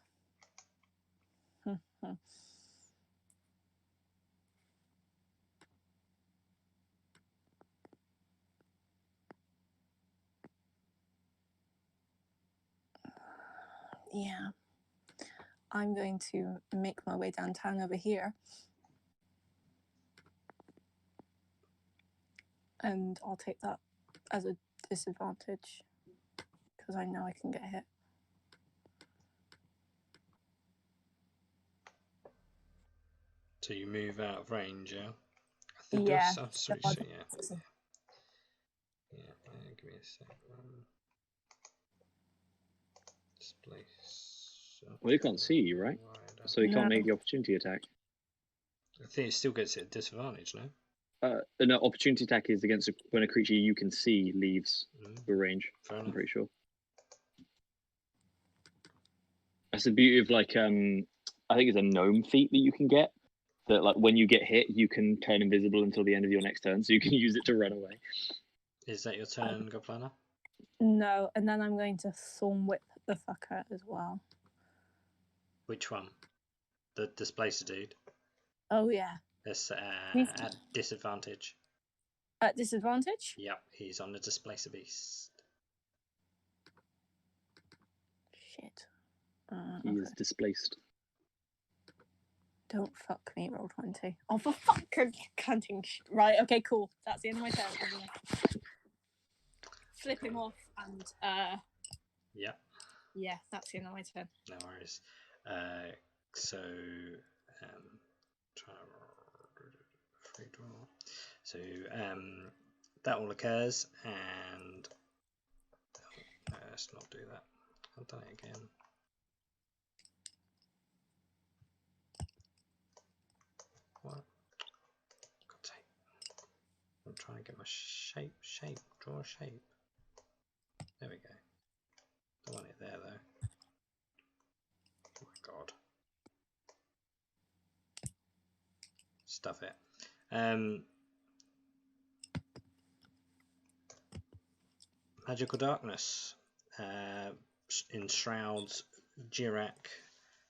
yeah. I'm going to make my way downtown over here. And I'll take that as a disadvantage because I know I can get hit. So you move out of range, yeah? I think Yeah. yeah. Give me a sec. Display. Well, he can't see you, right? So he can't make the opportunity attack. I think it still gets it at disadvantage, no? No, opportunity attack is against when a creature you can see leaves the range. Fair enough. I'm pretty sure. That's the beauty of like I think it's a gnome feat that you can get. That like when you get hit, you can turn invisible until the end of your next turn, so you can use it to run away. Is that your turn, Goblana? No, and then I'm going to thorn whip the fucker as well. Which one? The displacer dude. Oh yeah. That's He's- at disadvantage. At disadvantage? Yep, he's on the displacer beast. Shit. He is displaced. Don't fuck me, roll 20. Oh, for fucking cunting. Right, okay, cool. That's the end of my turn. I'm gonna flip him off and, Yep, yeah, that's the end of my turn. no worries. So, try free draw. So, that all occurs, and no, let's not do that. I've done it again. What? God's sake. I'm trying to get my shape. Draw a shape. There we go. Don't want it there though. Oh my god. Stuff it. Magical darkness. Enshrouds Jirak,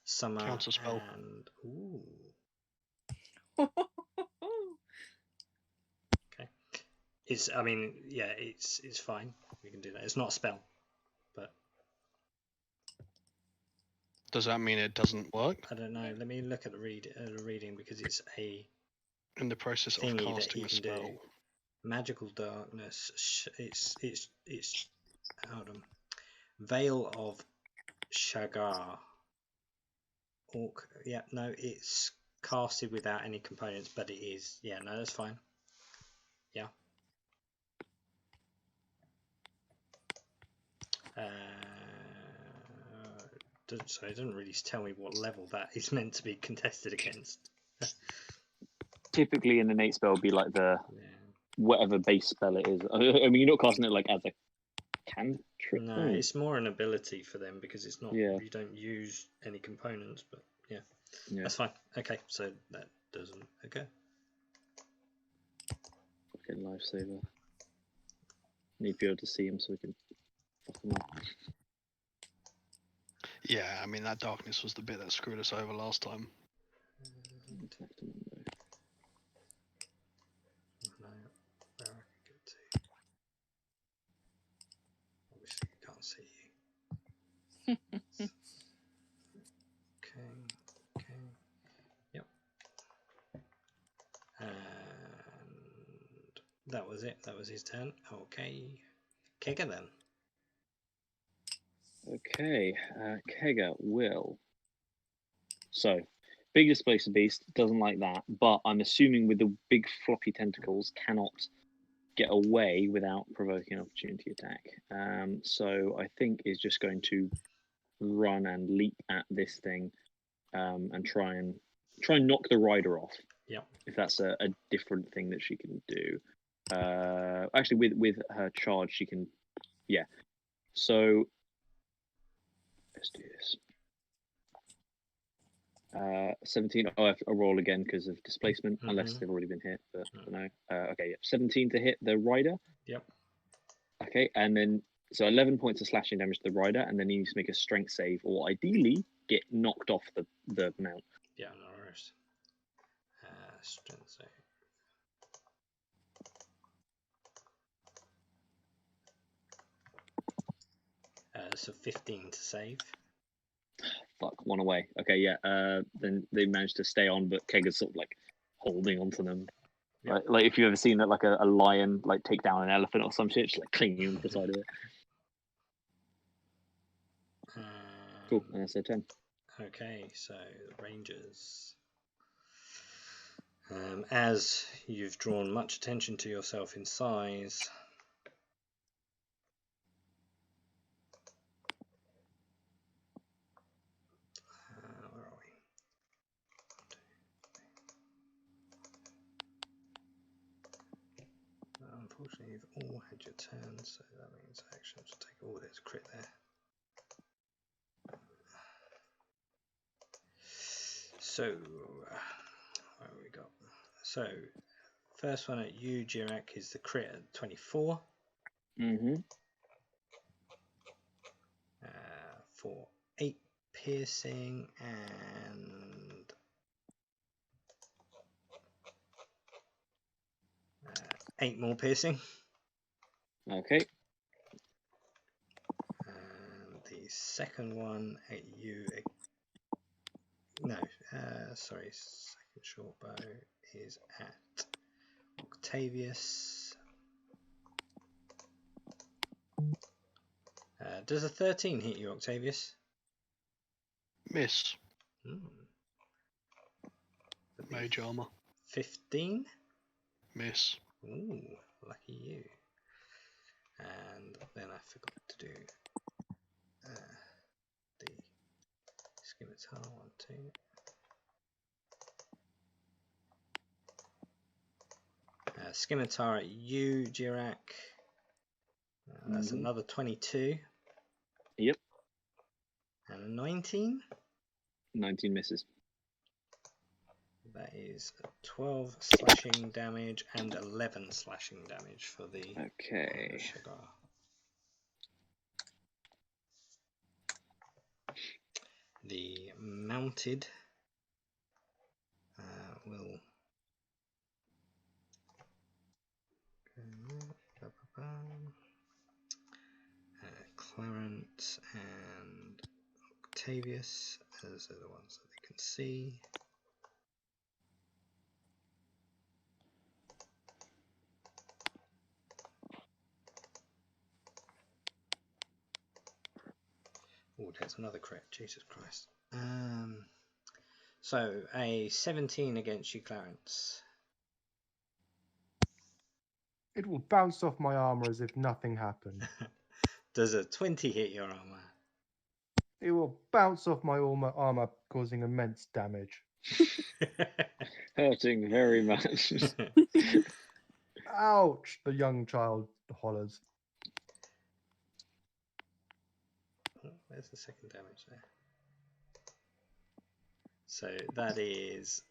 Summer, Counter spell. and ooh. Okay. I mean, yeah, it's fine. We can do that. It's not a spell, but Does that mean it doesn't work? I don't know. Let me look at the reading because it's a In the process of thingy that casting you a can spell. do. Magical darkness. It's hold on. Veil of Shagar. Orc. Yeah, no, it's casted without any components, but it is. Yeah, no, that's fine. Yeah. So it doesn't really tell me what level that is meant to be contested against. Typically, an innate spell would be like the Yeah. whatever base spell it is. I mean, you're not casting it like as a cantrip. No, it's more an ability for them because it's not. Yeah. You don't use any components, but yeah, Yeah. that's fine. Okay, so that doesn't occur. Fucking lifesaver. Need to be able to see him so we can fuck him up. Yeah, I mean that darkness was the bit that screwed us over last time. Attack him, though. No, where I can get to. Obviously, can't see you. Okay. Yep. And that was it. That was his turn. Okay. Kega then. Okay, Kega will. So, big displacer beast doesn't like that, but I'm assuming with the big floppy tentacles cannot get away without provoking an opportunity attack. So I think is just going to run and leap at this thing, and try and knock the rider off. Yep. If that's a different thing that she can do. Actually, with her charge, she can. Yeah. So let's do this. 17. Oh, I have to roll again because of displacement, unless they've already been hit. But I don't know. Okay, 17 to hit the rider. Yep. Okay, and then so 11 points of slashing damage to the rider, and then he needs to make a strength save, or ideally get knocked off the mount. Yeah, no worries. Strength save. So 15 to save. Fuck, one away. Okay, yeah. Then they managed to stay on, but Kega's sort of like holding onto them. Yep. Like if you've ever seen like a lion like take down an elephant or some shit, just like clinging onto the side of it. Cool, and that's their turn. Okay, so Rangers. As you've drawn much attention to yourself in size, where are we? Unfortunately, you've all had your turns, so that means actions will take all this crit there. So, where we got? So, first one at you, Jirak, is the crit at 24. Mm-hmm. For 8 piercing and 8 more piercing. Okay. And the second one at you. No, sorry. Second short bow is at Octavius. Does a 13 hit you, Octavius? Miss. Mage armor. 15? Miss. Ooh, lucky you. And then I forgot to do the scimitar one too. Scimitar at you, Jirak. That's another 22. Yep. And a 19. 19 misses. That is 12 slashing damage and 11 slashing damage for the Okay. sugar. The mounted will Clarence and Octavius as are the ones that they can see. Oh, there's another crit. Jesus Christ. So a 17 against you, Clarence. It will bounce off my armor as if nothing happened. Does a 20 hit your armor? It will bounce off my armor, causing immense damage. Hurting very much. Ouch! The young child hollers. Oh, there's the second damage there. So that is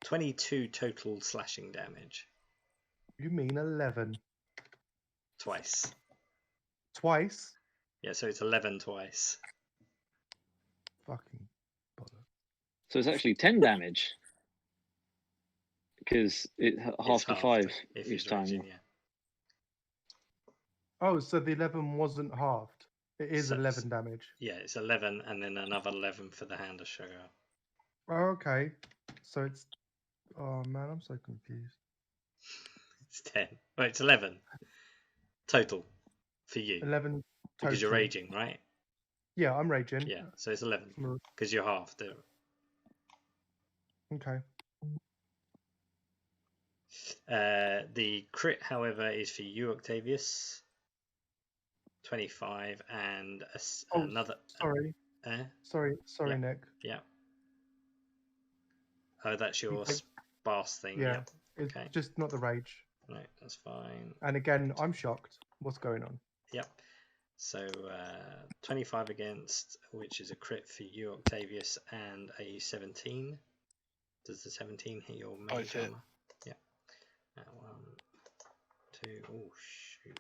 22 total slashing damage. You mean 11? Twice. Twice? Yeah, so it's 11 twice. Fucking bother. So it's actually 10 damage. Because it's half to 5 if each he's time. raging, yeah. Oh, so the 11 wasn't halved. It is So- 11 damage. Yeah, it's 11 and then another 11 for the hand of sugar. Oh, okay. So it's... Oh, man, I'm so confused. It's 10. Well, it's 11 total for you 11 total. because you're raging, right? Yeah, I'm raging. Yeah, so it's 11 Mm, because you're half. Okay. The crit, however, is for you, Octavius. 25 and another. Sorry. Sorry, yeah. Nick. Yeah. Oh, that's your Okay. sparse thing. Yeah. Yep. It's Okay. just not the rage. Right, that's fine. And again, I'm shocked. What's going on? Yep. So 25 against, which is a crit for you, Octavius, and a 17. Does the 17 hit your mage hit. armor? Yeah. 1, 2. Oh shoot.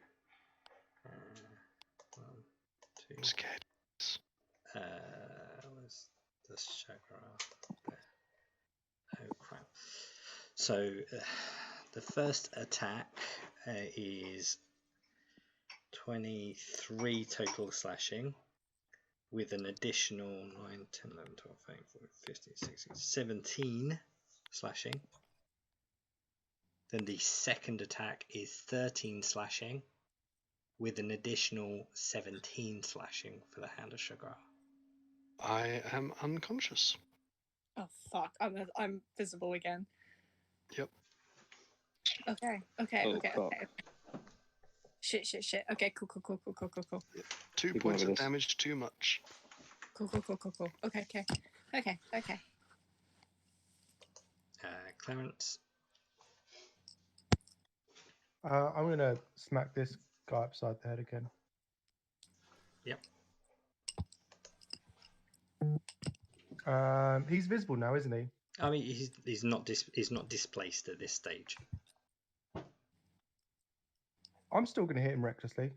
1, 2. I'm scared. Where's the chakra? There. Oh crap. So the first attack is 23 total slashing with an additional 9, 10, 11, 12, 13, 14, 15, 16, 17 slashing. Then the second attack is 13 slashing with an additional 17 slashing for the hand of sugar. I am unconscious. Oh fuck! I'm visible again. Yep. Okay. Oh, Okay. fuck. Shit. Okay. Cool. 2 Keep points going of with this. damage too much. Cool. Okay. Clarence. I'm going to smack this guy upside the head again. Yep. He's visible now, isn't he? I mean, he's not displaced at this stage. I'm still going to hit him recklessly.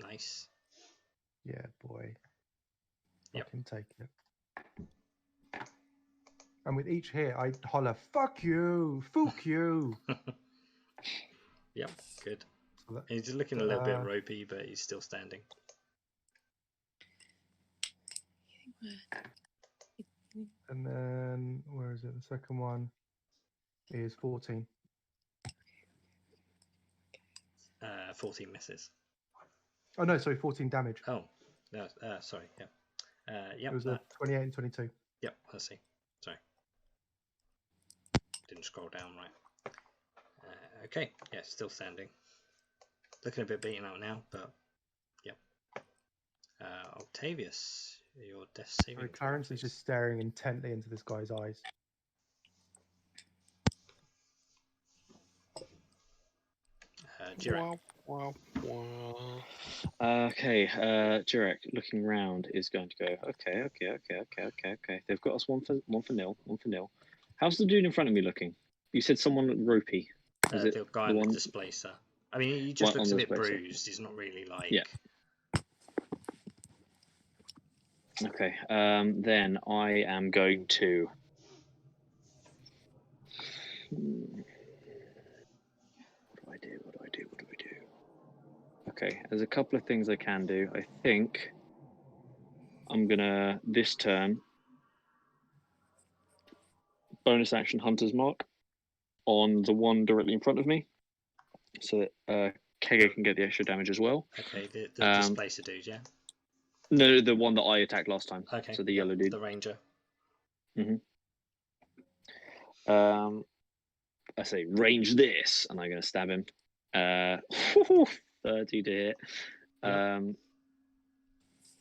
Nice. Yeah, boy. Yep. I can take it. And with each hit, I holler, "Fuck you! Fuck you!" Yep, good. So that- He's looking a little bit ropey, but he's still standing. And then, where is it? The second one is 14. 14 misses. Oh, no, sorry, 14 damage. Oh, no, sorry, yeah. Yep, It was a 28 and 22. Yep, I see. Sorry. Didn't scroll down right. Okay, yeah, still standing. Looking a bit beaten out now, but yep. Octavius, your death saving. Sorry, Clarence is just staring intently into this guy's eyes. Jirek. Wow. Okay, Jirek, looking round, is going to go. Okay. They've got us one for nil. How's the dude in front of me looking? You said someone ropey. Is it the guy on the displacer? I mean, he just looks a bit bruised. He's not really like. Yeah. Okay. Then I am going to. What do I do? Okay, there's a couple of things I can do. I think I'm gonna this turn bonus action Hunter's Mark on the one directly in front of me, so that Kege can get the extra damage as well. Okay, the displacer dude, yeah. No, the one that I attacked last time. Okay. So the yellow dude, the ranger. I say range this, and I'm gonna stab him. 30 to hit. And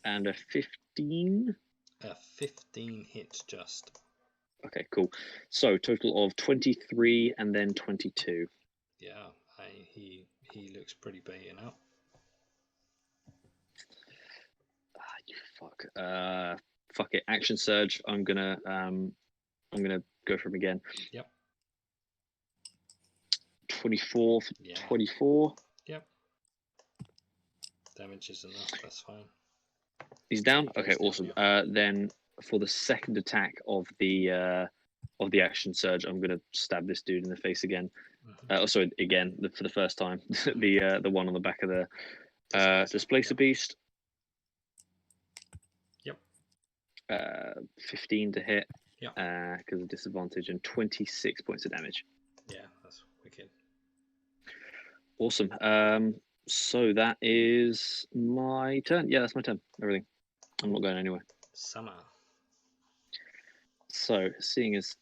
a 15. A 15 hits just. Okay, cool. So total of 23 and then 22. Yeah, he looks pretty beaten up. You fuck. Fuck it. Action surge. I'm gonna go for him again. Yep. 24 for 24. Yep. Damage is enough. That's fine. He's down. Okay, awesome. Then for the second attack of the action surge, I'm gonna stab this dude in the face again. Sorry, again for the first time. the one on the back of the displacer beast. Yep. 15 to hit. Yep. Because of disadvantage, and 26 points of damage. Yeah, that's wicked. Awesome. So that is my turn. Yeah, that's my turn. Everything. I'm not going anywhere. Summer. So, seeing as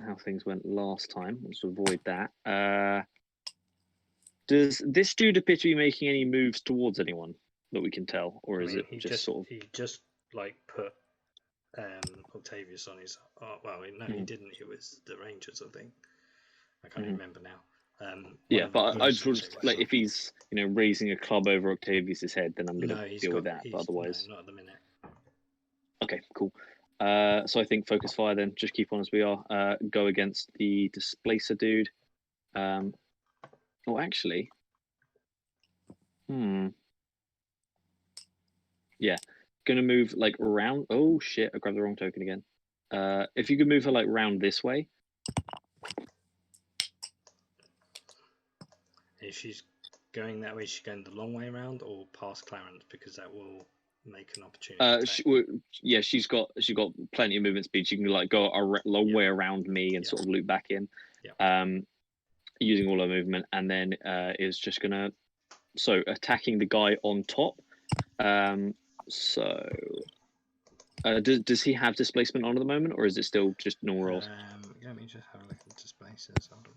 how things went last time, let's avoid that. Does this dude appear to be making any moves towards anyone that we can tell, or is it just sort of? He just like put Octavius on his. Well, no, he didn't. It was the Rangers, I think. I can't remember now. Yeah, but I just like if he's raising a club over Octavius's head, then I'm gonna deal with that. But otherwise, no, not at the minute. Okay, cool. So I think focus fire then. Just keep on as we are. Go against the displacer dude. Oh, actually. Yeah, gonna move like around. Oh shit! I grabbed the wrong token again. If you could move her like round this way. If she's going that way, she's going the long way around or past Clarence, because that will make an opportunity. She's got plenty of movement speed. She can like go a long way around me and sort of loop back in. Using all her movement, and then is just gonna attacking the guy on top. Does he have displacement on at the moment, or is it still just normal rolls? Let me just have a look at displacers. Hold on.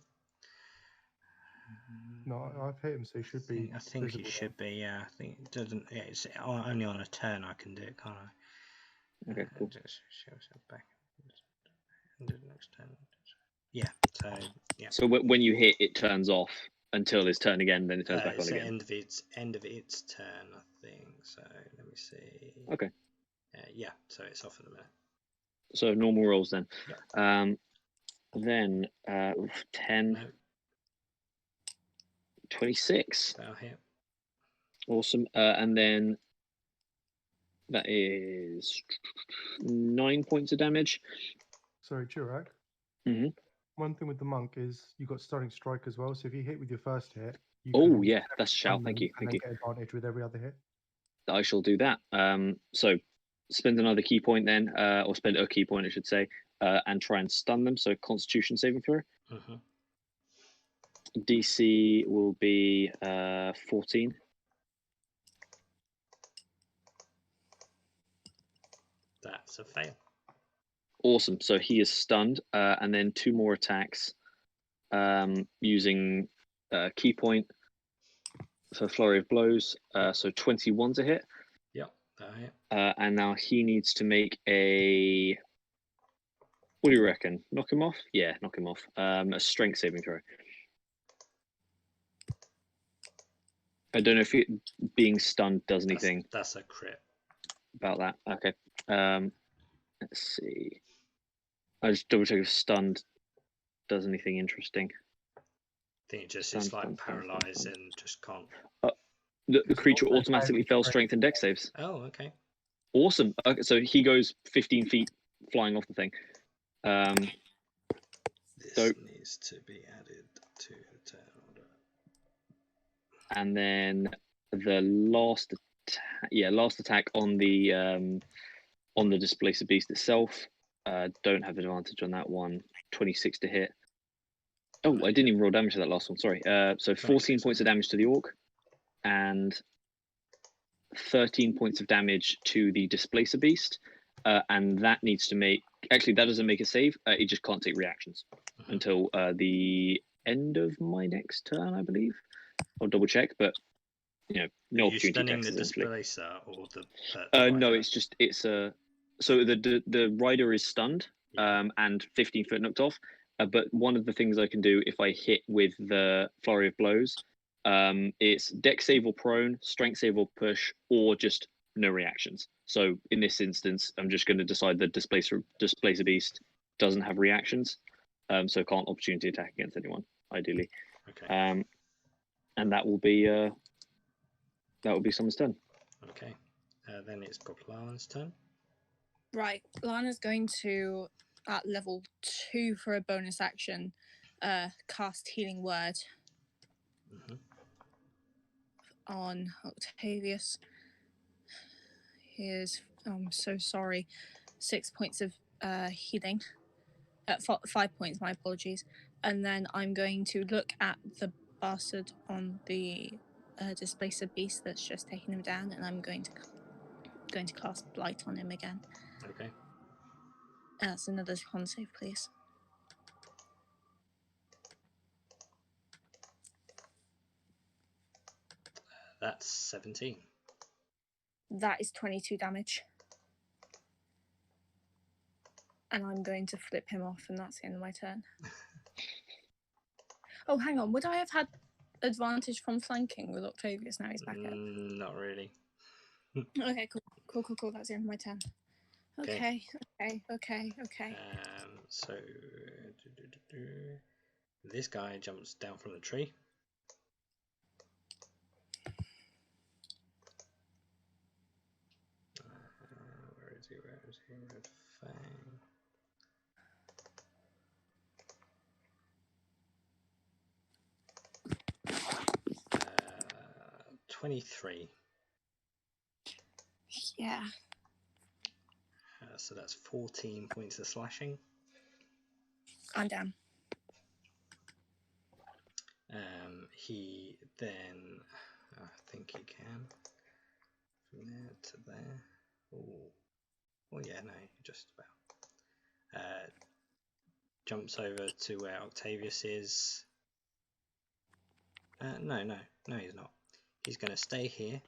No, I've hit him, so he should be. I think he should be. Yeah, I think it doesn't. Yeah, it's only on a turn I can do it, can't I? Okay, cool. Just show us back. Do the next turn. Yeah. So yeah. So when you hit, it turns off until his turn again, then it turns back on It's the again. end of its turn, I think. So let me see. Okay. Yeah, so it's off in a minute. So normal rolls then. Yep. Then 10, No, 26. that'll hit. Awesome. And then that is 9 points of damage. Sorry, Chirac. Mm-hmm. One thing with the monk is you got stunning strike as well. So if you hit with your first hit, you Oh, can yeah, that's a shout. stun Thank them you. and Thank then you. get advantage with every other hit. I shall do that. So spend another key point then, or spend a key point, I should say, and try and stun them. So Constitution saving throw. Mm-hmm. DC will be 14. That's a fail. Awesome. So he is stunned, and then 2 more attacks using key point for flurry of blows. So 21 to hit. Yep, that'll hit. And now he needs to make a. What do you reckon? Knock him off? Yeah, knock him off. A strength saving throw. I don't know if being stunned does anything. That's a crit. About that. Okay. Let's see. I just double check if stunned does anything interesting. I think it just is like Stunned. paralyzed and just can't. The creature also automatically fails fails strength. strength and dex saves. Oh, okay. Awesome. Okay, so he goes 15 feet flying off the thing. This So- needs to be added to the turn order. And then the last attack on the displacer beast itself. Don't have advantage on that one. 26 to hit. Oh, I didn't even roll damage to that last one. Sorry. So 14 points of damage to the orc, and 13 points of damage to the displacer beast. And that needs to make. Actually, that doesn't make a save. It just can't take reactions until the end of my next turn, I believe. I'll double check, but no Are you opportunity stunning attacks the essentially. displacer or the No, rider? it's a. So the rider is stunned, Yeah. and 15 foot knocked off. But one of the things I can do if I hit with the flurry of blows, it's dex save or prone, strength save or push, or just no reactions. So in this instance, I'm just going to decide that displacer beast doesn't have reactions, so can't opportunity attack against anyone ideally. Okay. And that will be someone's turn. Okay. Then it's Lana's turn. Right, Lana's going to, at level 2 for a bonus action, cast Healing Word Mm-hmm. on Octavius. Here's, I'm so sorry, 6 points of healing. 5 points, my apologies. And then I'm going to look at the bastard on the displacer beast that's just taken him down, and I'm going to cast Blight on him again. Okay. That's another con save, please. That's 17. That is 22 damage. And I'm going to flip him off, and that's the end of my turn. Oh, hang on. Would I have had advantage from flanking with Octavius now he's back up? Not really. Okay, cool. That's the end of my turn. Okay. So this guy jumps down from the tree. Where is he? Red Fang. 23. Yeah. So that's 14 points of slashing. I'm down. He then, I think he can, from there to there. Oh yeah, no, just about. Jumps over to where Octavius is. No, he's not. He's going to stay here,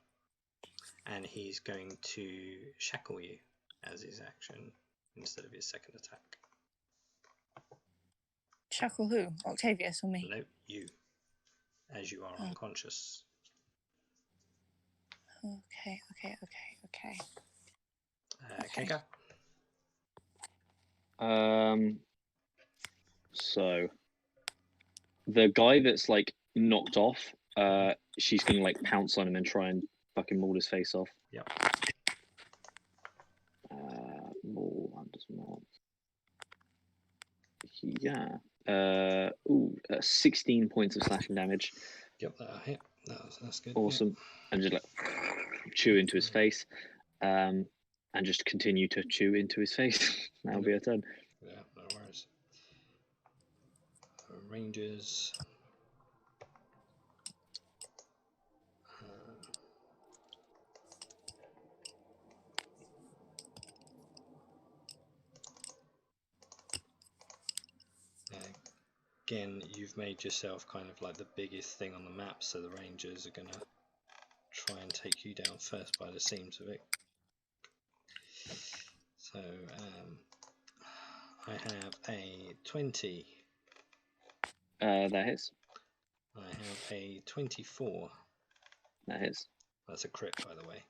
and he's going to shackle you as his action instead of his second attack. Shackle who? Octavius or me? Nope, you. as you are Oh. unconscious. Okay. Okay. Kega? So the guy that's like knocked off, she's gonna like pounce on him and try and fucking maul his face off. Yep. Maul Anders maul. Yeah. 16 points of slashing damage. Yep, that'll hit. That's good. Awesome. And just like chew into his face. And just continue to chew into his face. That'll be a turn. Yeah, no worries. Rangers. Again, you've made yourself kind of like the biggest thing on the map, so the Rangers are going to try and take you down first by the seams of it. So I have a 20. That hits. I have a 24. That hits. That's a crit, by the way.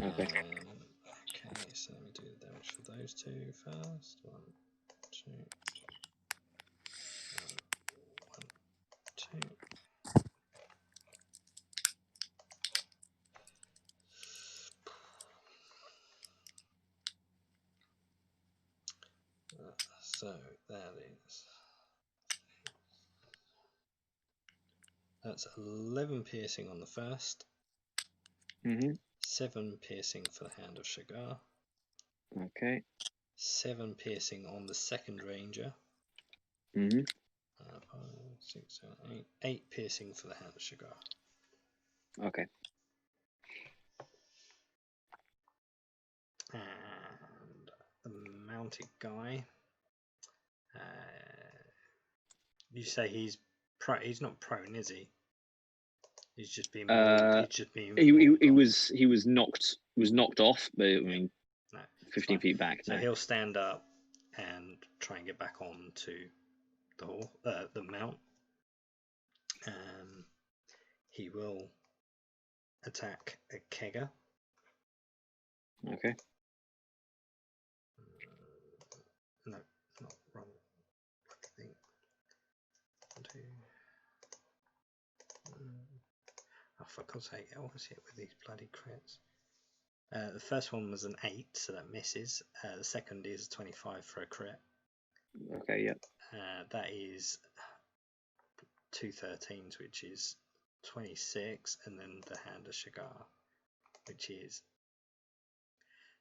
Okay. Okay, so let me do the damage for those two first. 1, 2. 1, 2. So that's 11 piercing on the first. 7 piercing for the Hand of Shagar. Okay. 7 piercing on the second Ranger. 5, 6, 7, 8. 8 piercing for the Hand of Shagar. Okay. And the mounted guy. You say he's not prone, is he? He's just being. He's just being. He was knocked off, but I mean, no, 15 feet back. So no. he'll stand up and try and get back on to the mount. He will attack a Kega. Okay. No, not wrong. I think. 2. Oh, for God's sake, I always hit with these bloody crits. The first one was an 8, so that misses. The second is a 25 for a crit. Okay, yep. That is 2 13s, which is 26, and then the Hand of Shagar, which is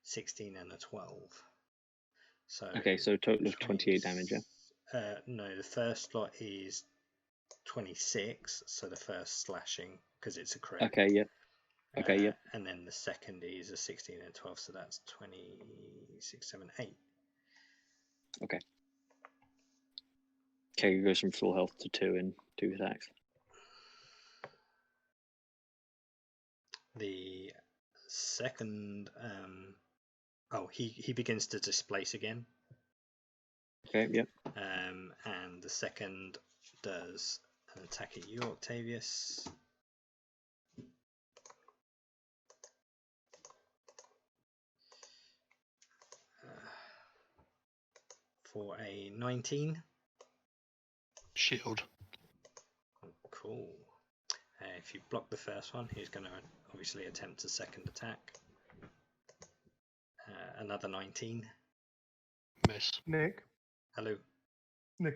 16 and a 12. So okay, so a total of 28 damage, yeah? No, the first lot is 26, so the first slashing, because it's a crit. Okay, yep. Okay, yep. And then the second is a 16 and 12, so that's 26, 7, 8. Okay. Okay, goes from full health to 2 in 2 attacks. The second, he begins to displace again. Okay, yep. And the second does an attack at you, Octavius. For a 19. Shield. Cool. If you block the first one, he's going to obviously attempt a second attack. Another 19. Miss. Nick, Hello.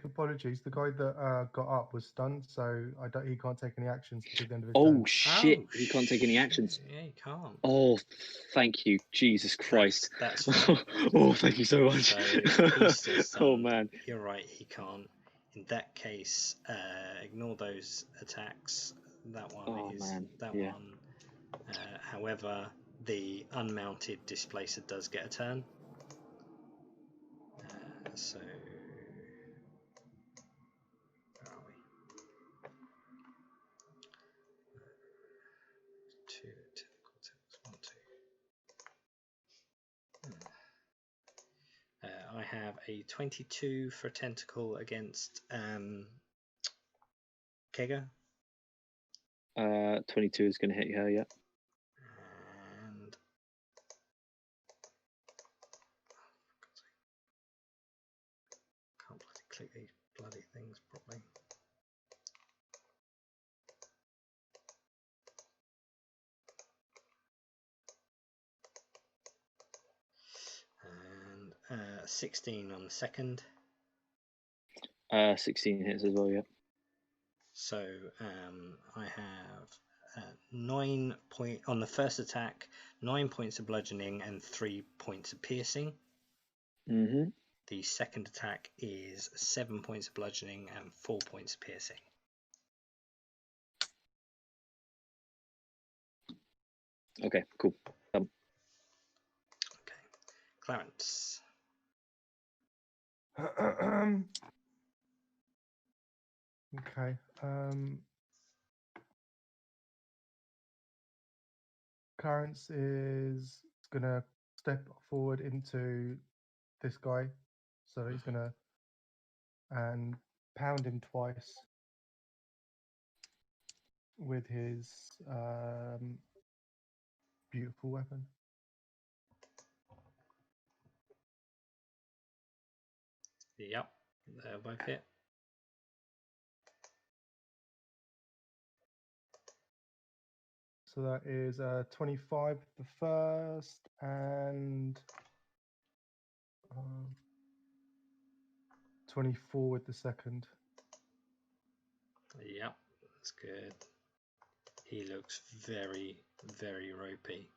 apologies. The guy that got up was stunned, so he can't take any actions until the end of his Oh turn. shit! He can't take any actions. Yeah, he can't. Oh, thank you, Jesus Christ! That's fine. Oh, thank you so much. So he's still stunned. Oh man. You're right, he can't. In that case, ignore those attacks. That one Oh, is man. that Yeah. one. However, the unmounted displacer does get a turn. So where are we? 2 technical attacks. 1, 2. I have a 22 for tentacle against Kega. 22 is going to hit her, yeah. And can't bloody click these bloody things properly. And 16 on the second. 16 hits as well, yeah. So I have 9 points on the first attack, 9 points of bludgeoning and 3 points of piercing. Mm-hmm. The second attack is 7 points of bludgeoning and 4 points of piercing. Okay, cool. Okay, Clarence. Okay. Clarence is gonna step forward into this guy, so he's gonna and pound him twice with his beautiful weapon. Yep, they'll both hit. So that is 25 the first and 24 with the second. Yep, that's good. He looks very, very ropey.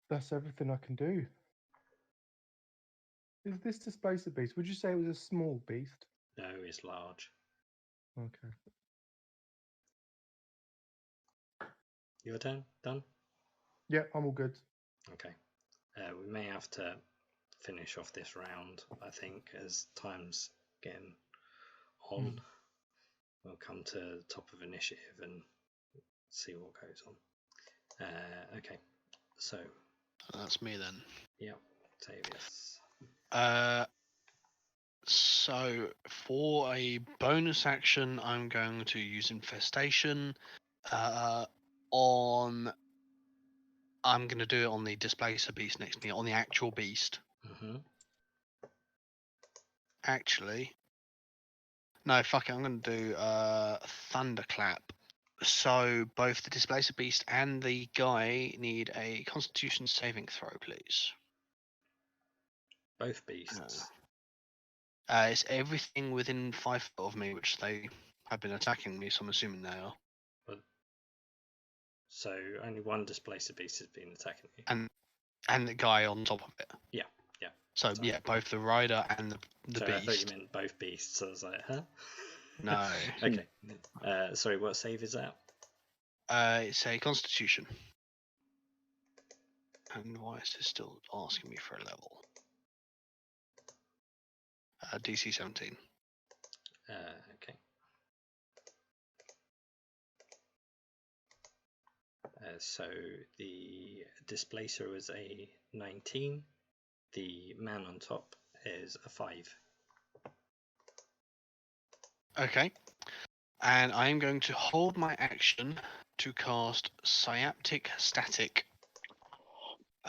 That's everything I can do. Is this displacer beast? Would you say it was a small beast? No, it's large. Okay. Your turn? Done? Yeah, I'm all good. Okay. We may have to finish off this round, I think, as time's getting on. We'll come to the top of initiative and see what goes on. Okay, so. That's me then. Yep, Tavius. So for a bonus action, I'm going to use Infestation on. I'm going to do it on the Displacer beast next to me, on the actual beast. Mm-hmm. Actually, no, fuck it. I'm going to do Thunderclap. So both the Displacer beast and the guy need a Constitution saving throw, please. Both beasts. It's everything within 5 foot of me, which they have been attacking me, so I'm assuming they are. So only one displacer beast has been attacking you. And the guy on top of it. Yeah. So yeah, both the rider and the so beast. I thought you meant both beasts. So I was like, huh? No. Okay. Sorry, what save is that? It's a Constitution. And why is this still asking me for a level? DC 17. Okay. So the displacer was a 19. The man on top is a 5. Okay. And I am going to hold my action to cast Synaptic Static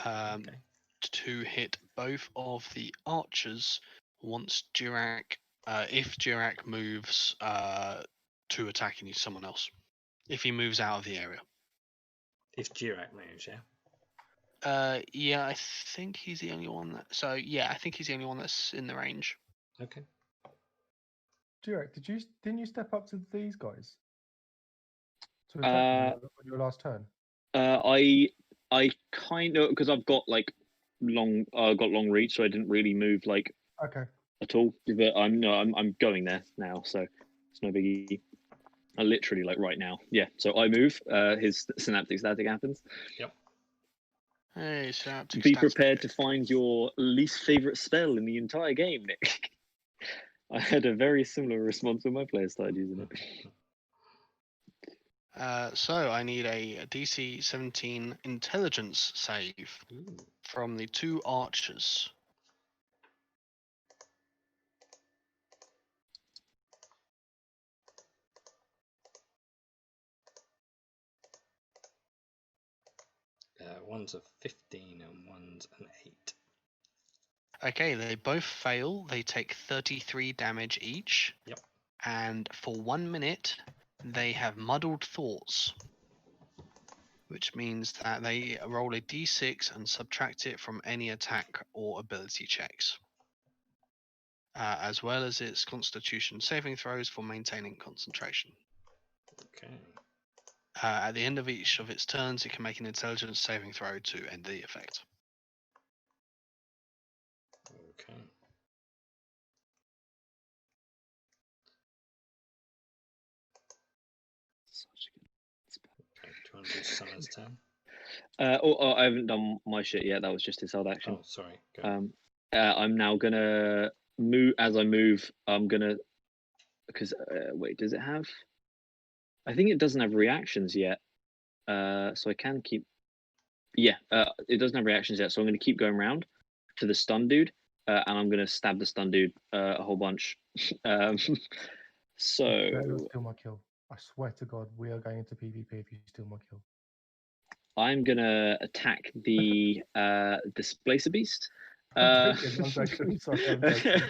to hit both of the archers once Dirac, if Dirac moves to attacking someone else. If he moves out of the area. If Dirac moves, yeah? Yeah, I think he's the only one that. So yeah, I think he's the only one that's in the range. Okay. Dirac, didn't you step up to these guys to attack them on your last turn? I kind of, because I've got like long reach, so I didn't really move like at all. But I'm going there now, so it's no biggie. I literally like right now. Yeah, so I move. His synaptic static happens. Yep. Hey, synaptic Be static. prepared to find your least favorite spell in the entire game, Nick. I had a very similar response when my players started using it. So I need a DC 17 intelligence save from the 2 archers. one's a 15 and one's an 8. Okay, they both fail. They take 33 damage each. Yep. And for 1 minute, they have muddled thoughts, which means that they roll a d6 and subtract it from any attack or ability checks, as well as its Constitution saving throws for maintaining concentration. Okay. At the end of each of its turns, it can make an intelligence saving throw to end the effect. Okay. Okay, 200 Summer's turn. I haven't done my shit yet. That was just his held action. Oh, sorry. Go. I'm now gonna move. As I move, I'm gonna because wait, does it have? I think it doesn't have reactions yet. So I can keep. Yeah, it doesn't have reactions yet. So I'm gonna keep going around to the stun dude, and I'm gonna stab the stun dude a whole bunch. So You'll steal my kill. I swear to God, we are going into PvP if you steal my kill. I'm gonna attack the displacer beast. I'm joking. Sorry, I'm joking.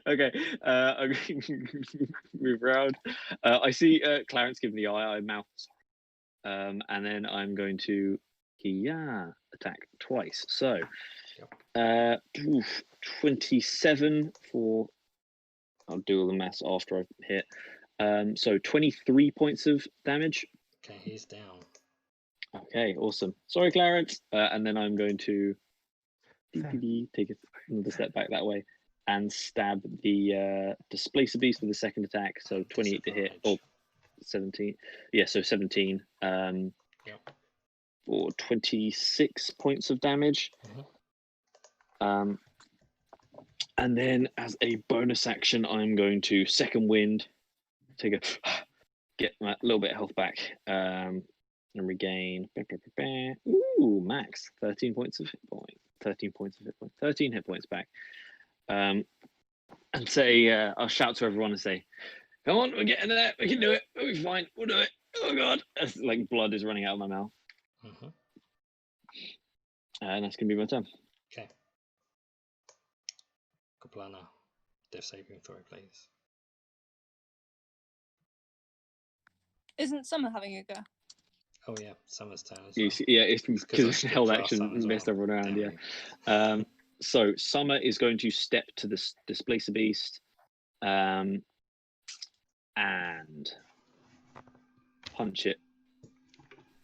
Okay, I'm going to move around. I see Clarence giving the eye mouth, and then I'm going to attack twice. So, 27 for. I'll do all the maths after I hit. So 23 points of damage. Okay, he's down. Okay, awesome. Sorry, Clarence. And then I'm going to take another step back that way and stab the displacer beast with the second attack. So 28 to hit, or 17. Yeah, so 17 for 26 points of damage. And then as a bonus action, I'm going to second wind, get my little bit of health back, and regain. Ooh, max 13 points of hit point. 13 points of hit point. 13 hit points back. And say, I'll shout to everyone and say, "Come on, we're getting there. We can do it. We'll be fine. We'll do it. Oh God!" As like blood is running out of my mouth. And that's gonna be my turn. Okay. Kaplana, death saving throw, please. Isn't Summer having a go? Oh yeah, Summer's turn as well. Yeah, it's because it's held class action Sun as messed well. everyone around. Damn Yeah. me. So Summer is going to step to the displacer beast, and punch it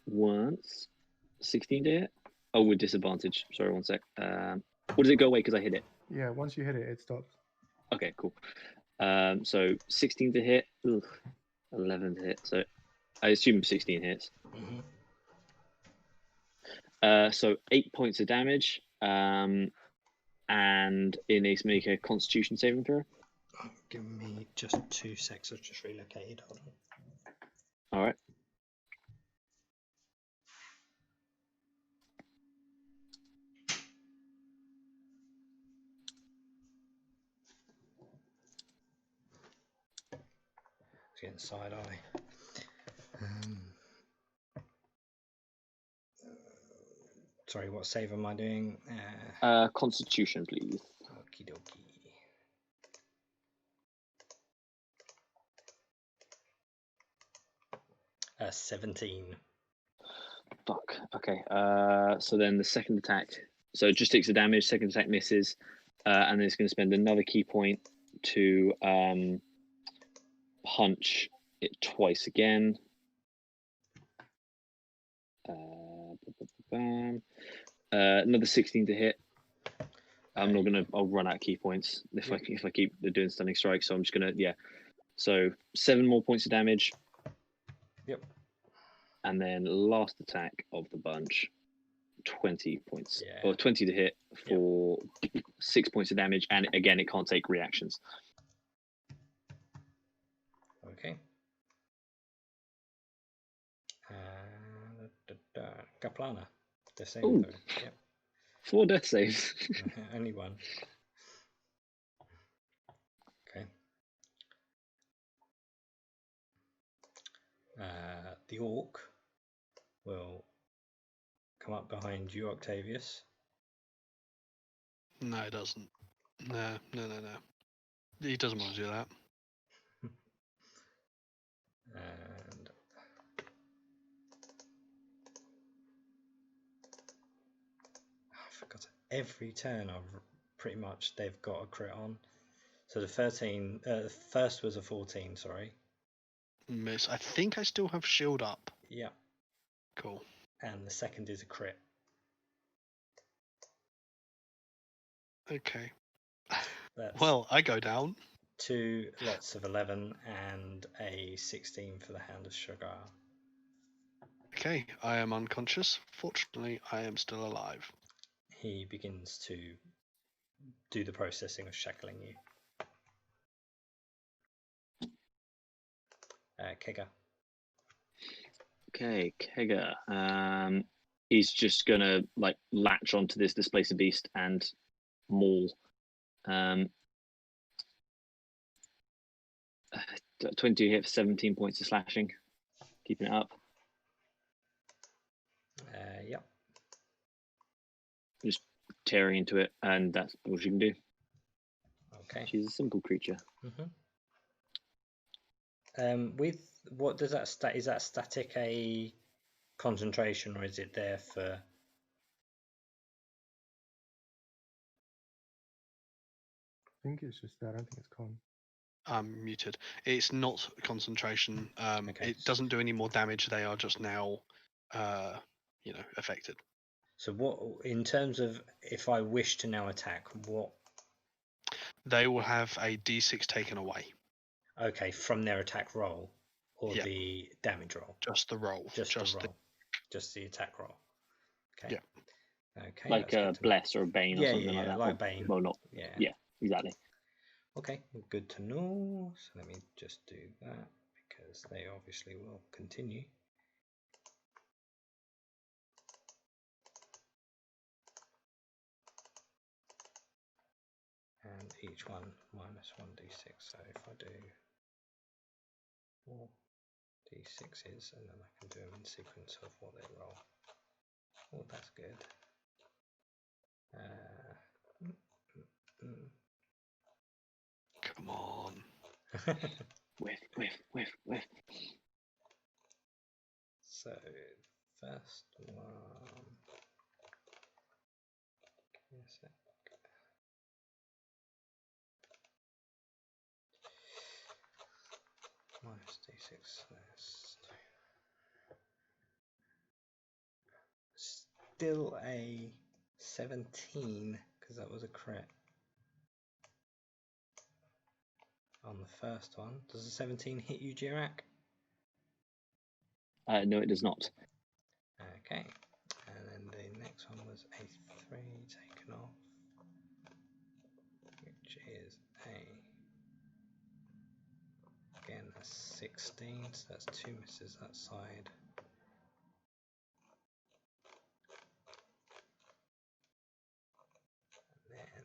once. 16 to hit. Oh, with disadvantage. Sorry, one sec. Or does it go away because I hit it? Yeah, once you hit it, it stops. Okay, cool. So 16 to hit. 11 to hit. So I assume 16 hits. So 8 points of damage. And it needs to make a Constitution saving throw. Oh, give me just 2 seconds. I've just relocated. Hold on. All right. Let's get inside eye. Sorry, what save am I doing? Constitution, please. Okie dokie. Uh, 17. Fuck. Okay. So then the second attack. So it just takes the damage. Second attack misses, and then it's going to spend another key point to punch it twice again. Another 16 to hit. I'm not gonna. I'll run out of key points if I keep doing stunning strikes. So I'm just gonna So 7 more points of damage. Yep. And then last attack of the bunch, 20 points or 20 to hit for 6 points of damage, and again it can't take reactions. Okay. Kaplana. The same. Ooh. Yep. 4 death saves. Only one. Okay. The orc will come up behind you, Octavius. No, it doesn't. No. He doesn't want to do that. And I forgot every turn pretty much they've got a crit on. So the 13, the first was a 14, sorry. Miss. I think I still have shield up. Yeah. Cool. And the second is a crit. Okay. That's Well, I go down. 2 lots of 11 and a 16 for the Hand of Sugar. Okay, I am unconscious. Fortunately, I am still alive. He begins to do the processing of shackling you. Kega. Okay, Kega. He's just gonna like latch onto this displacer beast and maul. 22 hit for 17 points of slashing, keeping it up. Yep. Just tearing into it, and that's all she can do. Okay. She's a simple creature. With what does that stat? Is that static a concentration, or is it there for? I think it's just that. I don't think it's con. I'm muted. It's not concentration. Okay. It doesn't do any more damage. They are just now, affected. So what, in terms of if I wish to now attack, what? They will have a D6 taken away. Okay, from their attack roll, or Yeah. the damage roll. Just the roll. Just the roll. Just the attack roll. Okay. Yeah. Okay. Like a bless or a bane or something like that. Like bane. Well, not. Yeah. Yeah, exactly. Okay, good to know. So let me just do that because they obviously will continue. And each one minus 1d6. So if I do 4 d6s, and then I can do them in sequence of what they roll. Oh, that's good. Come on. Whiff. So first one. Give me a sec. Minus d6 still a 17 because that was a crit on the first one. Does a 17 hit you, Jirak? No, it does not. Okay, and then the next one was a 3 taken off, which is again a 16, so that's 2 misses that side. And then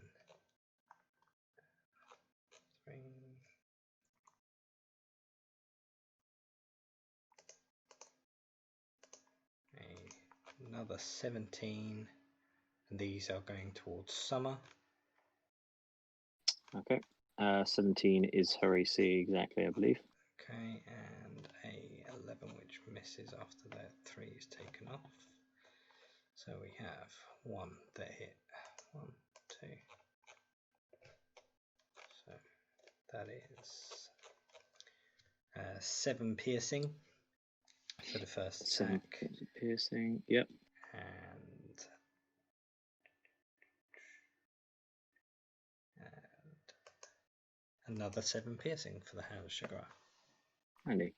3. Another 17, and these are going towards Summer. Okay. 17 is her AC exactly, I believe. Okay, and a 11 which misses after that 3 is taken off. So we have 1 that hit. 1, 2. So that is 7 piercing for the first 7 attack. points of piercing. Yep. And another 7 piercing for the Hand of Sugar. Handy.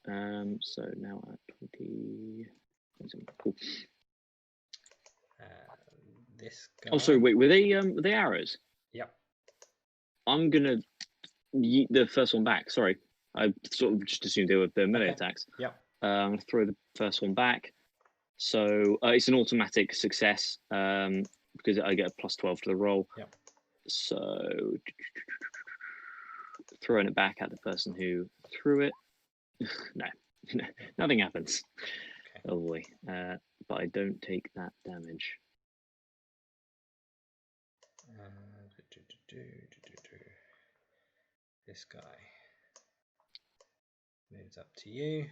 So now at 20. Cool. This guy. Oh, sorry. Wait. Were they arrows? Yep. I'm gonna yeet the first one back. Sorry, I sort of just assumed they were melee attacks. Yep. I'm gonna throw the first one back. So it's an automatic success because I get a +12 to the roll. Yep. So throwing it back at the person who threw it. No, nothing happens. Okay. Oh boy. But I don't take that damage. This guy moves up to you.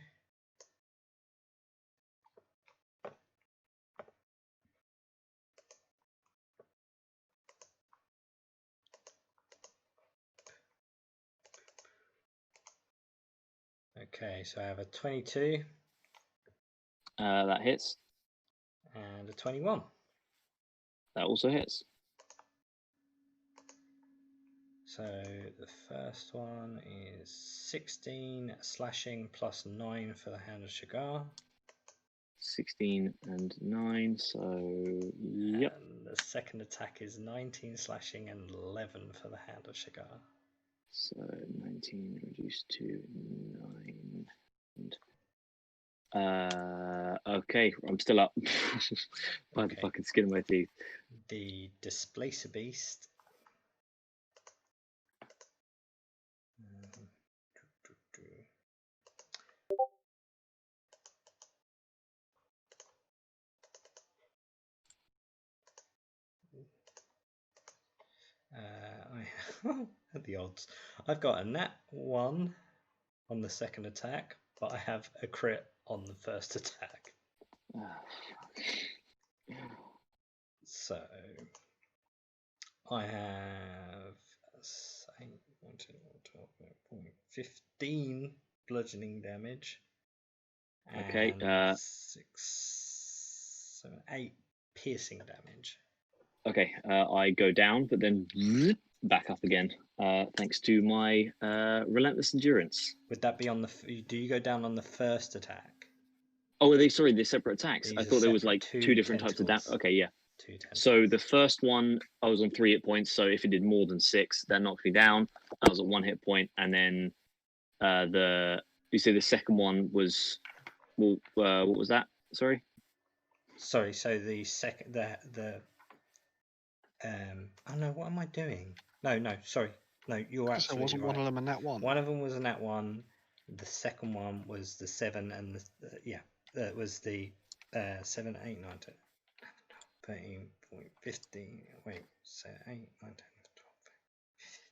Okay, so I have a 22 That hits. and a 21. That also hits. So the first one is 16 slashing plus 9 for the Hand of Shigar. 16 and 9, so yep. And the second attack is 19 slashing and 11 for the Hand of Shigar. So 19 reduced to 9. Okay, I'm still up by the Okay. fucking skin of my teeth. The Displacer Beast. At the odds, I've got a nat 1 on the second attack, but I have a crit on the first attack. So I have 15 bludgeoning damage. Okay. And 6, 7, 8 piercing damage. Okay, I go down, but then back up again, thanks to my relentless endurance. Would that be on the? Do you go down on the first attack? Oh, are they sorry? They're separate attacks. These I are thought there was separate, like two different types of damage. tentacles. Okay, yeah. 2 tentacles. So the first one, I was on 3 hit points. So if it did more than 6, that knocked me down. I was at 1 hit point, and then you say the second one was, well, what was that? Sorry. Sorry. So the second oh no, what am I doing? No, sorry. No, you're So absolutely wasn't right. one of them a nat 1? One of them was a nat 1. The second one was the 7, and that was the 7, 8, 9, 10, 13, 14, 15. Wait, so 8, 9, 10, 12,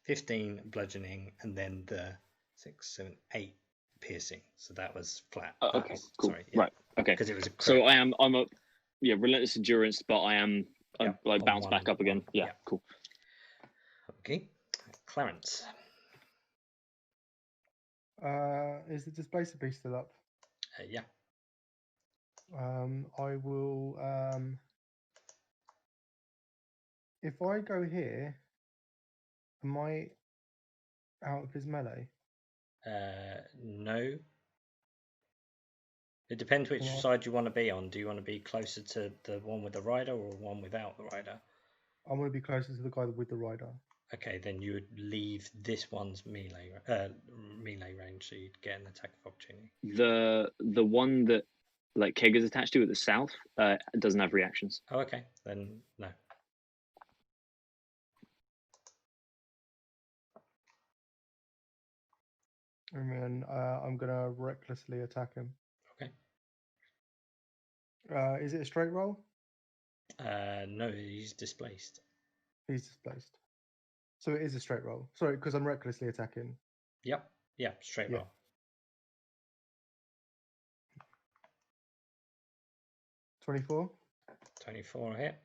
15 bludgeoning, and then the 6, 7, 8 piercing. So that was flat. Okay, cool. Sorry, Right. Okay. Because it was a crit. So I'm a relentless endurance, but I'm like bounce back up again. Yeah, cool. Okay, Clarence. Is the Displacer Beast still up? Yeah. I will. If I go here, am I out of his melee? No. It depends which side you want to be on. Do you want to be closer to the one with the rider or one without the rider? I want to be closer to the guy with the rider. Okay, then you would leave this one's melee range, so you'd get an attack of opportunity. The one that like Keg is attached to at the south doesn't have reactions. Oh, okay, then no. And then I'm gonna recklessly attack him. Okay. Is it a straight roll? No, he's displaced. He's displaced. So it is a straight roll. Sorry, because I'm recklessly attacking. Yep. Yeah, straight roll. 24. 24 hit.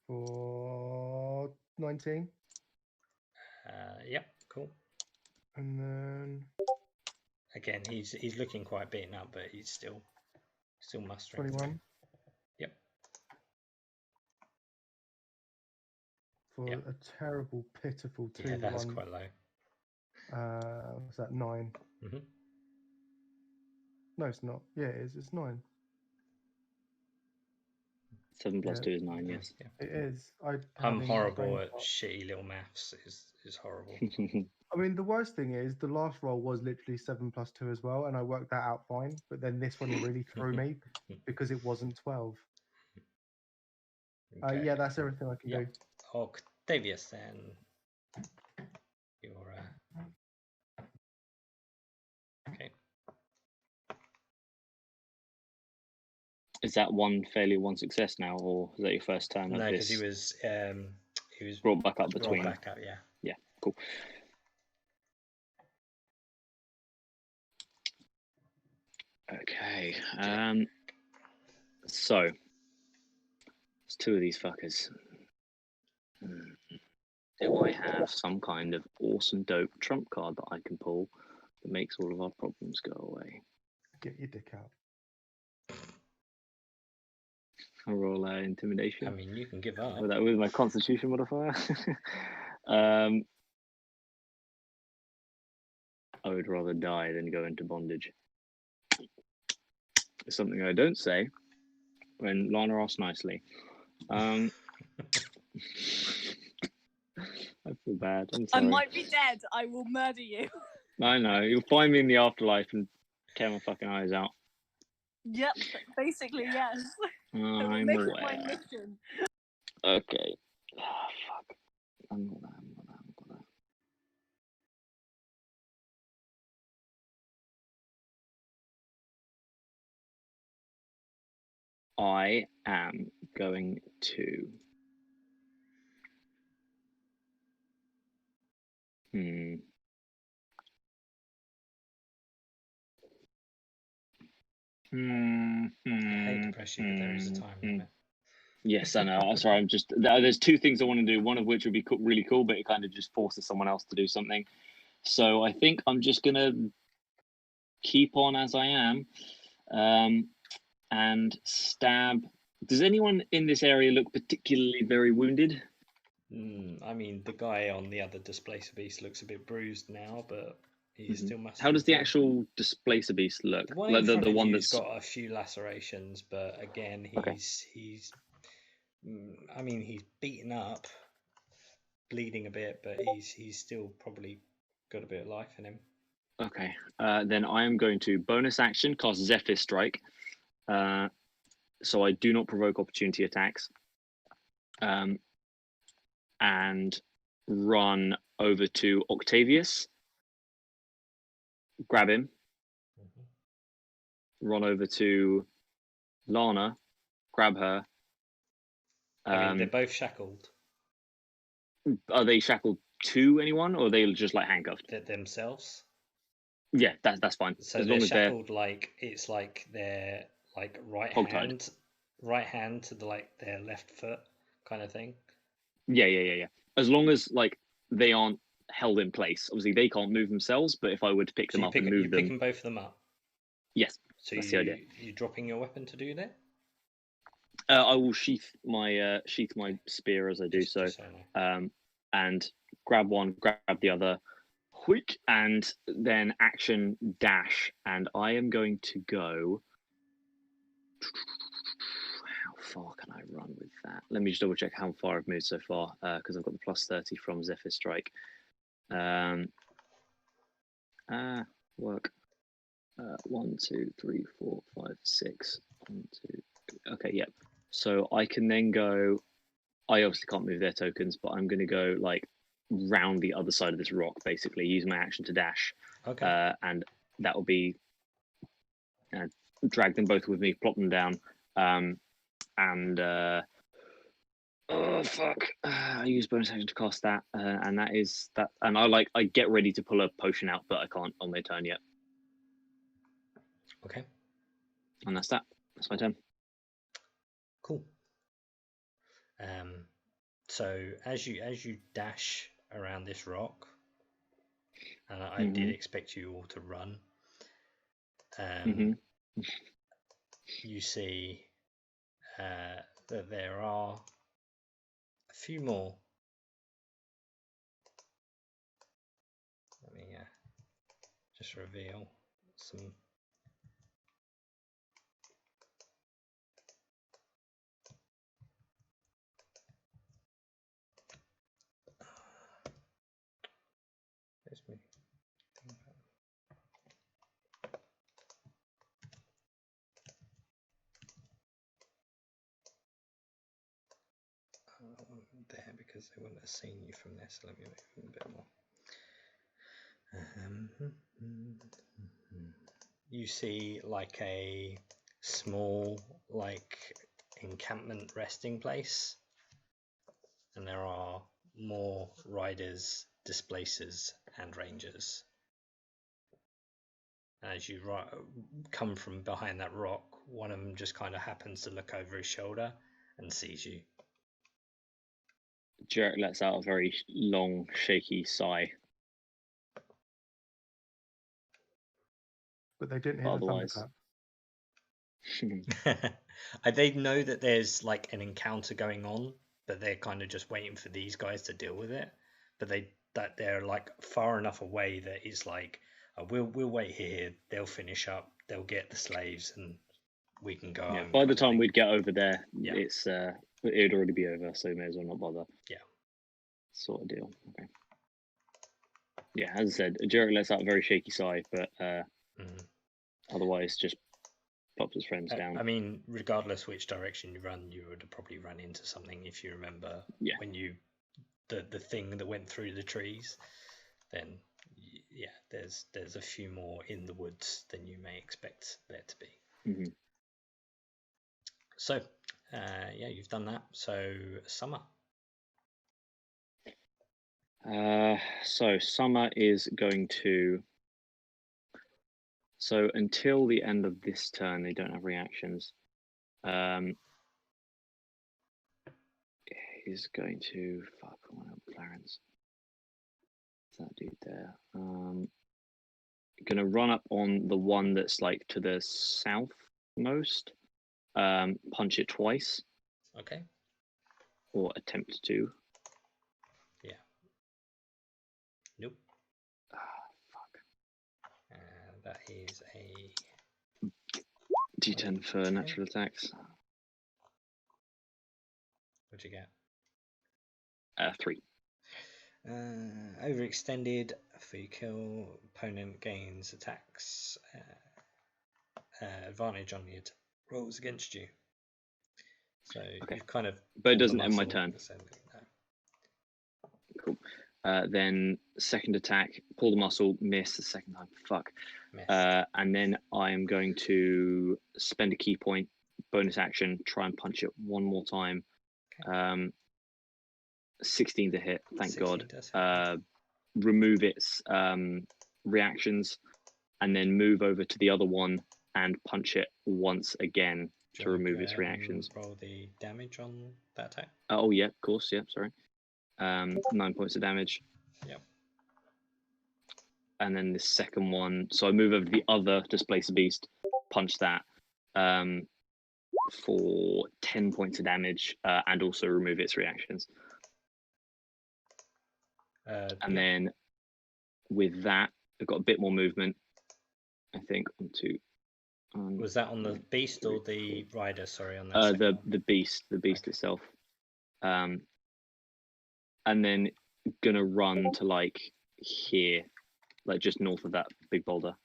For 19. Yep, cool. And then Again, he's looking quite beaten up, but he's still mustering. 21. Yep. For a terrible, pitiful 2. Yeah, that was quite low. What's that? 9. Mm-hmm. No, it's not. Yeah, it is. It's 9. 7 plus 2 is 9. Yes. Yeah. It is. I'm horrible at shitty little maths. Is horrible. I mean, the worst thing is the last roll was literally 7 plus 2 as well, and I worked that out fine. But then this one really threw me because it wasn't 12. Okay. Yeah, that's everything I can do. Octavius, then. You're okay. Is that one failure, one success now, or is that your first turn? No, of because this? he was Brought back up brought between. back up. Yeah. Yeah, cool. Okay. So it's two of these fuckers. Do I have some kind of awesome, dope trump card that I can pull that makes all of our problems go away? Get your dick out. I roll intimidation. I mean, you can give up. With my Constitution modifier. I would rather die than go into bondage. It's something I don't say when Lana asks nicely. I feel bad. I'm I sorry. might be dead. I will murder you. I know. You'll find me in the afterlife and tear my fucking eyes out. Yep, basically, yes. I will I'm make it my aware. mission. Okay. Oh, fuck. I'm not that. I am going to. I hate to press you, but there is a time limit. Yes, I know. I'm sorry. I'm just. There's two things I want to do. One of which would be really cool, but it kind of just forces someone else to do something. So I think I'm just gonna keep on as I am, and stab. Does anyone in this area look particularly very wounded? I mean, the guy on the other Displacer Beast looks a bit bruised now, but he's still massive. How does the actual Displacer Beast look? The one in front of you's got a few lacerations, but again, he's I mean, he's beaten up, bleeding a bit, but he's still probably got a bit of life in him. Okay, then I am going to bonus action cast Zephyr Strike, so I do not provoke opportunity attacks, and run over to Octavius, grab him, run over to Lana, grab her. I mean, they're both shackled. Are they shackled to anyone, or are they just like handcuffed? Themselves. Yeah, that's fine. So as they're long as shackled, like it's like their like right hand to their left foot kind of thing. Yeah. As long as like they aren't held in place. Obviously, they can't move themselves, but if I were to pick them up and move them, picking both of them up. Yes, so that's the idea. You dropping your weapon to do that? I will sheath my spear as I do so, and grab one, grab the other, quick, and then action dash, and I am going to go. How far can I run with that? Let me just double check how far I've moved so far, because I've got the plus 30 from Zephyr Strike. Work. 1, 2, 3, 4, 5, 6. 1, 2, 3. Okay, yep. So I can then go. I obviously can't move their tokens, but I'm going to go like round the other side of this rock, basically use my action to dash. Okay. And that will be drag them both with me, plop them down, and oh fuck! I use bonus action to cast that, and that is that. And I get ready to pull a potion out, but I can't on their turn yet. Okay. And that's that. That's my turn. Cool. So as you dash around this rock, and I did expect you all to run. You see that there are a few more. Let me just reveal some. There's me. There because they wouldn't have seen you from there, so let me move a bit more. You see like a small, like, encampment resting place, and there are more riders, displacers, and rangers. As you come from behind that rock, one of them just kind of happens to look over his shoulder and sees you. Jarek lets out a very long, shaky sigh. But they didn't hear Otherwise, the thunderclap. They know that there's like an encounter going on, but they're kind of just waiting for these guys to deal with it. But they're like far enough away that it's like, we'll wait here. They'll finish up. They'll get the slaves, and we can go. yeah, home by the kind of time thing. we'd get over there, Yeah. it'd already be over, so may as well not bother. Yeah. Sort of deal. Okay. Yeah, as I said, Jarek lets out a very shaky sigh, but otherwise just pops his friends down. I mean, regardless which direction you run, you would have probably run into something if you remember when you the thing that went through the trees. Then yeah, there's a few more in the woods than you may expect there to be. So yeah, you've done that. So Summer. So Summer is going to. So until the end of this turn, they don't have reactions. He's going to Clarence. That dude there. Gonna run up on the one that's like to the southmost. Punch it twice. Okay. Or attempt to. Yeah. Nope. Fuck. That is a D10 for natural attacks. What'd you get? 3. Overextended. For you kill, opponent gains attacks. Advantage on the rolls against you. So you've kind of. But it doesn't end my turn. Cool. Then second attack, pull the muscle, miss the second time. Fuck. And then I am going to spend a key point, bonus action, try and punch it one more time. Okay. 16 to hit, thank God. Remove its reactions, and then move over to the other one and punch it once again to remove its reactions. Roll the damage on that attack. Oh yeah, of course. Yeah, sorry. 9 points of damage. Yep. And then the second one, so I move over the other displacer beast, punch that for 10 points of damage, and also remove its reactions. And then with that, I've got a bit more movement. I think onto. Was that on the beast or the rider? Sorry, on that. The beast itself. And then gonna run to like here, like just north of that big boulder.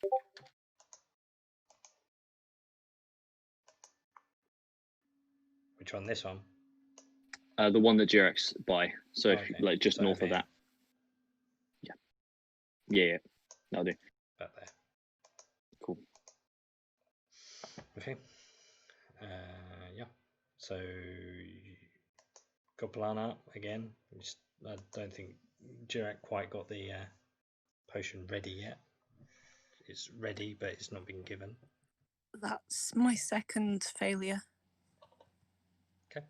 Which one? This one? The one that Jarek's by. So okay. if, like just north of that. Yeah. That'll do. About there. Cool. Okay. Yeah. So Goblana again. I don't think Jarek quite got the potion ready yet. It's ready, but it's not been given. That's my second failure. Okay.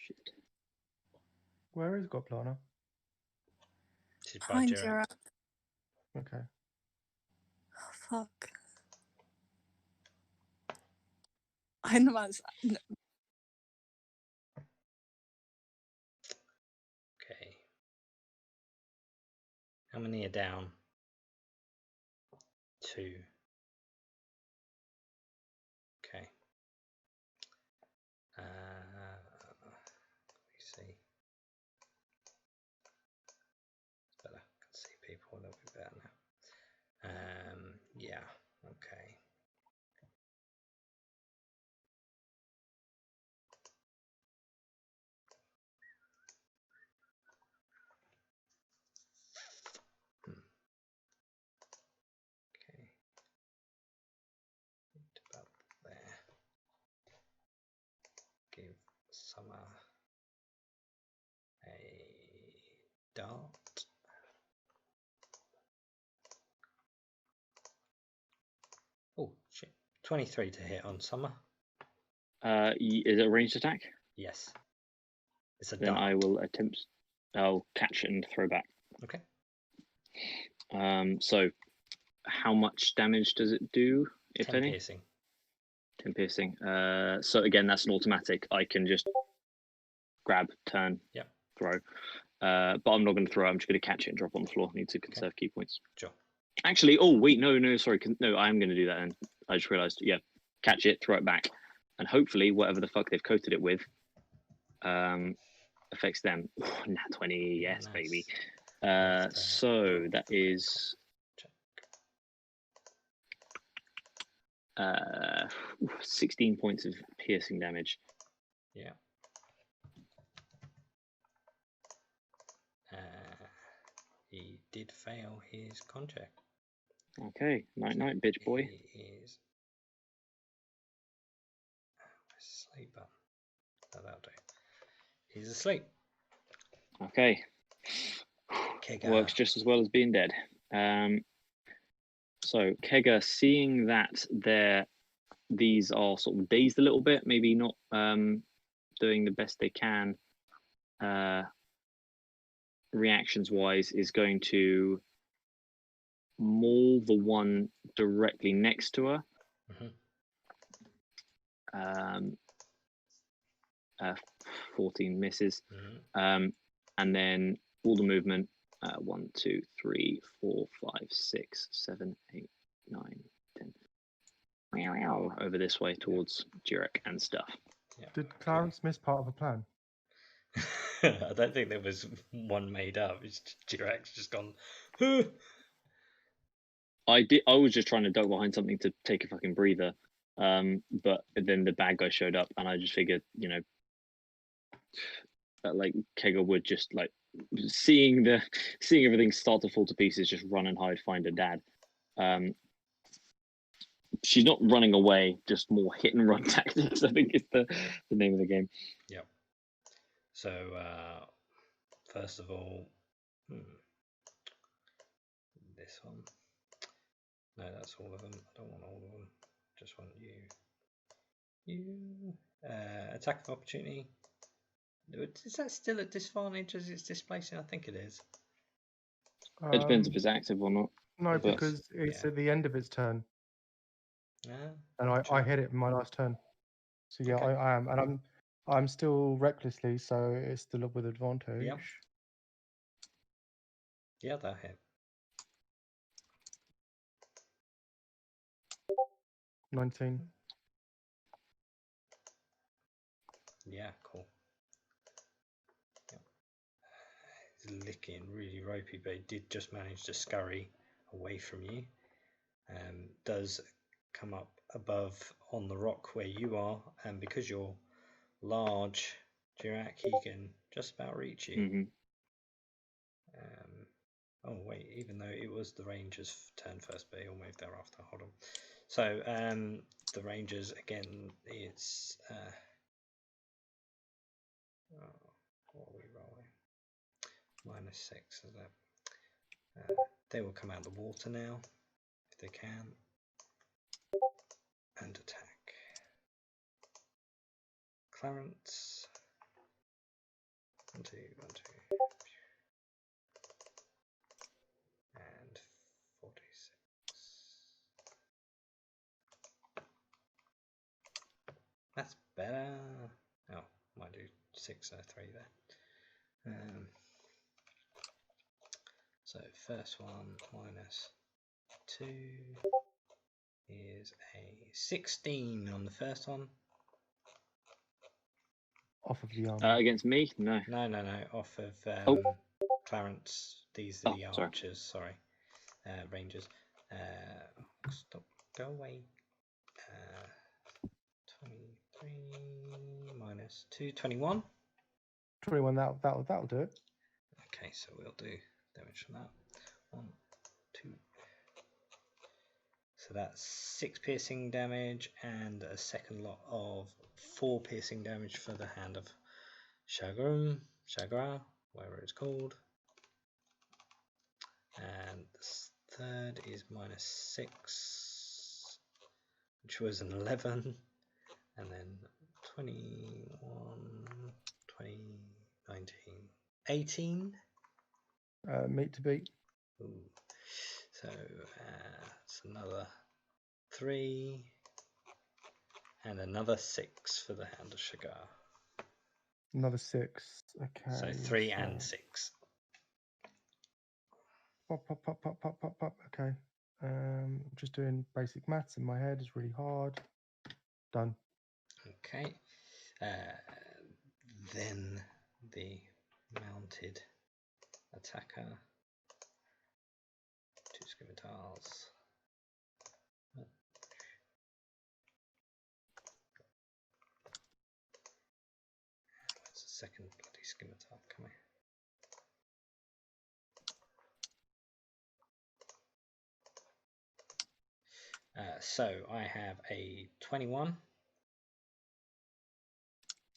Shit. Where is Goblana? She's by Behind Jarek. Jarek. Okay. Oh, fuck. I know. Okay. How many are down? 2. Okay. Let me see. It's better. I can see people a little bit better now. Yeah. Okay. Okay. About there. dart. Oh shit! 23 to hit on Summer. Is it a ranged attack? Yes. It's a Then dart. I will attempt. I'll catch it and throw back. Okay. So, how much damage does it do, if 10 any? piercing. 10 piercing. So again, that's an automatic. I can just grab, turn, Yep. throw. But I'm not going to throw. I'm just going to catch it and drop it on the floor. I need to conserve key points. Sure. Actually, oh wait, no, sorry, no, I am going to do that. And I just realised, yeah, catch it, throw it back, and hopefully whatever the fuck they've coated it with, affects them. Nat 20, yes, Nice. baby. Nice. So that is 16 points of piercing damage. Yeah. He did fail his con check. Okay, night, bitch boy. He is asleep. That'll do. He's asleep. Okay. Kega. Works just as well as being dead. So Kega, seeing that these are sort of dazed a little bit, maybe not doing the best they can, reactions wise, is going to maul the one directly next to her. 14 misses. And then all the movement, 1, 2, 3, 4, 5, 6, 7, 8, 9, 10. Over this way towards Jurek and stuff. Yeah. Did Clarence miss part of a plan? I don't think there was one made up. It's Jirak's just gone. Huh. I was just trying to duck behind something to take a fucking breather. But then the bad guy showed up, and I just figured, that like Kega would just like seeing everything start to fall to pieces, just run and hide, find her dad. She's not running away, just more hit and run tactics, I think is the name of the game. Yep. So first of all, this one. No, that's all of them. I don't want all of them. Just want you. Attack of opportunity. Is that still at disadvantage as it's displacing? I think it is. It depends if it's active or not. No, But- because it's at the end of its turn, Yeah. and I hit it in my last turn. So yeah, Okay. I am, and I'm still recklessly, so it's still up with advantage. Yep. Yeah, that hit. 19. Yeah, cool. Yep. He's licking really ropey, but he did just manage to scurry away from you. Does come up above on the rock where you are, and because you're large, Jirak, he can just about reach you. Mm-hmm. Oh wait, even though it was the Rangers' turn first, but he'll move thereafter. Hold on. So the Rangers again. It's what are we rolling? -6, is it? They will come out of the water now if they can and attack. Clarence. 1, 2, 1, 2. And 46. That's better. Oh, might do 6 or 3 there. So first one -2 is a 16 on the first one. Off of the arm. Against me? No. No. Off of Clarence. These are the archers. Sorry, Rangers. Stop. Go away. 23 -2, 21. 21. That'll do it. Okay, so we'll do damage from that. 1, 2. So that's 6 piercing damage and a second lot of 4 piercing damage for the hand of Shagra, whatever it's called. And the third is -6, which was an 11, and then 21, 20, 19, 18. Meat to beat. Ooh. So it's another 3 and another 6 for the Hand of Shagar. Another 6. Okay. So 3 and 6. Pop, pop, pop, pop, pop, pop, pop. Okay. Just doing basic maths in my head is really hard. Done. Okay. Then the mounted attacker. 2 scimitars. Where's the second bloody scimitar? Come here. So I have a 21.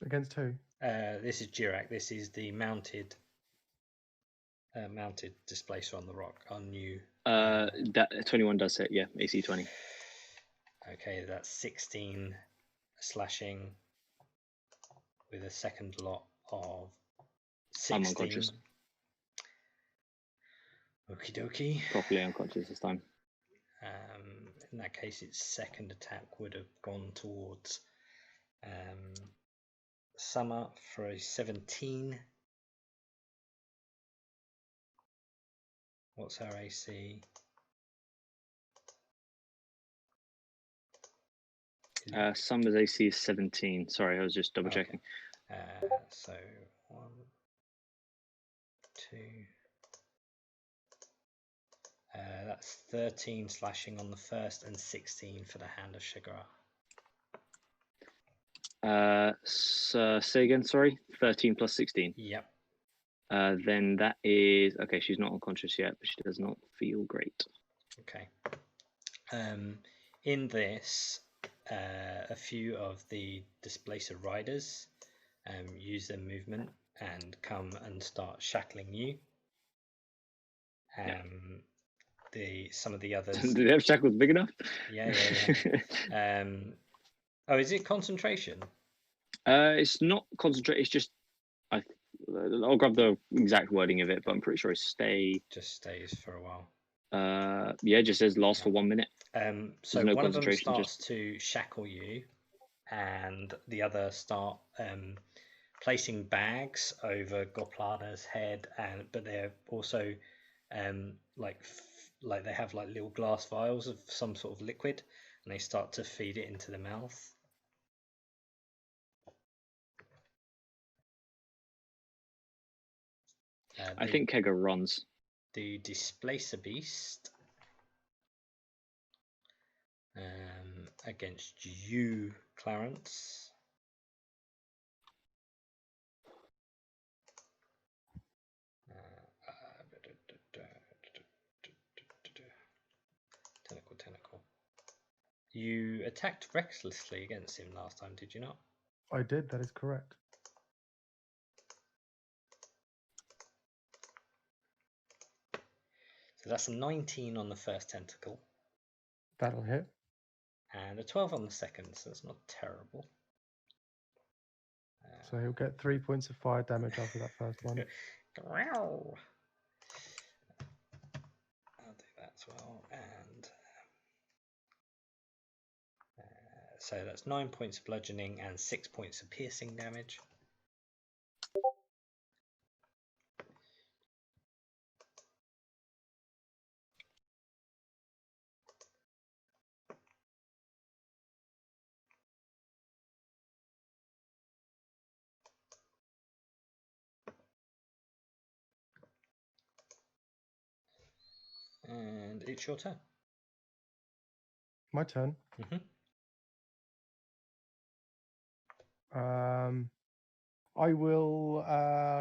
Against who? This is Jirak. This is the mounted displacer on the rock. On new. That 21 does hit. Yeah, AC 20. Okay, that's 16 slashing with a second lot of 16. I'm unconscious. Okie dokie. Properly unconscious this time. In that case, its second attack would have gone towards Summer for a 17. What's her AC? Summer's AC is 17. Sorry, I was just double checking. So 1, 2. That's 13 slashing on the first and 16 for the Hand of Shagar. Say again, sorry. 13 plus 16. Yep. Then that is okay. She's not unconscious yet, but she does not feel great. Okay. In this, a few of the displacer riders use their movement and come and start shackling you. Some of the others. Do they have shackles big enough? Yeah. Oh, is it concentration? It's not concentrate. It's just I'll grab the exact wording of it, but I'm pretty sure it's stay. Just stays for a while. Yeah, it just says last for 1 minute. So no one of them concentration, starts to shackle you, and the other start placing bags over Goplana's head, but they're also like they have like little glass vials of some sort of liquid, and they start to feed it into the mouth. I think Kega runs. The displacer beast against you, Clarence. Tentacle. You attacked recklessly against him last time, did you not? I did. That is correct. So that's a 19 on the first tentacle. That'll hit. And a 12 on the second, so that's not terrible. So he'll get 3 points of fire damage after that first one. I'll do that as well. And so that's 9 points of bludgeoning and 6 points of piercing damage. And it's your turn. My turn. Mm-hmm. I will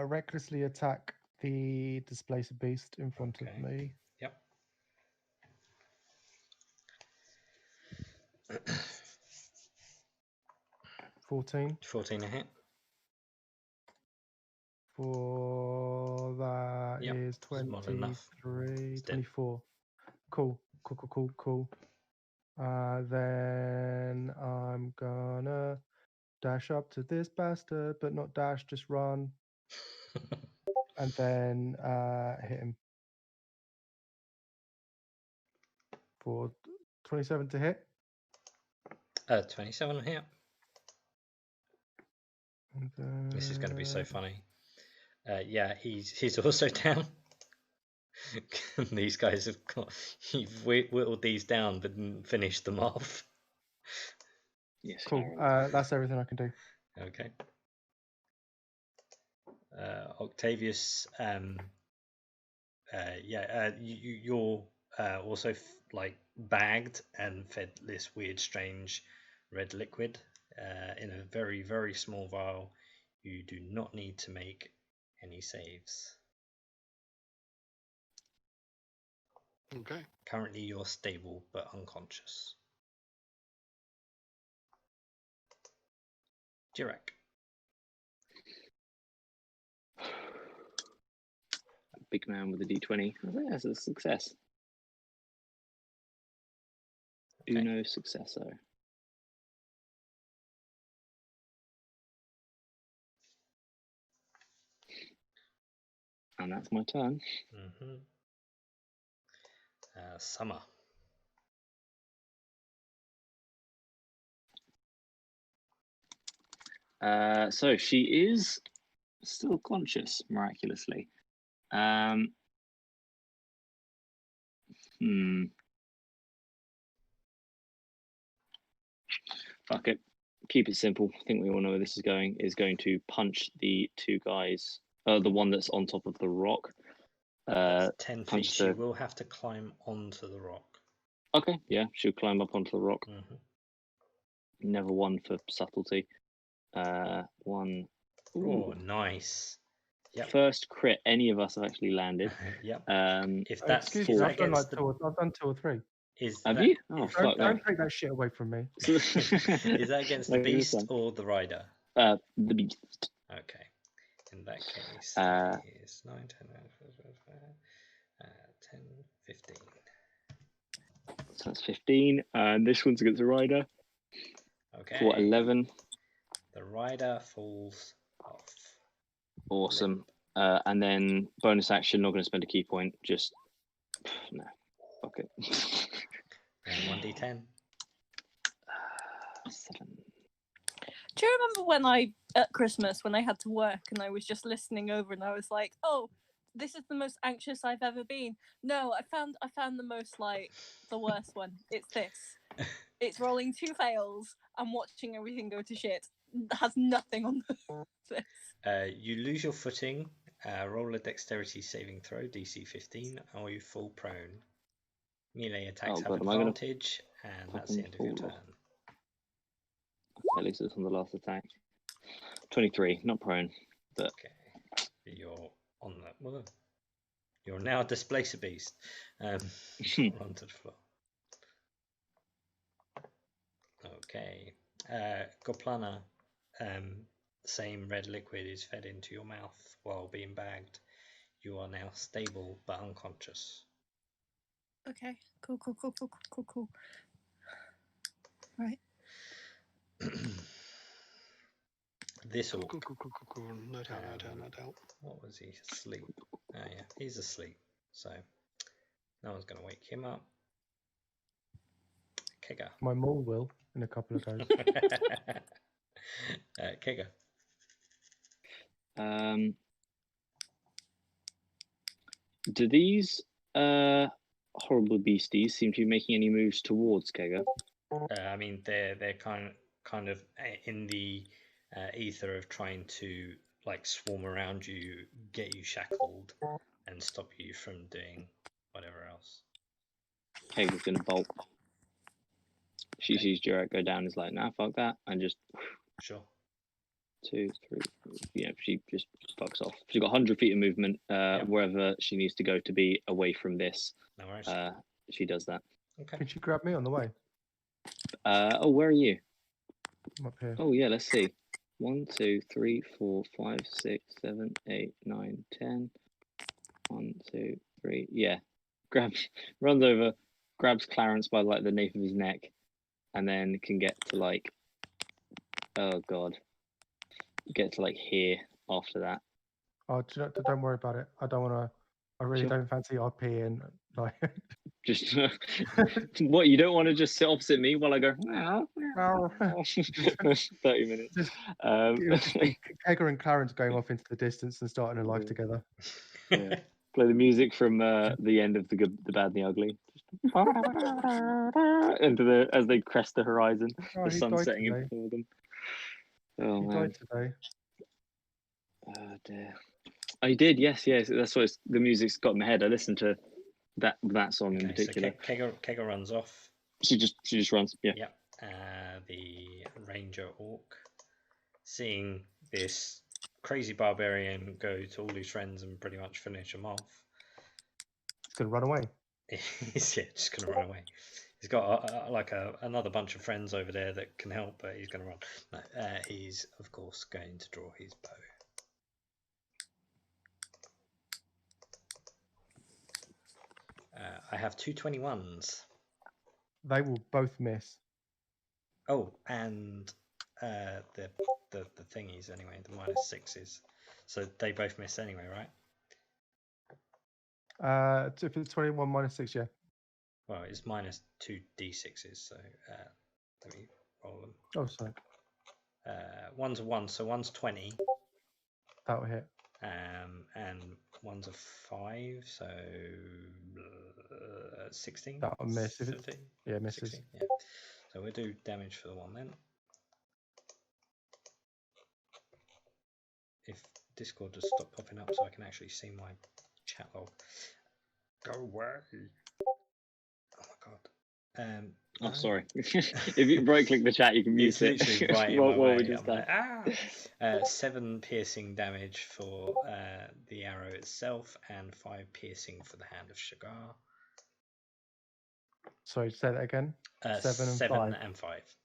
recklessly attack the displacer beast in front of me. Yep. 14. 14 a hit. For that, Yep, is it's more than enough. 23, It's dead. 24. Cool. Then I'm gonna dash up to this bastard, but not dash, just run. And then hit him. For 27 to hit. 27 here. This is going to be so funny. Yeah, he's also down. These guys have got, you've whittled these down but didn't finish them off. Yes. Cool. That's everything I can do. Okay. Octavius, you're also like bagged and fed this weird, strange red liquid in a very, very small vial. You do not need to make any saves. Okay. Currently, you're stable but unconscious. Jirek. Big man with a D20. That's a success. Okay. Uno successo. And that's my turn. Mm-hmm. Summer. So she is still conscious, miraculously. Fuck it. Keep it simple. I think we all know where this is going. Is going to punch the two guys. The one that's on top of the rock. 10 feet. punch She the- will have to climb onto the rock. Okay, yeah, she'll climb up onto the rock. Mm-hmm. Never one for subtlety. One. Oh, nice. Yep. First crit any of us have actually landed. Yep. If Oh, that's excuse is me, that I've done like against the, I've done 2 or 3. is Have that, you? Oh, if- fuck Don't take that shit away from me. is that against the Like this beast one. or the rider? The beast. Okay. In that case, Uh, that is 9, 10, 10, 15. So that's 15. And this one's against the rider. Okay. For 11. The rider falls off. Awesome. And then bonus action, not going to spend a key point. Just, no. Fuck it. And 1d10. 7. Do you remember when at Christmas, when I had to work and I was just listening over and I was like, oh, this is the most anxious I've ever been. No, I found the most, like, the worst one. It's this. It's rolling 2 fails and watching everything go to shit. It has nothing on this. You lose your footing. Roll a dexterity saving throw, DC 15, or you fall prone. Melee attacks have am I gonna advantage, and that's the end of your fall turn. off? At least it's on the last attack. 23, not prone. But Okay, you're on that. Well, you're now displace a beast. Onto the floor. Okay, Goplana. Same red liquid is fed into your mouth while being bagged. You are now stable but unconscious. Okay, cool. Right. This orc. Cool. No doubt. What was he? Asleep. Oh yeah, he's asleep. So no one's going to wake him up. Kegger. My mole will in a couple of goes. Kegger. Do these horrible beasties seem to be making any moves towards Kega? I mean, they're kind of in the ether of trying to like swarm around you, get you shackled, and stop you from doing whatever else. Kega's gonna bolt. She sees Jarek go down. Is like, nah, fuck that, and just Sure. 2, 3, 4. Yeah, she just fucks off. She's got 100 feet of movement wherever she needs to go to be away from this. No worries. She does that. Okay. Can she grab me on the way? Oh, where are you? I'm up here. Oh yeah, let's see. 1, 2, 3, 4, 5, 6, 7, 8, 9, 10. 1, 2, 3. Yeah. Runs over, grabs Clarence by like the nape of his neck, and then can get to like, oh god, get to like here after that. Oh, don't worry about it. I don't want to. I really Sure. don't fancy RP and like. Just what, you don't want to just sit opposite me while I go 30 minutes. Just, Um, it would just be Kegger and Clarence going off into the distance and starting a life Yeah. together. yeah. Play the music from the end of the Good, the Bad, and the Ugly. Into the as they crest the horizon, Oh, the he sun died setting in today. before them. Oh He man, died today. oh dear. I did, yes. That's why the music's got in my head. I listened to that song in Okay, so particular. Kegger runs off. She just runs. Yeah. Yep. The Ranger Orc, seeing this crazy barbarian go to all his friends and pretty much finish them off, He's gonna run away. he's just gonna run away. He's got another bunch of friends over there that can help, but he's gonna run. No, he's of course going to draw his bow. I have 2 21s. They will both miss. Oh, and the thingies anyway, the -6s. So they both miss anyway, right? If it's 21 minus 6, yeah. Well, it's -2 d6s, so let me roll them. Oh, sorry. One's a 1, so one's 20. That'll hit. And one's a 5, so 16. That'll miss. If 17? Yeah, misses. 16, yeah. So we'll do damage for the one then. If Discord just stop popping up so I can actually see my chat log. Go away. Oh my god. Oh, sorry. If you right-click the chat, you can mute it. Literally right in What my way. we just I'm done. like, 7 piercing damage for the arrow itself, and 5 piercing for the hand of Shagar. Sorry, say that again. 7 and 7 5. and 5.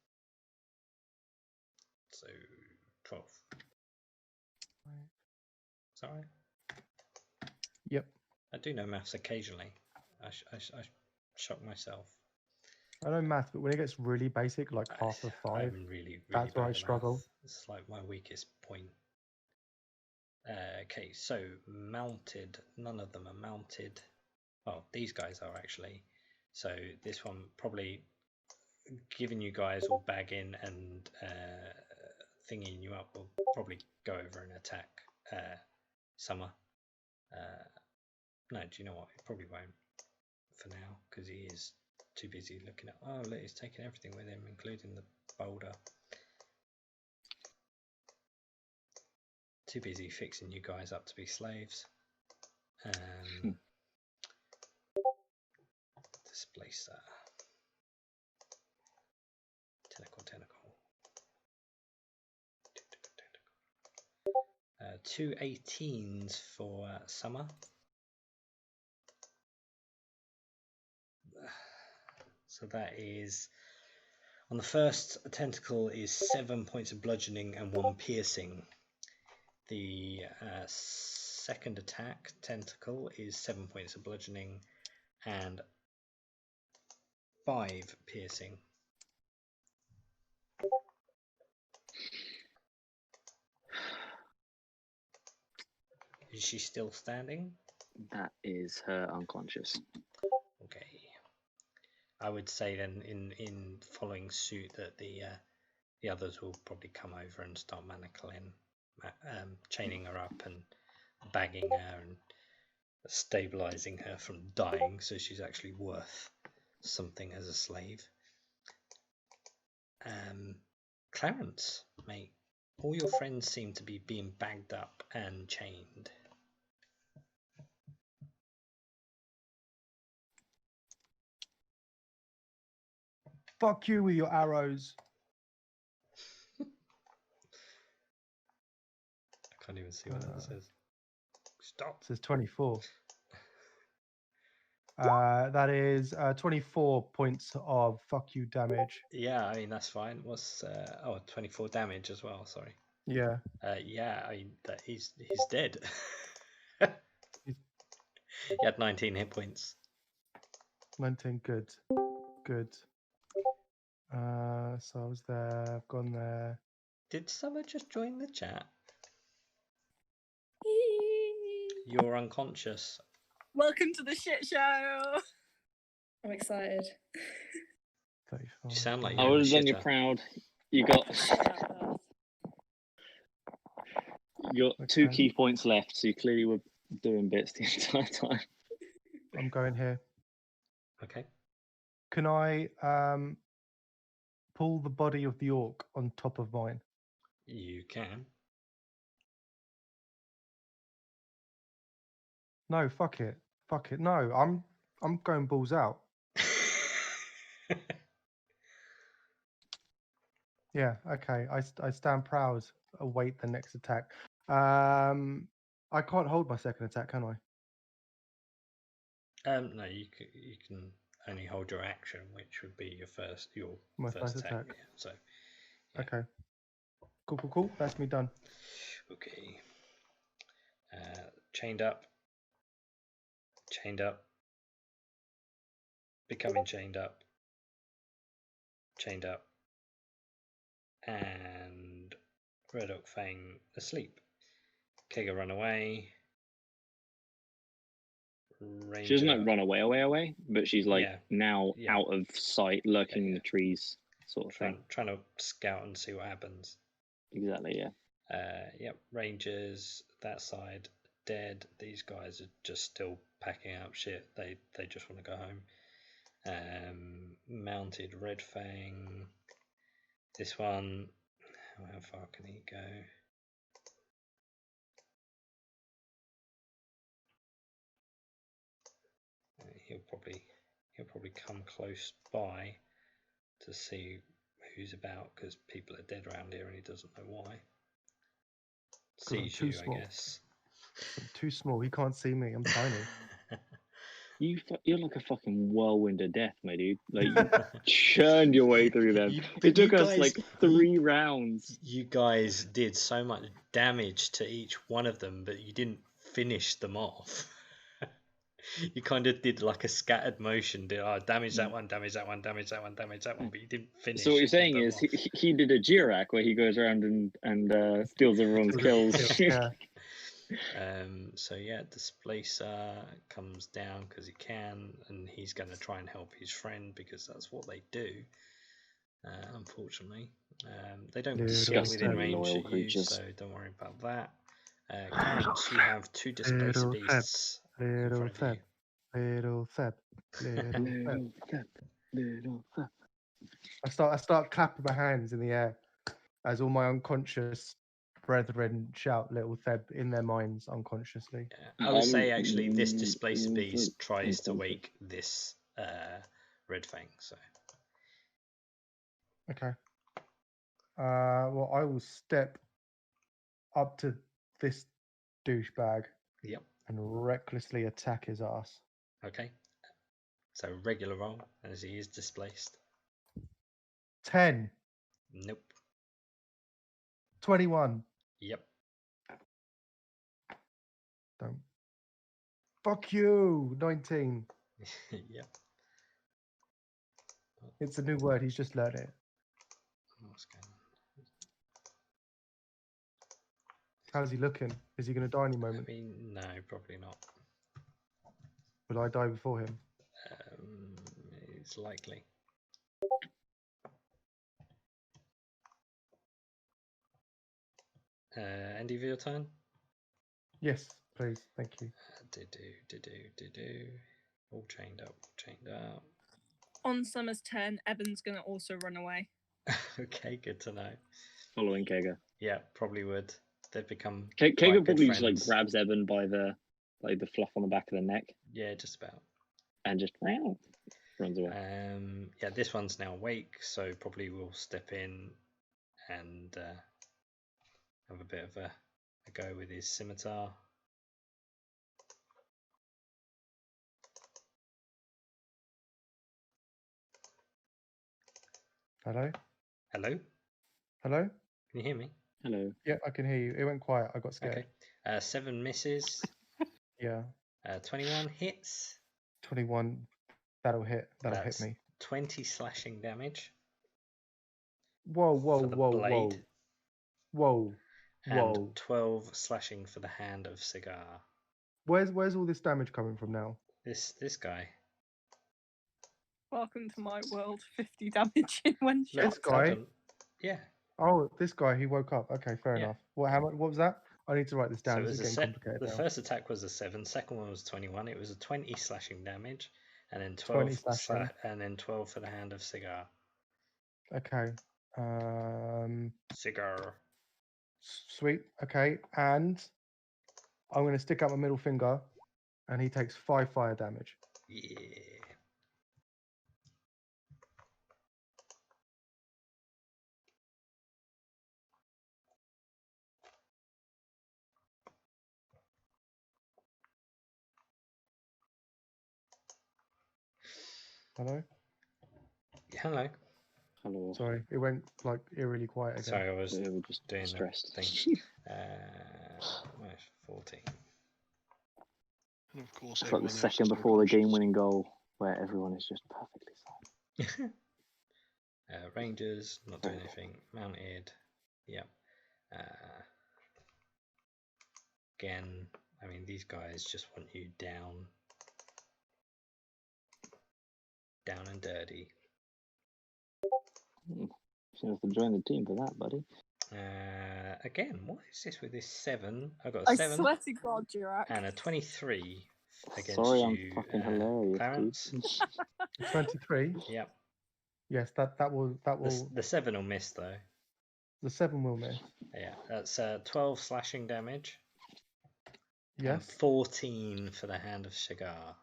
So 12. Is that right? Yep. I do know maths occasionally. I shock myself. I know math, but when it gets really basic, like half of 5, I'm really that's where bad I at struggle. math. It's like my weakest point. Okay, so mounted. None of them are mounted. Well, these guys are actually. So this one probably giving you guys all bag in and thingying you up will probably go over and attack Summer. No, do you know what? It probably won't for now because he is too busy looking at. Oh, look, he's taking everything with him, including the boulder. Too busy fixing you guys up to be slaves. Displace that. Tentacle. 2 18s for Summer. So that is, on the first tentacle is 7 points of bludgeoning and 1 piercing. The second attack tentacle is 7 points of bludgeoning and 5 piercing. Is she still standing? That is her unconscious. Okay. I would say then in following suit that the others will probably come over and start manacling, chaining her up and bagging her and stabilizing her from dying, so she's actually worth something as a slave. Clarence, mate, all your friends seem to be being bagged up and chained. Fuck you with your arrows. I can't even see what that says. Stop. It says 24. That is 24 points of fuck you damage. Yeah, I mean that's fine. What's 24 damage as well? Sorry. Yeah. Yeah, I mean that he's dead. You had 19 hit points. 19, good. Good. So I was there, I've gone there. Did Summer just join the chat? You're unconscious. Welcome to the shit show. I'm excited. 35. You sound like I you're would in have the done you shitter. proud. You got two Okay. key points left, so you clearly were doing bits the entire time. I'm going here. Okay. Can I pull the body of the orc on top of mine? You can. No, fuck it. Fuck it. No, I'm going balls out. Yeah, okay. I stand proud. Await the next attack. I can't hold my second attack, can I? No, you can only hold your action, which would be your My first first attack. attack. Yeah, so yeah. Okay. Cool. That's me done. Okay. Chained up. Becoming chained up. And Red Oak Fang asleep. Kega run away. Ranger. She doesn't like run away, but she's like now Yeah. out of sight, lurking in the trees, sort of thing. Trying to scout and see what happens. Exactly, yeah. Yep, Rangers that side dead. These guys are just still packing up shit. They just want to go home. Mounted Red Fang. This one, how far can he go? He'll probably come close by to see who's about, because people are dead around here and he doesn't know why. Sees you, I guess. I'm too small. He can't see me. I'm tiny. You're like a fucking whirlwind of death, my dude. Like you churned your way through them. It took us like 3 rounds. You guys did so much damage to each one of them, but you didn't finish them off. You kind of did like a scattered motion. Damage that one, damage that one, damage that one, damage that one, but you didn't finish. So what you're saying is he did a Jirak where he goes around and steals everyone's kills. Yeah. So yeah, Displacer comes down because he can, and he's going to try and help his friend because that's what they do. Unfortunately, they don't get within range at you, so don't worry about that. Clarence, you have 2 Displacer beasts. Little Feb. I start clapping my hands in the air as all my unconscious brethren shout "Little Theb" in their minds unconsciously. Yeah. I would say actually this Displacer beast tries to wake this Red Fang. So okay. Well, I will step up to this douchebag. Yep. And recklessly attack his ass. Okay. So regular roll as he is displaced. 10. Nope. 21. Yep. Don't. Fuck you. 19. Yep. It's a new word. He's just learned it. What's going on? How's he looking? Is he going to die any moment? I mean, no, probably not. Will I die before him? It's likely. End of your turn? Yes, please. Thank you. All chained up. On Summer's turn, Evan's going to also run away. Okay, good to know. Following Kega. Yeah, probably would. They've become Kega probably just like grabs Evan by the fluff on the back of the neck. Yeah, just about. And just runs away. Yeah, this one's now awake, so probably will step in and have a bit of a go with his scimitar. Hello? Hello? Hello? Can you hear me? Hello. Yeah, I can hear you. It went quiet. I got scared. Okay. 7 misses. Yeah. 21 hits. 21. That'll hit. That'll That's hit me. 20 slashing damage. Whoa, whoa, for the whoa, blade, whoa. Whoa. and 12 slashing for the hand of Cigar. Where's all this damage coming from now? This guy. Welcome to my world. 50 damage in one shot. This guy? Sergeant. Yeah. Oh, this guy, he woke up. Okay, fair Yeah. enough. What was that? I need to write this down. So it This was is getting complicated the now. first attack was a 7, second one was 21. It was a 20 slashing damage, and then 20 12 slashing. and then 12 for the hand of Cigar. Okay. Cigar. Sweet. Okay, and I'm going to stick out my middle finger, and he takes 5 fire damage. Yeah. Hello? Hello. Hello. Sorry, it went like eerily quiet again. Sorry, I was We're just doing stressed. the thing. Where's 14? And of course, It's like the everyone else second is before the unconscious. game-winning goal, where everyone is just perfectly silent. Rangers, not doing anything. Mounted. Yep. Again, I mean, these guys just want you down. Down and dirty. You have to join the team for that, buddy. Again, what is this with this 7? I've got a I 7 swear to God, Jirac. and a 23 against Sorry, you. I'm fucking hilarious, Clarence. dude. 23. Yep. Yes, that will The 7 will miss though. the 7 will miss. Yeah, that's 12 slashing damage. And Yes. 14 for the hand of Cigar.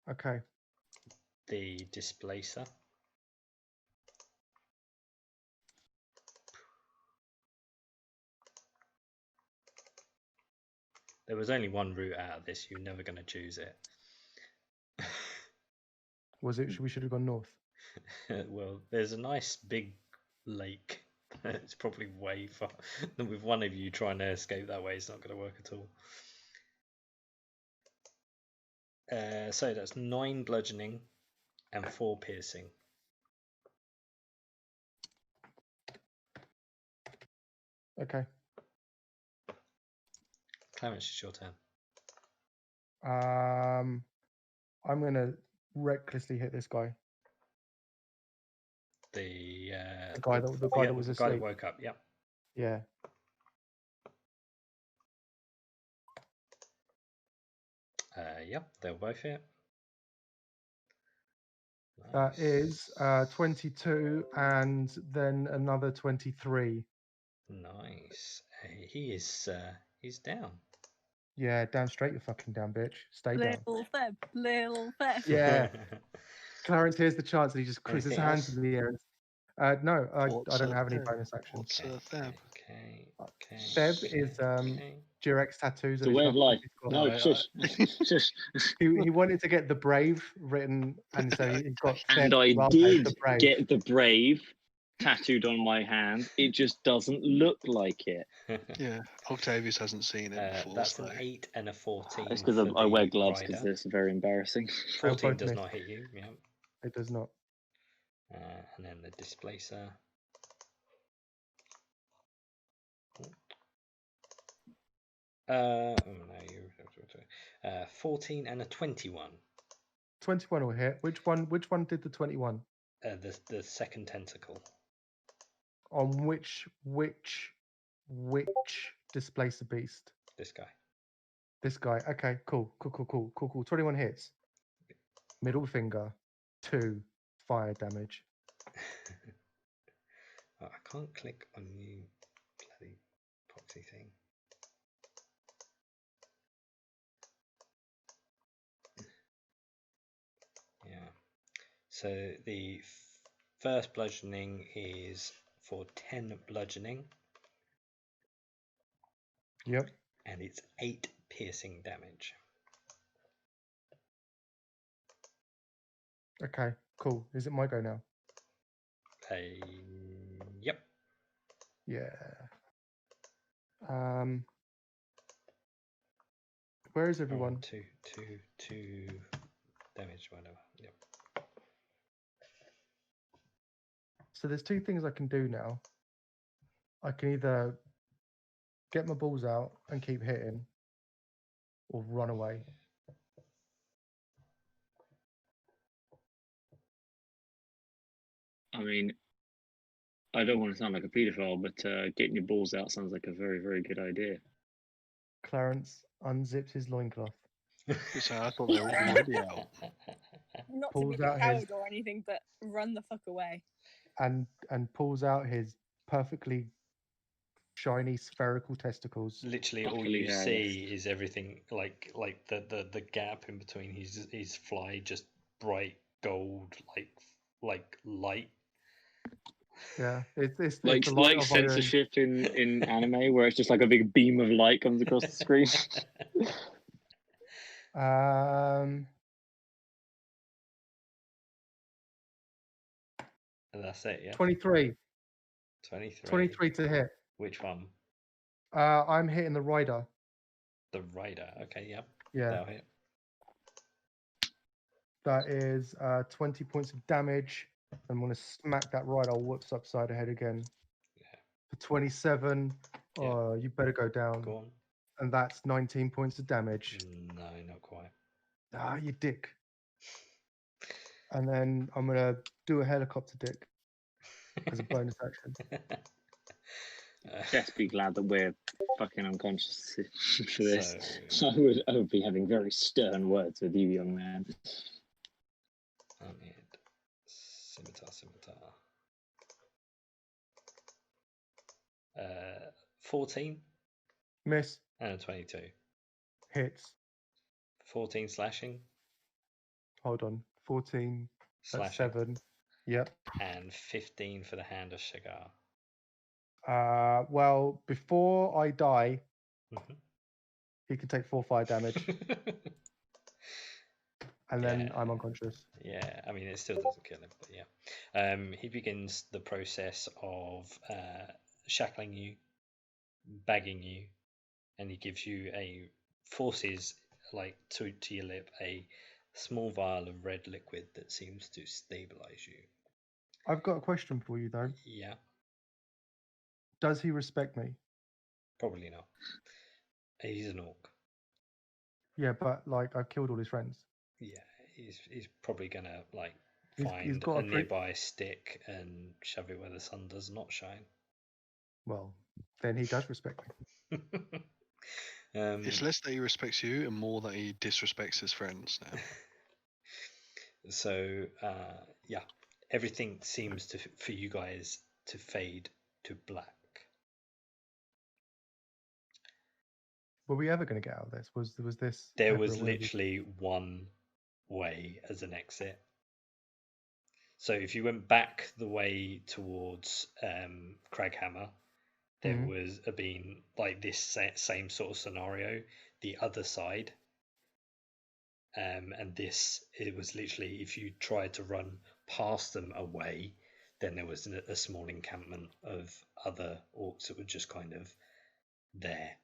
Okay. The displacer. There was only one route out of this. You're never going to choose it. Was it? We should have gone north. Well, there's a nice big lake. It's probably way far. With one of you trying to escape that way, it's not going to work at all. So that's 9 bludgeoning and 4 piercing. Okay. Clarence, it's your turn. I'm gonna recklessly hit this guy. The guy that was the guy that asleep. woke up. Yep. Yeah. Yep. They'll both hit. That is 22 and then another 23. Nice. He's down. Yeah, damn straight, you fucking damn bitch. Stay down. Little Feb. Yeah. Clarence here's the chance, and he just puts his Anything hands else? in the air. No, I What's don't a have any Feb? bonus actions. What's a Feb? Okay. Feb is Jurek's tattoos. It's a on his way of knuckles. life. He's got- No, I- shush. Shush. He wanted to get the brave written, and so he's got. And Feb I rather than did the brave. get the brave tattooed on my hand. It just doesn't look like it. Yeah, Octavius hasn't seen it before. That's so. an 8 and a 14. It's because for I wear the gloves because rider. it's very embarrassing. 14 both does miss. not hit you. Yeah. It does not. And then the displacer. Oh no, you 14 and a 21. 21 will hit. Which one did the 21? The second tentacle. On which displacer beast? This guy. This guy. Okay, cool. 21 hits. Middle finger, 2 fire damage. Oh, I can't click on you bloody proxy thing. Yeah. So the first bludgeoning is for 10 bludgeoning. Yep. And it's 8 piercing damage. Okay, cool. Is it my go now? Yep. Yeah. Where is everyone? Two damage, whatever. Yep. So there's two things I can do now. I can either get my balls out and keep hitting, or run away. I mean, I don't want to sound like a paedophile, but getting your balls out sounds like a very, very good idea. Clarence unzips his loincloth, So I thought they were already out. Not to Pulls be out his- coward or anything, but run the fuck away. and pulls out his perfectly shiny spherical testicles. Literally, all Utterly you hairless. see is everything like the gap in between his fly, just bright gold, like light. Yeah, it's Like the light like of iron. censorship in anime, where it's just like a big beam of light comes across the screen. And that's it, yeah. 23. 23. 23 to hit. Which one? I'm hitting the rider. The rider. Okay, yep. Yeah, That'll hit. that is 20 points of damage. I'm going to smack that rider whoops upside the head again. Yeah. For 27. Yeah. Oh, you better go down. Go on. And that's 19 points of damage. No, not quite. Ah, you dick. And then I'm going to do a helicopter dick as a bonus action. Best be glad that we're fucking unconscious for this. So- I would be having very stern words with you, young man. Scimitar. 14 Miss. and a 22. Hits. 14 slashing. Hold on. 14. That's Slashing. 7. Yep. And 15 for the hand of Shigar. Well, before I die, Mhm. he can take 4 fire damage, and then Yeah. I'm unconscious. Yeah, I mean, it still doesn't kill him, but yeah. He begins the process of shackling you, bagging you, and he gives you forces like to your lip a small vial of red liquid that seems to stabilize you. I've got a question for you though. Yeah, Does he respect me? probably not. He's an orc. Yeah, but like I've killed all his friends. Yeah, he's probably gonna like He's find got a a pretty- nearby stick and shove it where the sun does not shine. Well, then he does respect me. It's less that he respects you and more that he disrespects his friends now. So yeah, everything seems to for you guys to fade to black. Were we ever going to get out of this? Was this? There ever was a way we- literally one way as an exit. So if you went back the way towards Craghammer, there Mhm. was been like this same sort of scenario. The other side, and this it was literally if you tried to run past them away, then there was a small encampment of other orcs that were just kind of there.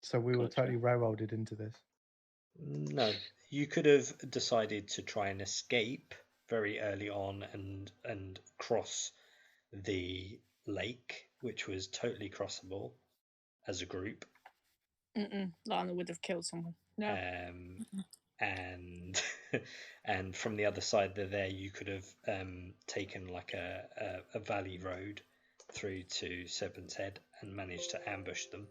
So we were Gotcha. totally railroaded into this. No, you could have decided to try and escape very early on and cross the lake, which was totally crossable as a group. Lana would have killed someone. No. And and from the other side there you could have taken like a valley road through to Serpent's Head and managed to ambush them.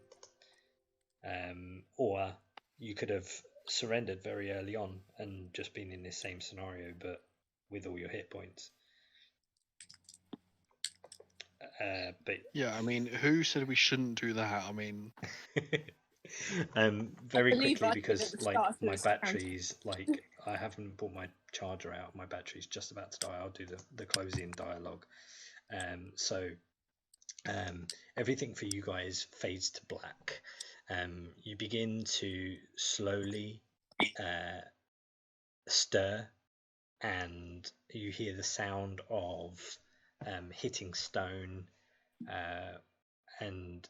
Or you could have surrendered very early on and just been in this same scenario but with all your hit points. But Yeah, I mean, who said we shouldn't do that? I mean, very believe quickly I did because at the like start of my this round. batteries, like I haven't brought my charger out. My battery's just about to die. I'll do the closing dialogue. So everything for you guys fades to black. You begin to slowly stir, and you hear the sound of hitting stone, and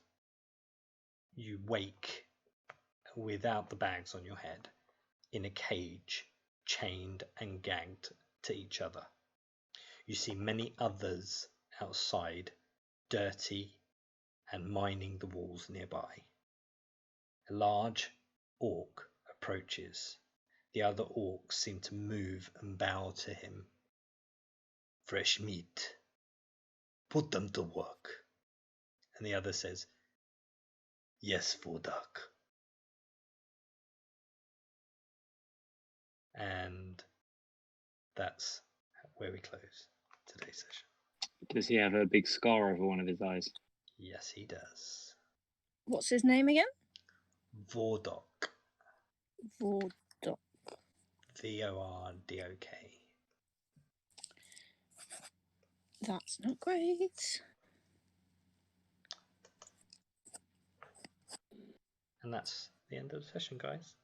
you wake without the bags on your head in a cage, chained and gagged to each other. You see many others outside, dirty and mining the walls nearby. A large orc approaches. The other orcs seem to move and bow to him. Fresh meat. Put them to work. And the other says, yes, Vordak. And that's where we close today's session. Does he have a big scar over one of his eyes? Yes, he does. What's his name again? Vordok. Vordok. Vordok. That's not great. And that's the end of the session, guys.